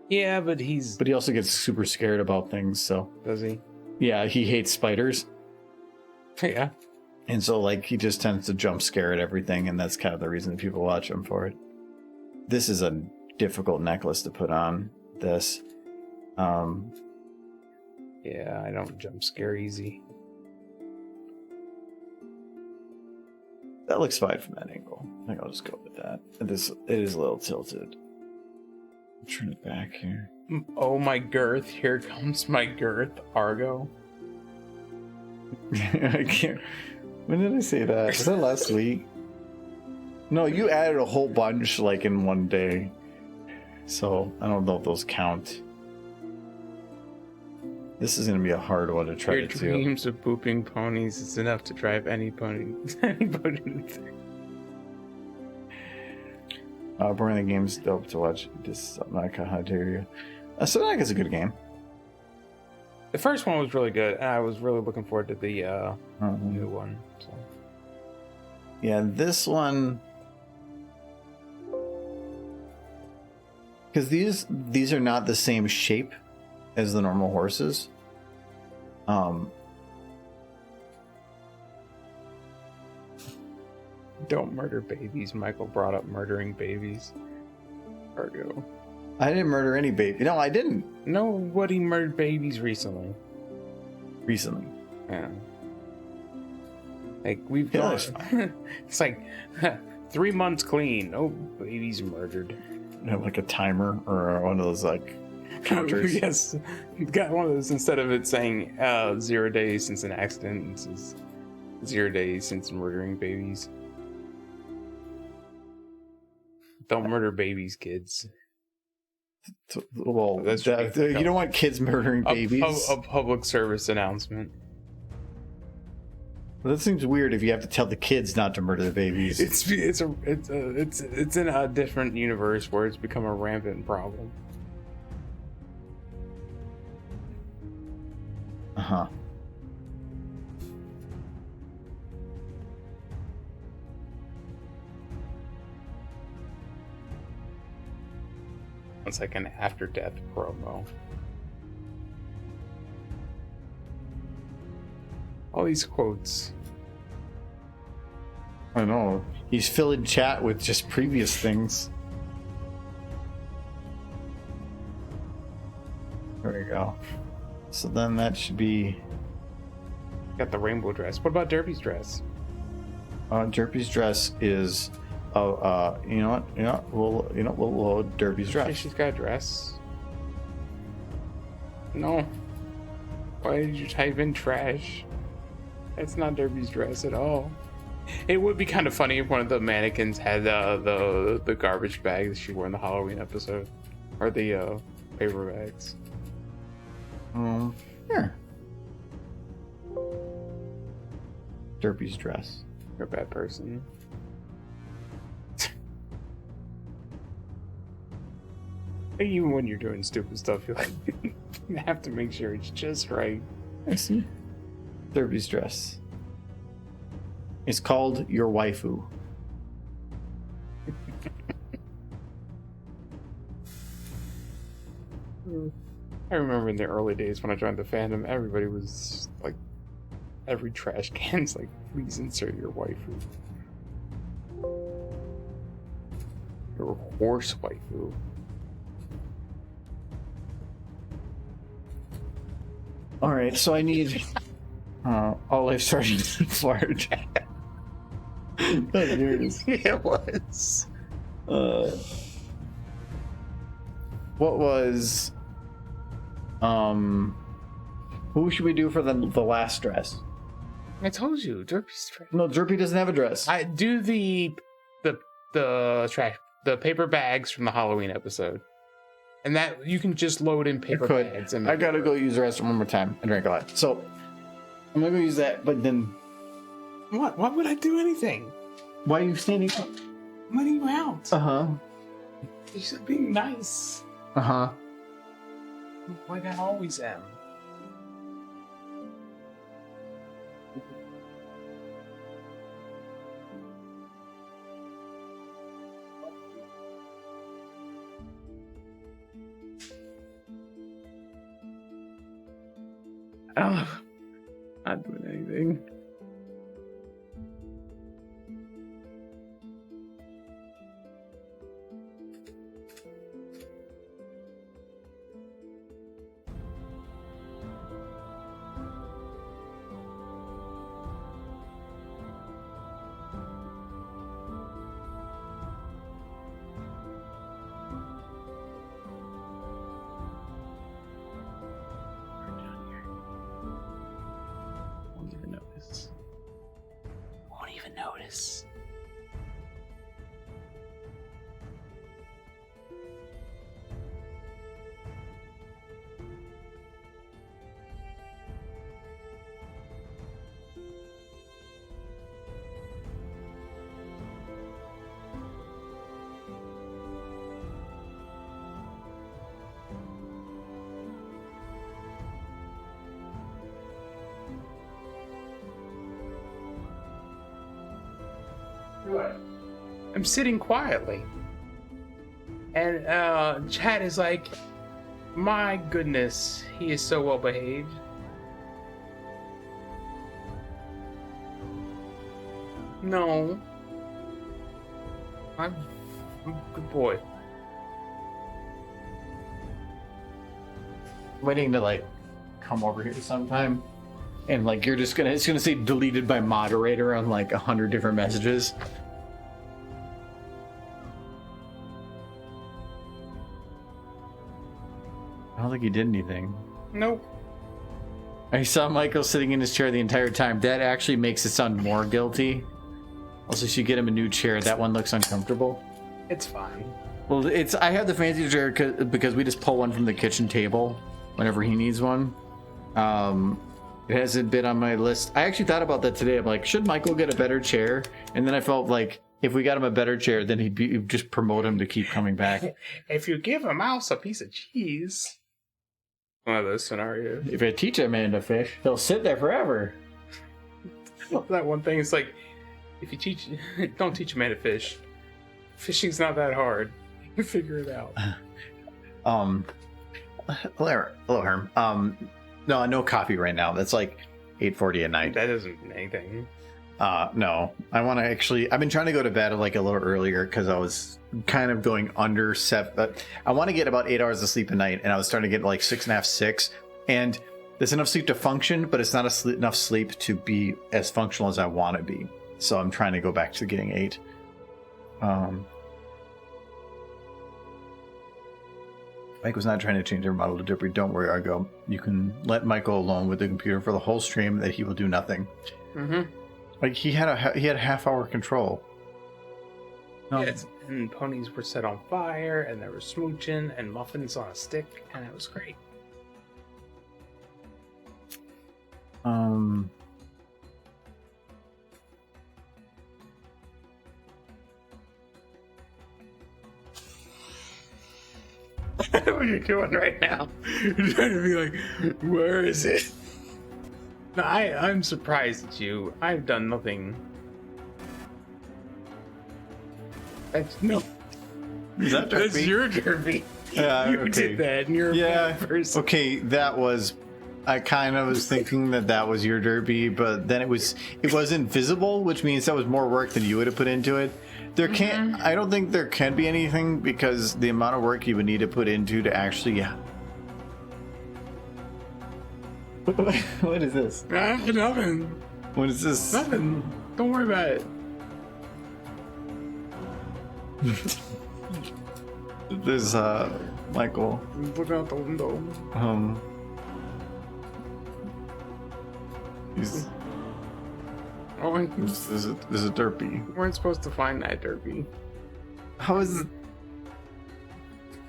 Yeah, but he also gets super scared about things. So does he? Yeah, he hates spiders. Yeah. And so like he just tends to jump scare at everything, and that's kind of the reason people watch him for it. This is a difficult necklace to put on. This. Yeah, I don't jump scare easy. That looks fine from that angle. I think I'll just go with that. It is a little tilted. Turn it back here. Oh my girth! Here comes my girth, Argo. I can't. When did I say that? Was that last week? No, you added a whole bunch like in one day. So I don't know if those count. This is going to be a hard one to try Your to do. Your dreams of pooping ponies is enough to drive any pony. Anybody to think. Boring the game's dope to watch. Just Subnautica, how dare you? Subnautica's a good game. The first one was really good, and I was really looking forward to the new one. So. Yeah, this one, because these are not the same shape as the normal horses. Don't murder babies. Michael brought up murdering babies. Argo. I didn't murder any baby. No, I didn't. Nobody murdered babies recently. Yeah. Like we've gone. It's like 3 months clean. No babies murdered. You have like a timer or one of those like counters. Yes, you've got one of those. Instead of it saying 0 days since an accident, it says 0 days since murdering babies. Don't murder babies, kids. Well, you don't want kids murdering babies. A public service announcement. Well, that seems weird if you have to tell the kids not to murder the babies. It's in a different universe where it's become a rampant problem. Uh-huh. It's like an after death promo. All these quotes. I know. He's filling chat with just previous things. There we go. So then that should be... Got the rainbow dress. What about Derpy's dress? Derpy's dress is You know what? We'll load Derby's dress. She's got a dress. No. Why did you type in trash? That's not Derby's dress at all. It would be kind of funny if one of the mannequins had the garbage bag that she wore in the Halloween episode, or the paper bags. Yeah. Derby's dress. You're a bad person. Even when you're doing stupid stuff, you have to make sure it's just right. I see. Derby's dress. It's called Your Waifu. I remember in the early days when I joined the fandom, everybody was like, every trash can's like, please insert your waifu. Your horse waifu. All right, so I need. All I've started to fart. Oh, here it is. It was. What was? Who should we do for the last dress? I told you, Derpy's trash. No, Derpy doesn't have a dress. I do the trash, the paper bags from the Halloween episode, and that you can just load in paper bags. And I gotta go use the restroom one more time and drink a lot. So I'm gonna go use that, but then what? Why would I do anything? why are you standing up? I'm letting you out. Uh-huh. You're just being nice. Uh-huh. Like I always am. Oh, not doing anything. Won't even notice. I'm sitting quietly, and Chad is like, "My goodness, he is so well behaved." No, I'm a good boy. Waiting to like come over here sometime. And like you're just it's gonna say deleted by moderator on like 100 different messages. I don't think he did anything. Nope. I saw Michael sitting in his chair the entire time. That actually makes it sound more guilty. Also, should get him a new chair. That one looks uncomfortable. It's fine. Well, I have the fancy chair because we just pull one from the kitchen table whenever he needs one. It hasn't been on my list. I actually thought about that today. I'm like, should Michael get a better chair? And then I felt like if we got him a better chair, then he'd just promote him to keep coming back. If you give a mouse a piece of cheese. One of those scenarios. If I teach a man to fish, he'll sit there forever. That one thing is like, if you don't teach a man to fish. Fishing's not that hard. You figure it out. Hello, Herm. No coffee right now. That's like 8:40 at night. That isn't anything. No. I want to actually. I've been trying to go to bed like a little earlier because I was kind of going under 7. But I want to get about 8 hours of sleep a night, and I was starting to get like 6.5, 6. And there's enough sleep to function, but it's not enough sleep to be as functional as I want to be. So I'm trying to go back to getting 8. Mike was not trying to change their model to Derpy. Don't worry, Argo. You can let Michael alone with the computer for the whole stream. That he will do nothing. Like he had half-hour control. Yes, and ponies were set on fire, and there was smooching and muffins on a stick, and it was great. What are you doing right now? You're trying to be like, where is it? No, I'm surprised at you. I've done nothing. That's that's your derby. Yeah, You okay. did that, and you're a bad person. Okay, that was. I kind of was thinking that was your derby, but then it wasn't visible, which means that was more work than you would have put into it. There can't. I don't think there can be anything because the amount of work you would need to put into to actually. Yeah. What is this? Nothing. What is this? Nothing. Don't worry about it. There's Michael. Look out the window. He's. Oh, There's a derpy. we weren't supposed to find that derby. How is it?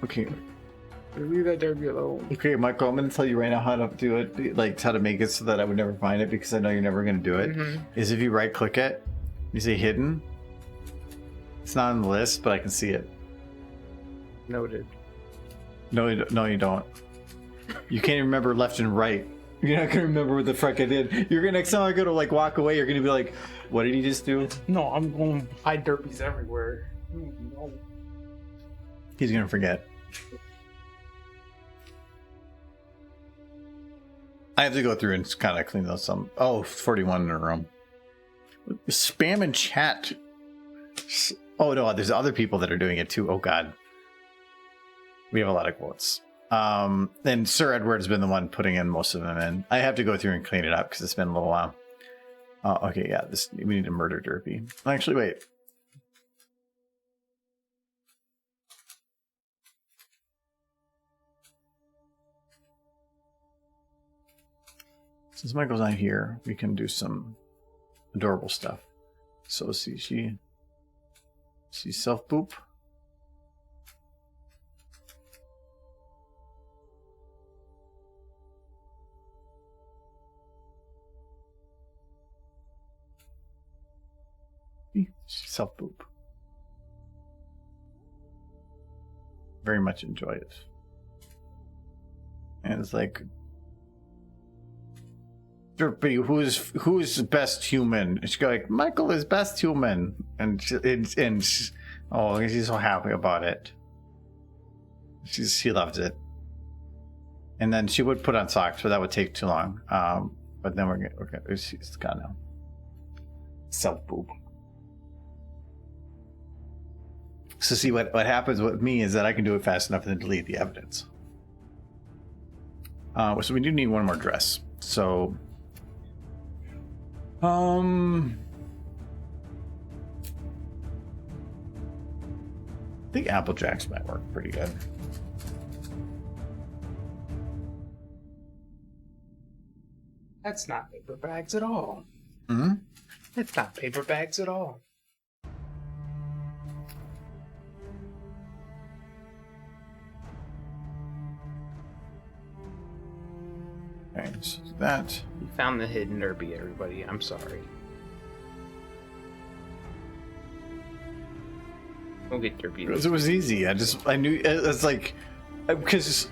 Okay. Leave that derby alone. Okay, Michael, I'm going to tell you right now how to do it, like how to make it so that I would never find it because I know you're never going to do it. Is if you right click it, you say hidden. It's not on the list, but I can see it. Noted. No, you don't. You can't even remember left and right. You're not going to remember what the fuck I did. You're going to, next time I go to like walk away, you're going to be like, what did he just do? No, I'm going to hide derbies everywhere. No. He's going to forget. I have to go through and kind of clean those some. Oh, 41 in a room. Spam and chat. Oh no, there's other people that are doing it too. Oh god. We have a lot of quotes. And Sir Edward's been the one putting in most of them in. I have to go through and clean it up because it's been a little while. Okay, yeah, we need to murder Derpy. Actually, wait. Since Michael's not here, we can do some adorable stuff. So she's self boop. She's self boop. Very much enjoy it. And it's like, Derpy, who's the best human? And she go like, Michael is best human, and oh, she's so happy about it. She loves it. And then she would put on socks, but that would take too long. But then we're she's gone now. Self boop. So see what happens with me is that I can do it fast enough and then delete the evidence. So we do need one more dress. So I think Applejacks might work pretty good. That's not paper bags at all. Mm-hmm. It's not paper bags at all. Okay, so that. You found the hidden derby, everybody. I'm sorry. We'll get derby. It was easy. I knew it's like, because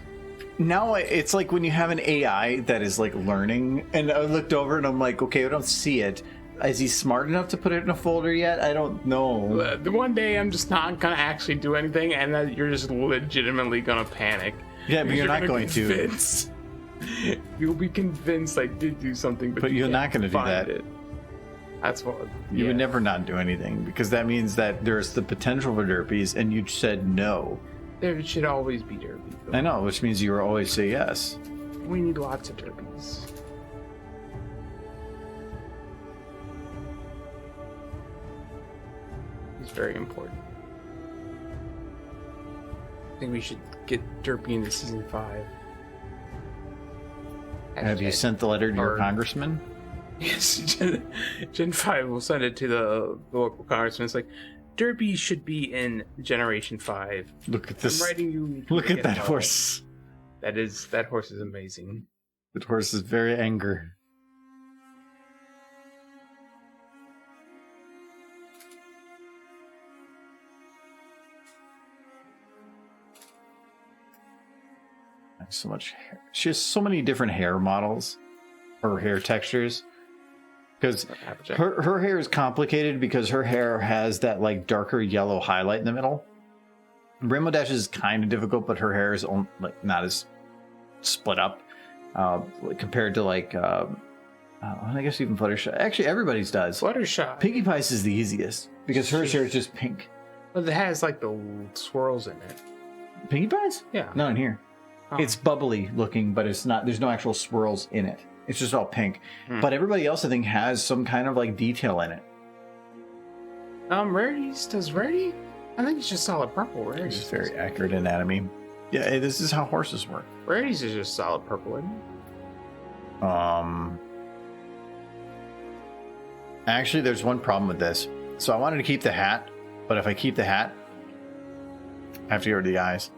now it's like when you have an AI that is like learning, and I looked over and I'm like, okay, I don't see it. Is he smart enough to put it in a folder yet? I don't know. The one day I'm just not gonna actually do anything, and then you're just legitimately gonna panic. Yeah, but you're not going to. You'll be convinced I did do something, but you're not going to do that. It. That's what you would never not do anything, because that means that there's the potential for derpies, and you said no. There should always be derbies. I know, which means you will always say yes. We need lots of derbies. It's very important. I think we should get Derpy into season 5. Have you sent the letter to your Or- congressman? Yes, Gen 5 will send it to the local congressman. It's like, Derpy should be in Generation 5. Look at this. I'm writing you. to Look at get that it all. horse. That horse is amazing. That horse is very angry. So much hair. She has so many different hair models or hair textures. Because Applejack. her hair is complicated because her hair has that like darker yellow highlight in the middle. Rainbow Dash is kind of difficult, but her hair is like not as split up compared to like I guess even Fluttershy. Actually, everybody's does. Fluttershy. Pinkie Pie's is the easiest because her hair is just pink. But it has like the swirls in it. Pinkie Pie's? Yeah. Not in here. Oh. It's bubbly looking, but it's not. There's no actual swirls in it. It's just all pink. But everybody else, I think, has some kind of like detail in it. Rarity's does Rarity? I think it's just solid purple. It's Rarity's just very accurate anatomy. Yeah, this is how horses work. Rarity's is just solid purple, isn't it? Actually, there's one problem with this. So I wanted to keep the hat, but if I keep the hat, I have to get rid of the eyes.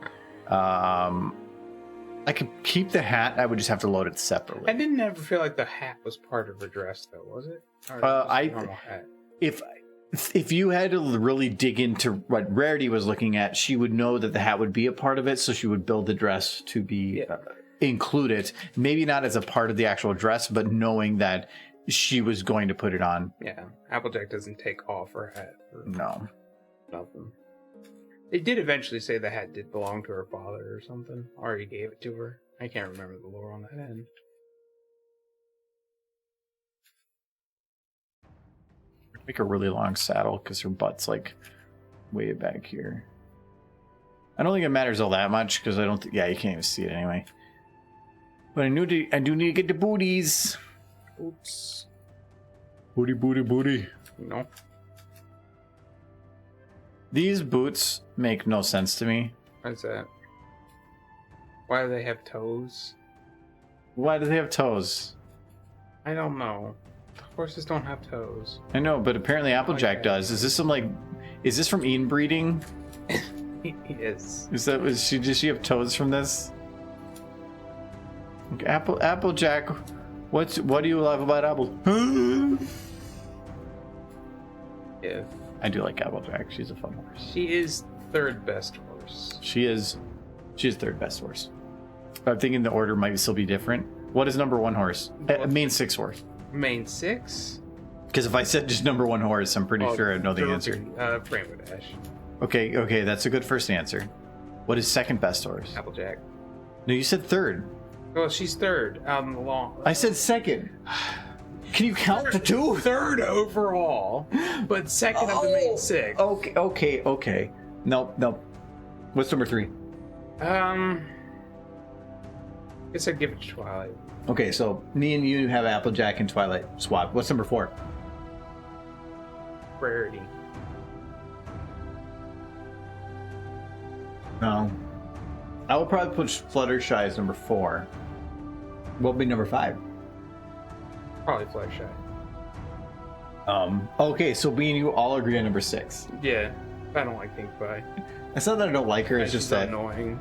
I could keep the hat. I would just have to load it separately. I didn't ever feel like the hat was part of her dress, though, was it? Or I- just a normal hat? If you had to really dig into what Rarity was looking at, she would know that the hat would be a part of it, so she would build the dress to be included. Maybe not as a part of the actual dress, but knowing that she was going to put it on. Yeah, Applejack doesn't take off her hat or No. nothing. They did eventually say the hat did belong to her father or something, or he gave it to her. I can't remember the lore on that end. Make a really long saddle because her butt's like way back here. I don't think it matters all that much because I don't think. Yeah, you can't even see it anyway. But I do need to get the booties. Oops. Booty. No. These boots make no sense to me. What's that? Why do they have toes? Why do they have toes? I don't know. Horses don't have toes. I know, but apparently Applejack Okay. does. Is this some like? Is this from inbreeding? Yes. Does she have toes from this? Okay, Applejack, what do you love about Apple? If I do like Applejack. She's a fun horse. she is third best horse. She is third best horse. I'm thinking the order might still be different. What is number one horse? Main six horse. Main six. Because if I said just number one horse, I'm pretty sure I'd know the answer. Rainbow Dash. Okay, that's a good first answer. What is second best horse? Applejack. No, you said third. Well, she's third. Long. I said second. Can you count the two? Third overall, but second of the main six. Okay. Nope. What's number three? I guess I'd give it to Twilight. Okay, so me and you have Applejack and Twilight swap. What's number four? Rarity. No. I will probably put Fluttershy as number 4. What would be number 5? Probably Fluttershy. Okay, so me and you all agree on number 6. Yeah, I don't like Pink Pie. It's not that I don't like her, it's She's just that annoying.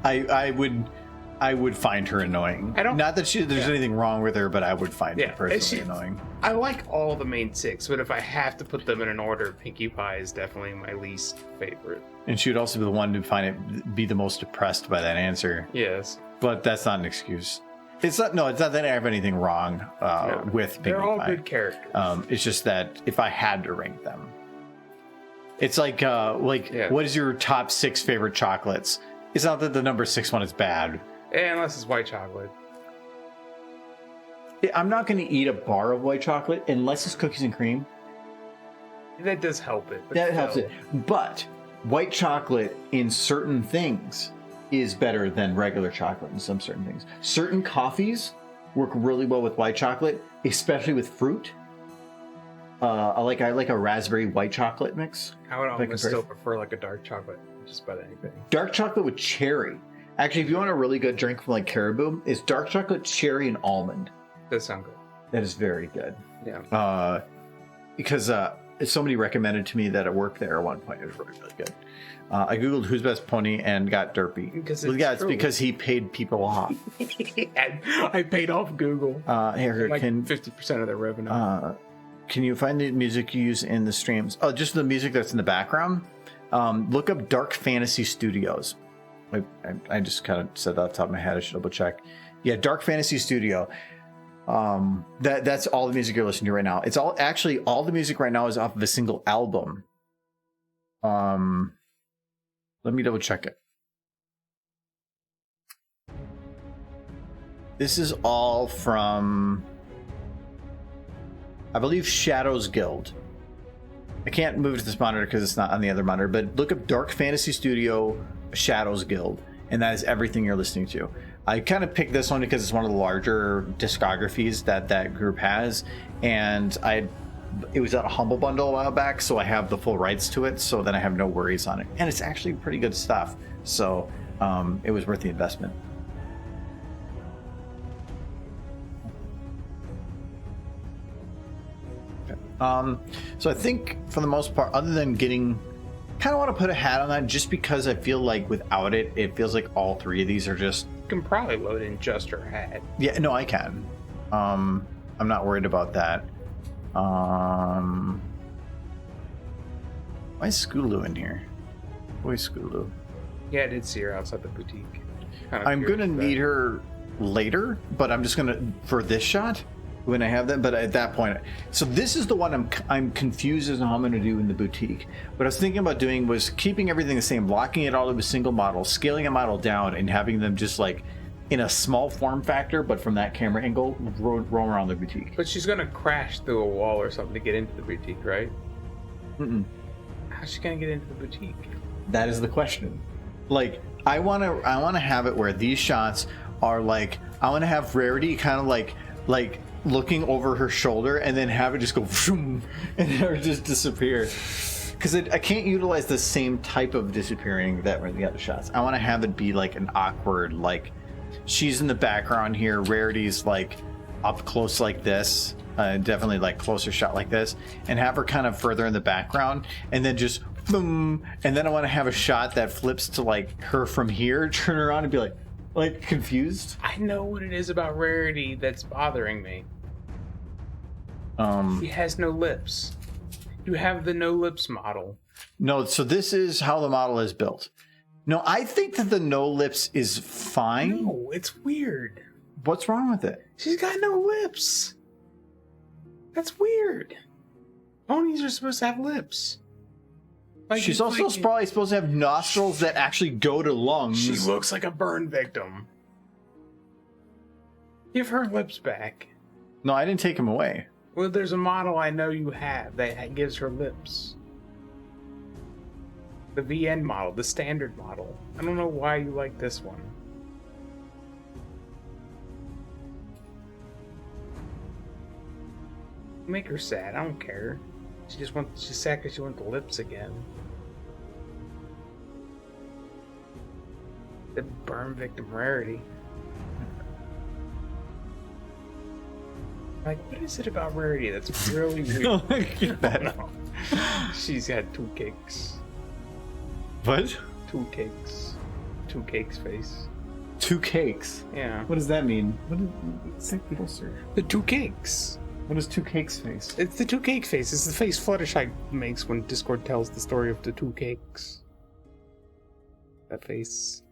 I would find her annoying. I don't- Not that there's anything wrong with her, but I would find her personally annoying. I like all the main 6, but if I have to put them in an order, Pinkie Pie is definitely my least favorite. And she would also be the one to be the most depressed by that answer. Yes. But that's not an excuse. It's not that I have anything wrong with Pinkie They're all Pie. good characters. It's just that if I had to rank them, it's like what is your top 6 favorite chocolates? It's not that the number 6 one is bad. Unless it's white chocolate. I'm not going to eat a bar of white chocolate unless it's cookies and cream. That does help it. But That helps still. it. But white chocolate in certain things is better than regular chocolate in some certain things. Certain coffees work really well with white chocolate, especially with fruit. I like a raspberry white chocolate mix. I would If I almost compare- still prefer like a dark chocolate, just about anything. Dark chocolate with cherry. Actually, if you want a really good drink from like Caribou, it's dark chocolate, cherry, and almond. Does sound good. That is very good. Yeah. Because somebody recommended to me that at work there at one point. It was really, really good. I googled who's best pony and got Derpy. Because It's because he paid people off. I paid off Google. Here, Like can 50% of their revenue. can you find the music you use in the streams? Oh, just the music that's in the background. Look up Dark Fantasy Studios. I just kind of said that off the top of my head. I should double check. Yeah, Dark Fantasy Studio. That's all the music you're listening to right now. It's all the music right now is off of a single album. Let me double check it. This is all from, I believe, Shadows Guild. I can't move to this monitor because it's not on the other monitor, but look up Dark Fantasy Studio Shadows Guild, and that is everything you're listening to. I kind of picked this one because it's one of the larger discographies that group has, and it was at a Humble Bundle a while back, so I have the full rights to it, so then I have no worries on it. And it's actually pretty good stuff, so it was worth the investment. So I think for the most part, other than getting, kind of want to put a hat on that just because I feel like without it, it feels like all three of these are just... You can probably load in just her hat. Yeah, no, I can. I'm not worried about that. Why is Scootaloo in here? Where's Scootaloo? Yeah, I did see her outside the boutique. I'm gonna need her later, but I'm just gonna for this shot when I have that. But at that point, so this is the one I'm confused as to how I'm gonna do in the boutique. What I was thinking about doing was keeping everything the same, locking it all to a single model, scaling a model down, and having them just like in a small form factor, but from that camera angle, roam around the boutique. But she's gonna crash through a wall or something to get into the boutique, right? Mm-mm. How's she gonna get into the boutique? That is the question. Like, I wanna have it where these shots are like, I wanna have Rarity kind of like looking over her shoulder, and then have it just go vroom, and her just disappear. Because I can't utilize the same type of disappearing that were in the other shots. I want to have it be like an awkward, like she's in the background here, Rarity's like up close like this, definitely like closer shot like this, and have her kind of further in the background, and then just boom, and then I want to have a shot that flips to like her from here, turn around and be like confused. I know what it is about Rarity that's bothering me. She has no lips. You have the no lips model. No, so this is how the model is built. No, I think that the no lips is fine. No, it's weird. What's wrong with it? She's got no lips. That's weird. Ponies are supposed to have lips. Like, She's also probably supposed to have nostrils that actually go to lungs. She looks like a burn victim. Give her lips back. No, I didn't take him away. Well, there's a model I know you have that gives her lips. The VN model, the standard model. I don't know why you like this one. Make her sad. I don't care. She's sad because she wants the lips again. The burn victim Rarity. Like, what is it about Rarity that's really weird? Get that No. She's had two cakes. What? Two cakes. Two cakes face. 2 cakes. Yeah. What does that mean? What's that closer? The two cakes. What is 2 cakes face? It's the two cake face. It's the face Fluttershy makes when Discord tells the story of the two cakes. That face.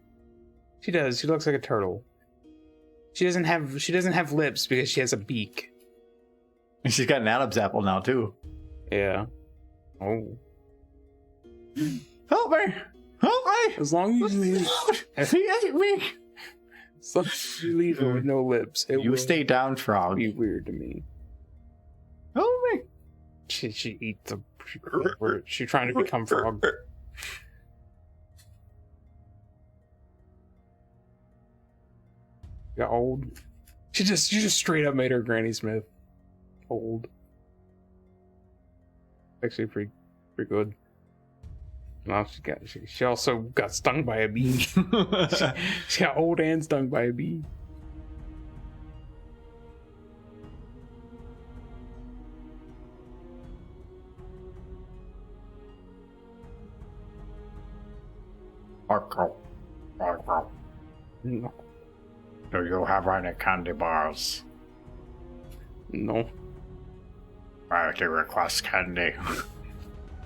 She does. She looks like a turtle. She doesn't have lips because she has a beak. And she's got an Adam's apple now too. Yeah. Oh. Help me! Help me! As long as you leave, He ate me! as long as you leave her with no lips, it You will stay down, frog. be weird to me. Help me! She eats a. She's trying to become frog. Got old. She just straight up made her Granny Smith old. Actually, pretty good. Well, she also got stung by a bee. She got old and stung by a bee. No. Do you have any candy bars? No. I do request candy.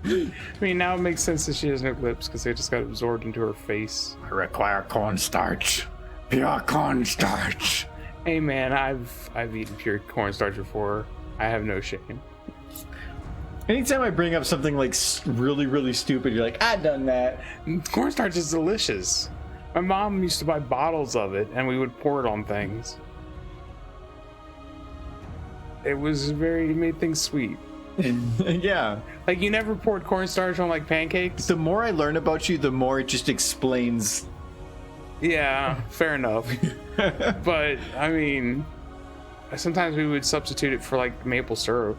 I mean, now it makes sense that she has no lips because they just got absorbed into her face. I require cornstarch. Pure cornstarch. Hey man, I've eaten pure cornstarch before. I have no shame. Anytime I bring up something like really, really stupid, you're like, I've done that. Cornstarch is delicious. My mom used to buy bottles of it, and we would pour it on things. It made things sweet. Yeah. Like, you never poured cornstarch on, like, pancakes? The more I learn about you, the more it just explains. Yeah, fair enough. But, I mean, sometimes we would substitute it for, like, maple syrup.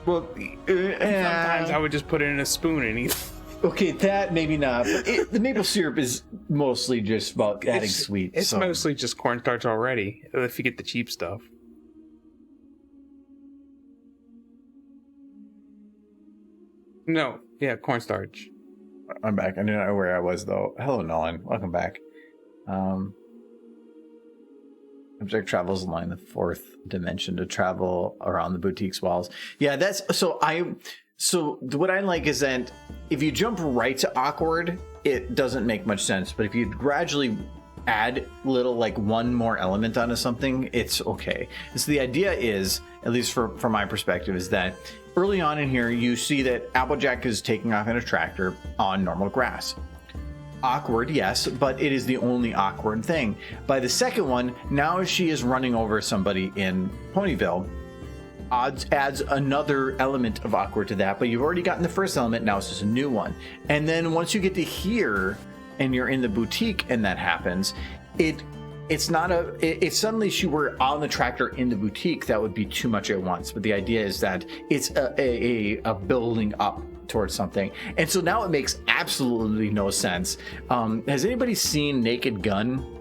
Well, Sometimes I would just put it in a spoon and eat it. Okay, that maybe not. But the maple syrup is mostly just about adding sweet. It's mostly just cornstarch already, if you get the cheap stuff. No, yeah, cornstarch. I'm back. I didn't know where I was, though. Hello, Nolan. Welcome back. Object travels along the fourth dimension to travel around the boutique's walls. Yeah, that's... So what I like is that if you jump right to awkward, it doesn't make much sense. But if you gradually add little, like, one more element onto something, it's okay. And so the idea is, at least from my perspective, is that early on in here, you see that Applejack is taking off in a tractor on normal grass. Awkward, yes, but it is the only awkward thing. By the second one, now she is running over somebody in Ponyville. Adds another element of awkward to that, but you've already gotten the first element, now it's just a new one. And then once you get to here and you're in the boutique and that happens, it's not if suddenly she were on the tractor in the boutique, that would be too much at once. But the idea is that it's a building up towards something. And so now it makes absolutely no sense. Has anybody seen Naked Gun?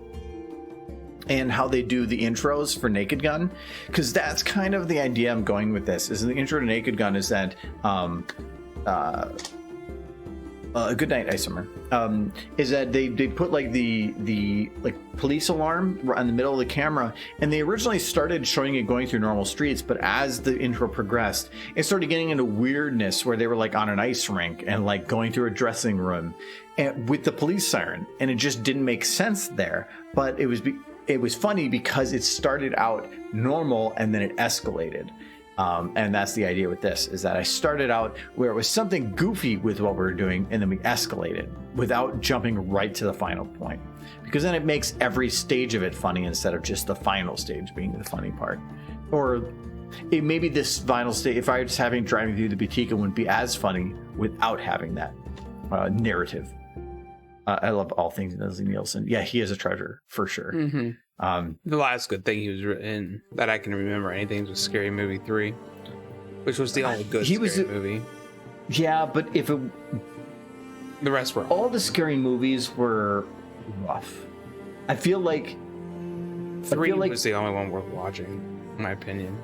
And how they do the intros for Naked Gun? Because that's kind of the idea I'm going with this. Is the intro to Naked Gun is that good night, Isomer. Is that they put like the like police alarm in the middle of the camera, and they originally started showing it going through normal streets, but as the intro progressed, it started getting into weirdness where they were like on an ice rink and like going through a dressing room and with the police siren, and it just didn't make sense there. But it was funny because it started out normal and then it escalated. And that's the idea with this, is that I started out where it was something goofy with what we were doing, and then we escalated without jumping right to the final point. Because then it makes every stage of it funny instead of just the final stage being the funny part. Or maybe this final stage, if I was driving through the boutique, it wouldn't be as funny without having that narrative. I love all things Leslie Nielsen. Yeah, he is a treasure for sure. Mm-hmm. The last good thing he was in that I can remember anything was Scary Movie 3, which was the only good scary movie. Yeah, but the rest were all the scary movies were rough. I feel like 3 was the only one worth watching, in my opinion.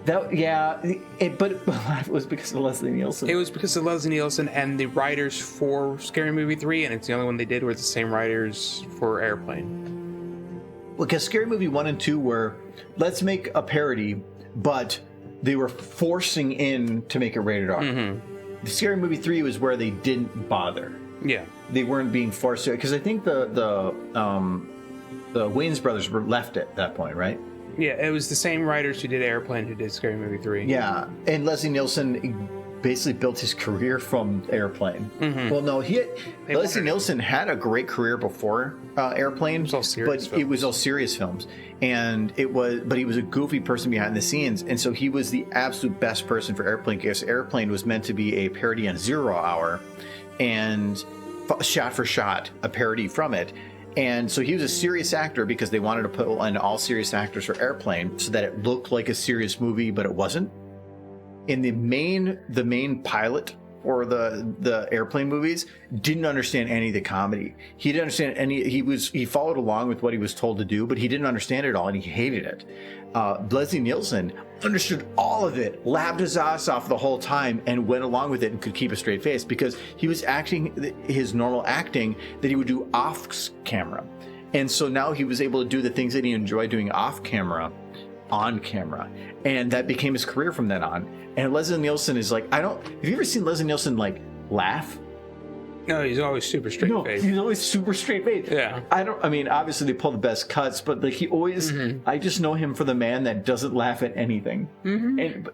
But it was because of Leslie Nielsen. It was because of Leslie Nielsen and the writers for Scary Movie 3, and it's the only one they did were the same writers for Airplane. Because Scary Movie 1 and 2 were, let's make a parody, but they were forcing in to make it rated R. Mm-hmm. The Scary Movie 3 was where they didn't bother. Yeah. They weren't being forced to, because I think the Wayans brothers were left at that point, right? Yeah, it was the same writers who did Airplane who did Scary Movie 3. Yeah, and Leslie Nielsen basically built his career from Airplane. Mm-hmm. Well, no, Leslie Nielsen had a great career before Airplane, it was all serious films, but he was a goofy person behind the scenes, and so he was the absolute best person for Airplane, because Airplane was meant to be a parody on 0 Hour, and shot for shot a parody from it. And so he was a serious actor because they wanted to put in all serious actors for Airplane so that it looked like a serious movie, but it wasn't. in the main pilot or the airplane movies didn't understand any of the comedy. He didn't understand any. He followed along with what he was told to do, but he didn't understand it all, and he hated it. Leslie Nielsen understood all of it, laughed his ass off the whole time, and went along with it and could keep a straight face because he was acting his normal acting that he would do off camera. And so now he was able to do the things that he enjoyed doing off camera, on camera. And that became his career from then on. And Leslie Nielsen is like, have you ever seen Leslie Nielsen like laugh? No, he's always super straight face. He's always super straight face. Yeah. Obviously they pull the best cuts, but like he always, I just know him for the man that doesn't laugh at anything. And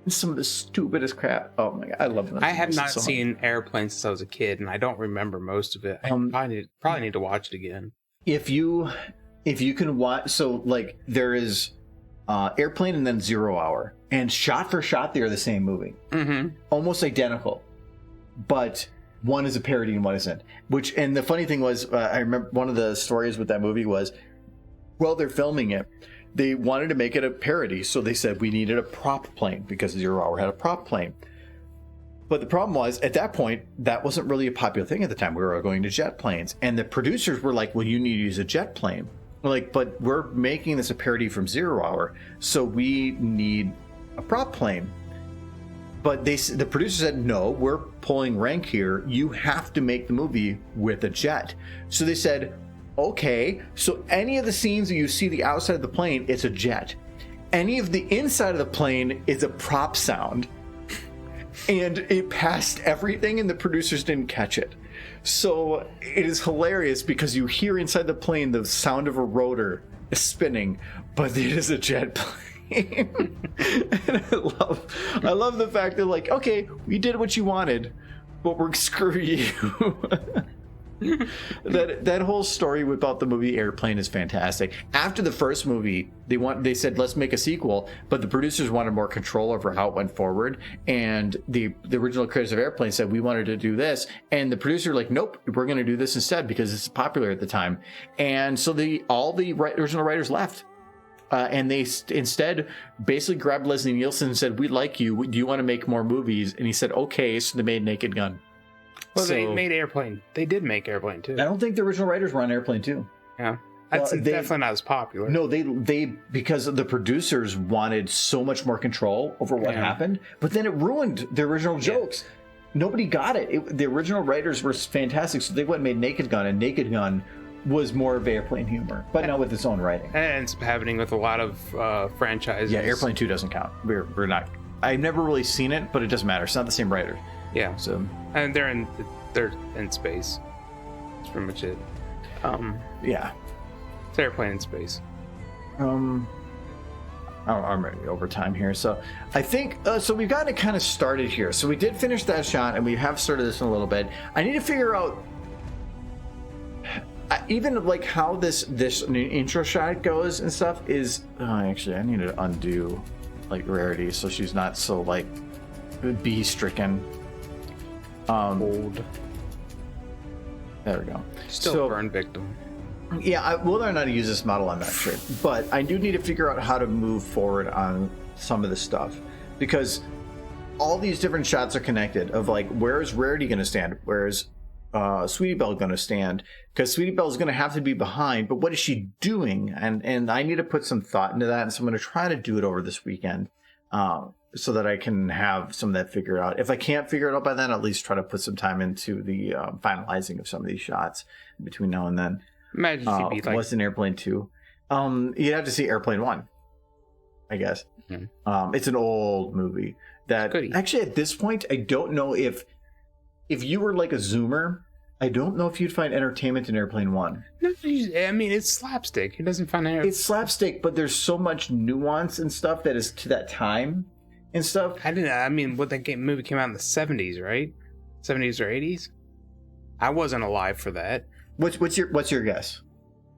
some of the stupidest crap. Oh my God, I love him. I have not seen Airplane since I was a kid, and I don't remember most of it. I probably need to watch it again. If you can watch, so like there is Airplane and then 0 Hour, and shot for shot they are the same movie, almost identical, but one is a parody and one isn't. And the funny thing was, I remember one of the stories with that movie was, while they're filming it, they wanted to make it a parody, so they said we needed a prop plane because 0 Hour had a prop plane. But the problem was, at that point, that wasn't really a popular thing at the time. We were going to jet planes, and the producers were like, "Well, you need to use a jet plane." We're like, "But we're making this a parody from 0 Hour, so we need a prop plane." But the producer said, "No, we're pulling rank here. You have to make the movie with a jet." So they said, "Okay, so any of the scenes that you see the outside of the plane, it's a jet. Any of the inside of the plane is a prop sound." And it passed everything, and the producers didn't catch it. So it is hilarious because you hear inside the plane the sound of a rotor spinning, but it is a jet plane. And I love the fact that, like, okay, we did what you wanted, but we're screw you. that whole story about the movie Airplane is fantastic. After the first movie, they said let's make a sequel, but the producers wanted more control over how it went forward, and the original creators of Airplane said we wanted to do this, and the producer like, nope, we're going to do this instead because it's popular at the time. And so all the original writers left. And they instead basically grabbed Leslie Nielsen and said, "We like you. Do you want to make more movies?" And he said, "Okay." So they made Naked Gun. Well, they made Airplane. They did make Airplane too. I don't think the original writers were on Airplane too. Yeah, that's definitely not as popular. No, they because the producers wanted so much more control over what happened, but then it ruined the original jokes. Nobody got it. The original writers were fantastic, so they went and made Naked Gun, and Naked Gun was more of Airplane humor, but not with its own writing. And it's happening with a lot of franchises. Yeah, Airplane 2 doesn't count. We're not. I've never really seen it, but it doesn't matter. It's not the same writer. Yeah. So, and they're in space. That's pretty much it. Yeah. It's Airplane in space. I'm ready over time here. So I think so we've got it kind of started here. So we did finish that shot, and we have started this in a little bit. I need to figure out even like how this intro shot goes and stuff is. Actually, I need to undo like Rarity so she's not so like bee stricken. Old. There we go. Still burn victim. Yeah, whether or not to use this model, I'm not sure. But I do need to figure out how to move forward on some of this stuff, because all these different shots are connected of like, where is Rarity going to stand? Where is Sweetie Belle going to stand? Because Sweetie Belle is going to have to be behind, but what is she doing? And I need to put some thought into that, and so I'm going to try to do it over this weekend. So that I can have some of that figured out. If I can't figure it out by then, at least try to put some time into the finalizing of some of these shots between now and then. Imagine if you'd be like... What's in Airplane 2? You'd have to see Airplane 1, I guess. Mm-hmm. It's an old movie that... Actually, at this point, I don't know if you were like a Zoomer, I don't know if you'd find entertainment in Airplane 1. No, I mean, it's slapstick. Who doesn't find entertainment? It's slapstick, but there's so much nuance and stuff that is to that time. And stuff. I mean, movie came out in the 70s, right? 70s or 80s? I wasn't alive for that. What's your guess?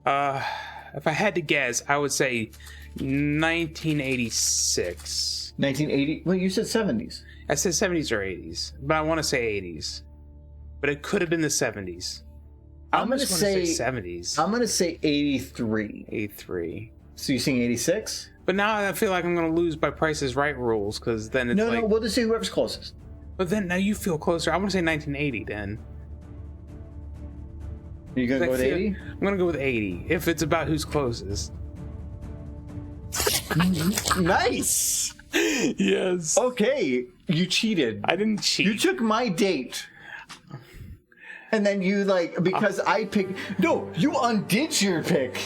If I had to guess, I would say 1986. 1980? Well, you said 70s. I said 70s or 80s, but I want to say 80s. But it could have been the 70s. I'm going to say 70s. I'm going to say 83. 83. So you're saying 86? But now I feel like I'm gonna lose by Price is Right rules, because then it's No, we'll just see whoever's closest. But then now you feel closer. I'm gonna say 1980 then. Are you gonna go with 80? I'm gonna go with 80 if it's about who's closest. Nice. Yes. Okay, you cheated. I didn't cheat. You took my date. And then you because I picked. No, you undid your pick.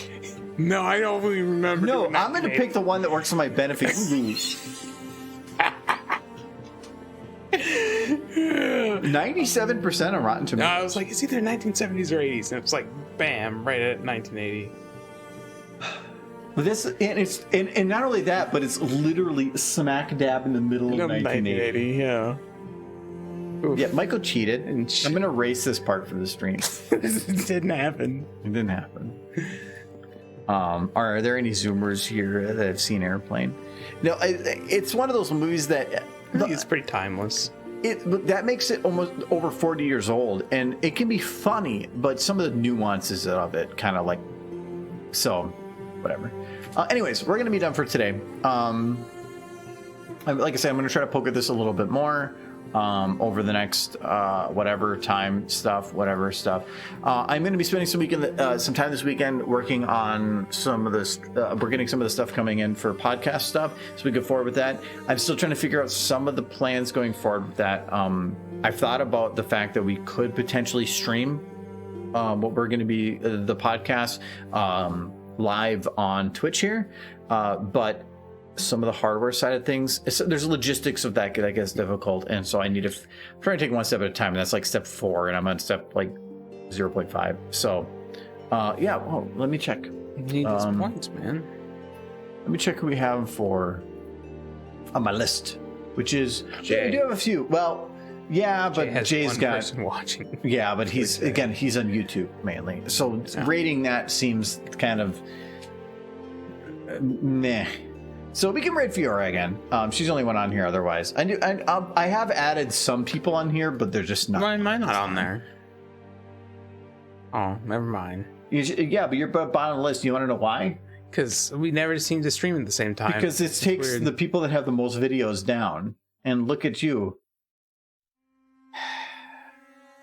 No, I don't really remember. No, I'm gonna pick the one that works on my benefit. 97% on Rotten No, Tomatoes. I was like, it's either 1970s or 80s, and it was like, bam, right at 1980. But and not only that, but it's literally smack dab in the middle of 1980. Yeah. Oof. Yeah, Michael cheated. And I'm gonna erase this part from the stream. It didn't happen. It didn't happen. Are there any Zoomers here that have seen Airplane? No, it's one of those movies that I think it's pretty timeless. that makes it almost over 40 years old, and it can be funny, but some of the nuances of it kind of so whatever. Anyways, we're gonna be done for today. Like I said, I'm gonna try to poke at this a little bit more over the next whatever stuff. I'm going to be spending some time this weekend working on some of this. We're getting some of the stuff coming in for podcast stuff, so we go forward with that. I'm still trying to figure out some of the plans going forward with that. I've thought about the fact that we could potentially stream what we're going to be the podcast live on Twitch here, but some of the hardware side of things, there's logistics of that I guess difficult, and so I need to try to take one step at a time, and that's like step 4, and I'm on step 0.5. So yeah, well, let me check. You need these points, man. Let me check who we have on my list, which is Jay. We do have a few. Well, yeah, but Jay's one got person watching. Yeah, but he's on YouTube mainly, so rating that seems kind of meh. So we can rate Fiora again. She's the only one on here. Otherwise, I have added some people on here, but they're just not. Why am I not on there? Oh, never mind. Yeah, but you're bottom of the list. You want to know why? Because we never seem to stream at the same time. Because it takes weird. the people that have the most videos down. And look at you.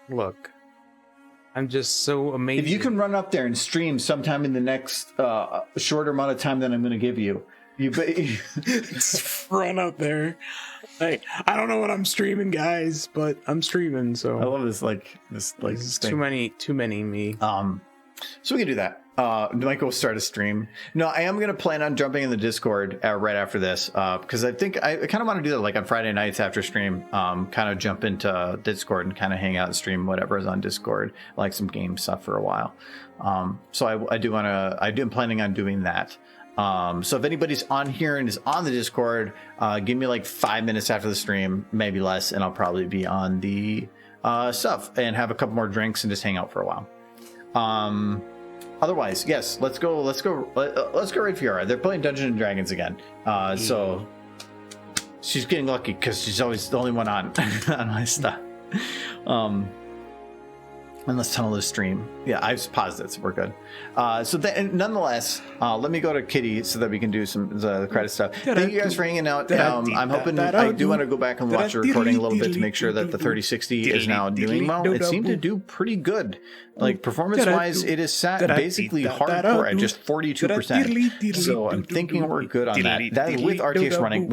Look, I'm just so amazed. If you can run up there and stream sometime in the next shorter amount of time than I'm going to give you. Run up there. Like, I don't know what I'm streaming, guys, but I'm streaming. So I love this this too many me. So we can do that. Michael will start a stream. No, I am going to plan on jumping in the Discord right after this, because I think I kind of want to do that like on Friday nights after stream, kind of jump into Discord and kind of hang out and stream whatever is on Discord, like some game stuff for a while. So I'm planning on doing that. So if anybody's on here and is on the Discord, give me like 5 minutes after the stream, maybe less, and I'll probably be on the stuff and have a couple more drinks and just hang out for a while. Otherwise, yes, let's go raid Fiora. They're playing Dungeons and Dragons again. So she's getting lucky because she's always the only one on my stuff. And let's tunnel the stream. Yeah, I've paused it, so we're good. Nonetheless, let me go to Kitty so that we can do some the credit stuff. Thank you guys for hanging out. I'm hoping I do want to go back and watch the recording a little bit to make sure that the 3060 is now doing well. It seemed to do pretty good. Like performance-wise, it is sat basically hardcore at just 42%. So I'm thinking we're good on that. That is with RTX running.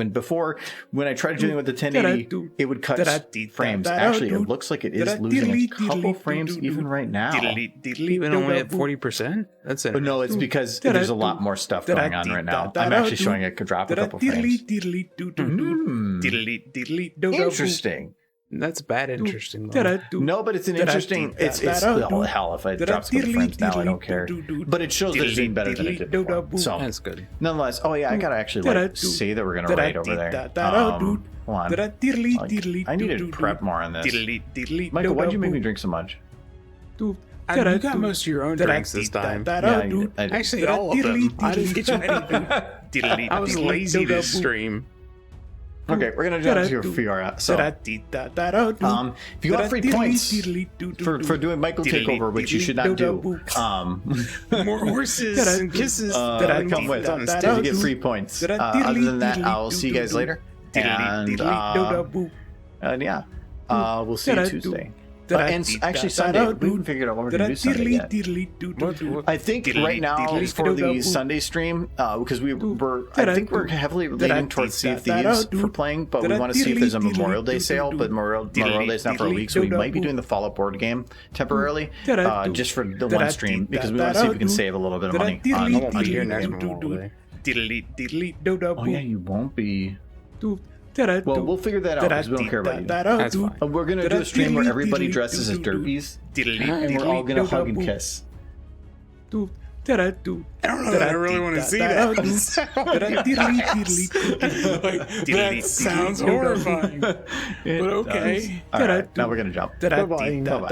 When I tried doing it with the 1080, it would cut frames. Actually, it looks like it is losing a couple frames even right now. Even only at 40%? That's it. But no, it's because there's a lot more stuff going on right now. I'm actually showing it could drop a couple frames. Interesting. That's bad interesting though. No, but it's an interesting. It's hell if it drops a couple frames now, I don't care. But it shows that it's doing better than it did before. So that's good. Nonetheless, oh yeah, I gotta actually say that we're gonna raid over there. Hold on. I need to prep more on this. Michael, why'd you make me drink so much? You got most of your own drinks this time. Yeah, Actually, all of them. I didn't get you anything. I was lazy to stream. Okay, we're gonna jump to your VR. So, if you want free points for doing Michael Takeover, which you should not do, More horses and kisses that I come with to get free points. Other than that, I'll see you guys later. And yeah, we'll see you Tuesday. And actually Sunday, we haven't figured out what we're going to do Sunday yet. I think right now for the Sunday stream, because I think we're heavily leaning towards Sea of Thieves for playing, but we want to see if there's a Memorial Day sale, but Memorial Day's not for a week, so we might be doing the Fallout board game temporarily, just for the one stream, because we want to see if we can save a little bit of money on here next Memorial Day. Oh yeah, you won't be... Well, we'll figure that out because we don't care about you. That's fine. We're going to do a stream where everybody dresses as derbies, and we're all going to hug and kiss. I don't know that I really want to see that. That sounds horrifying. But okay. All right, now we're going to jump. Bye-bye. Bye-bye.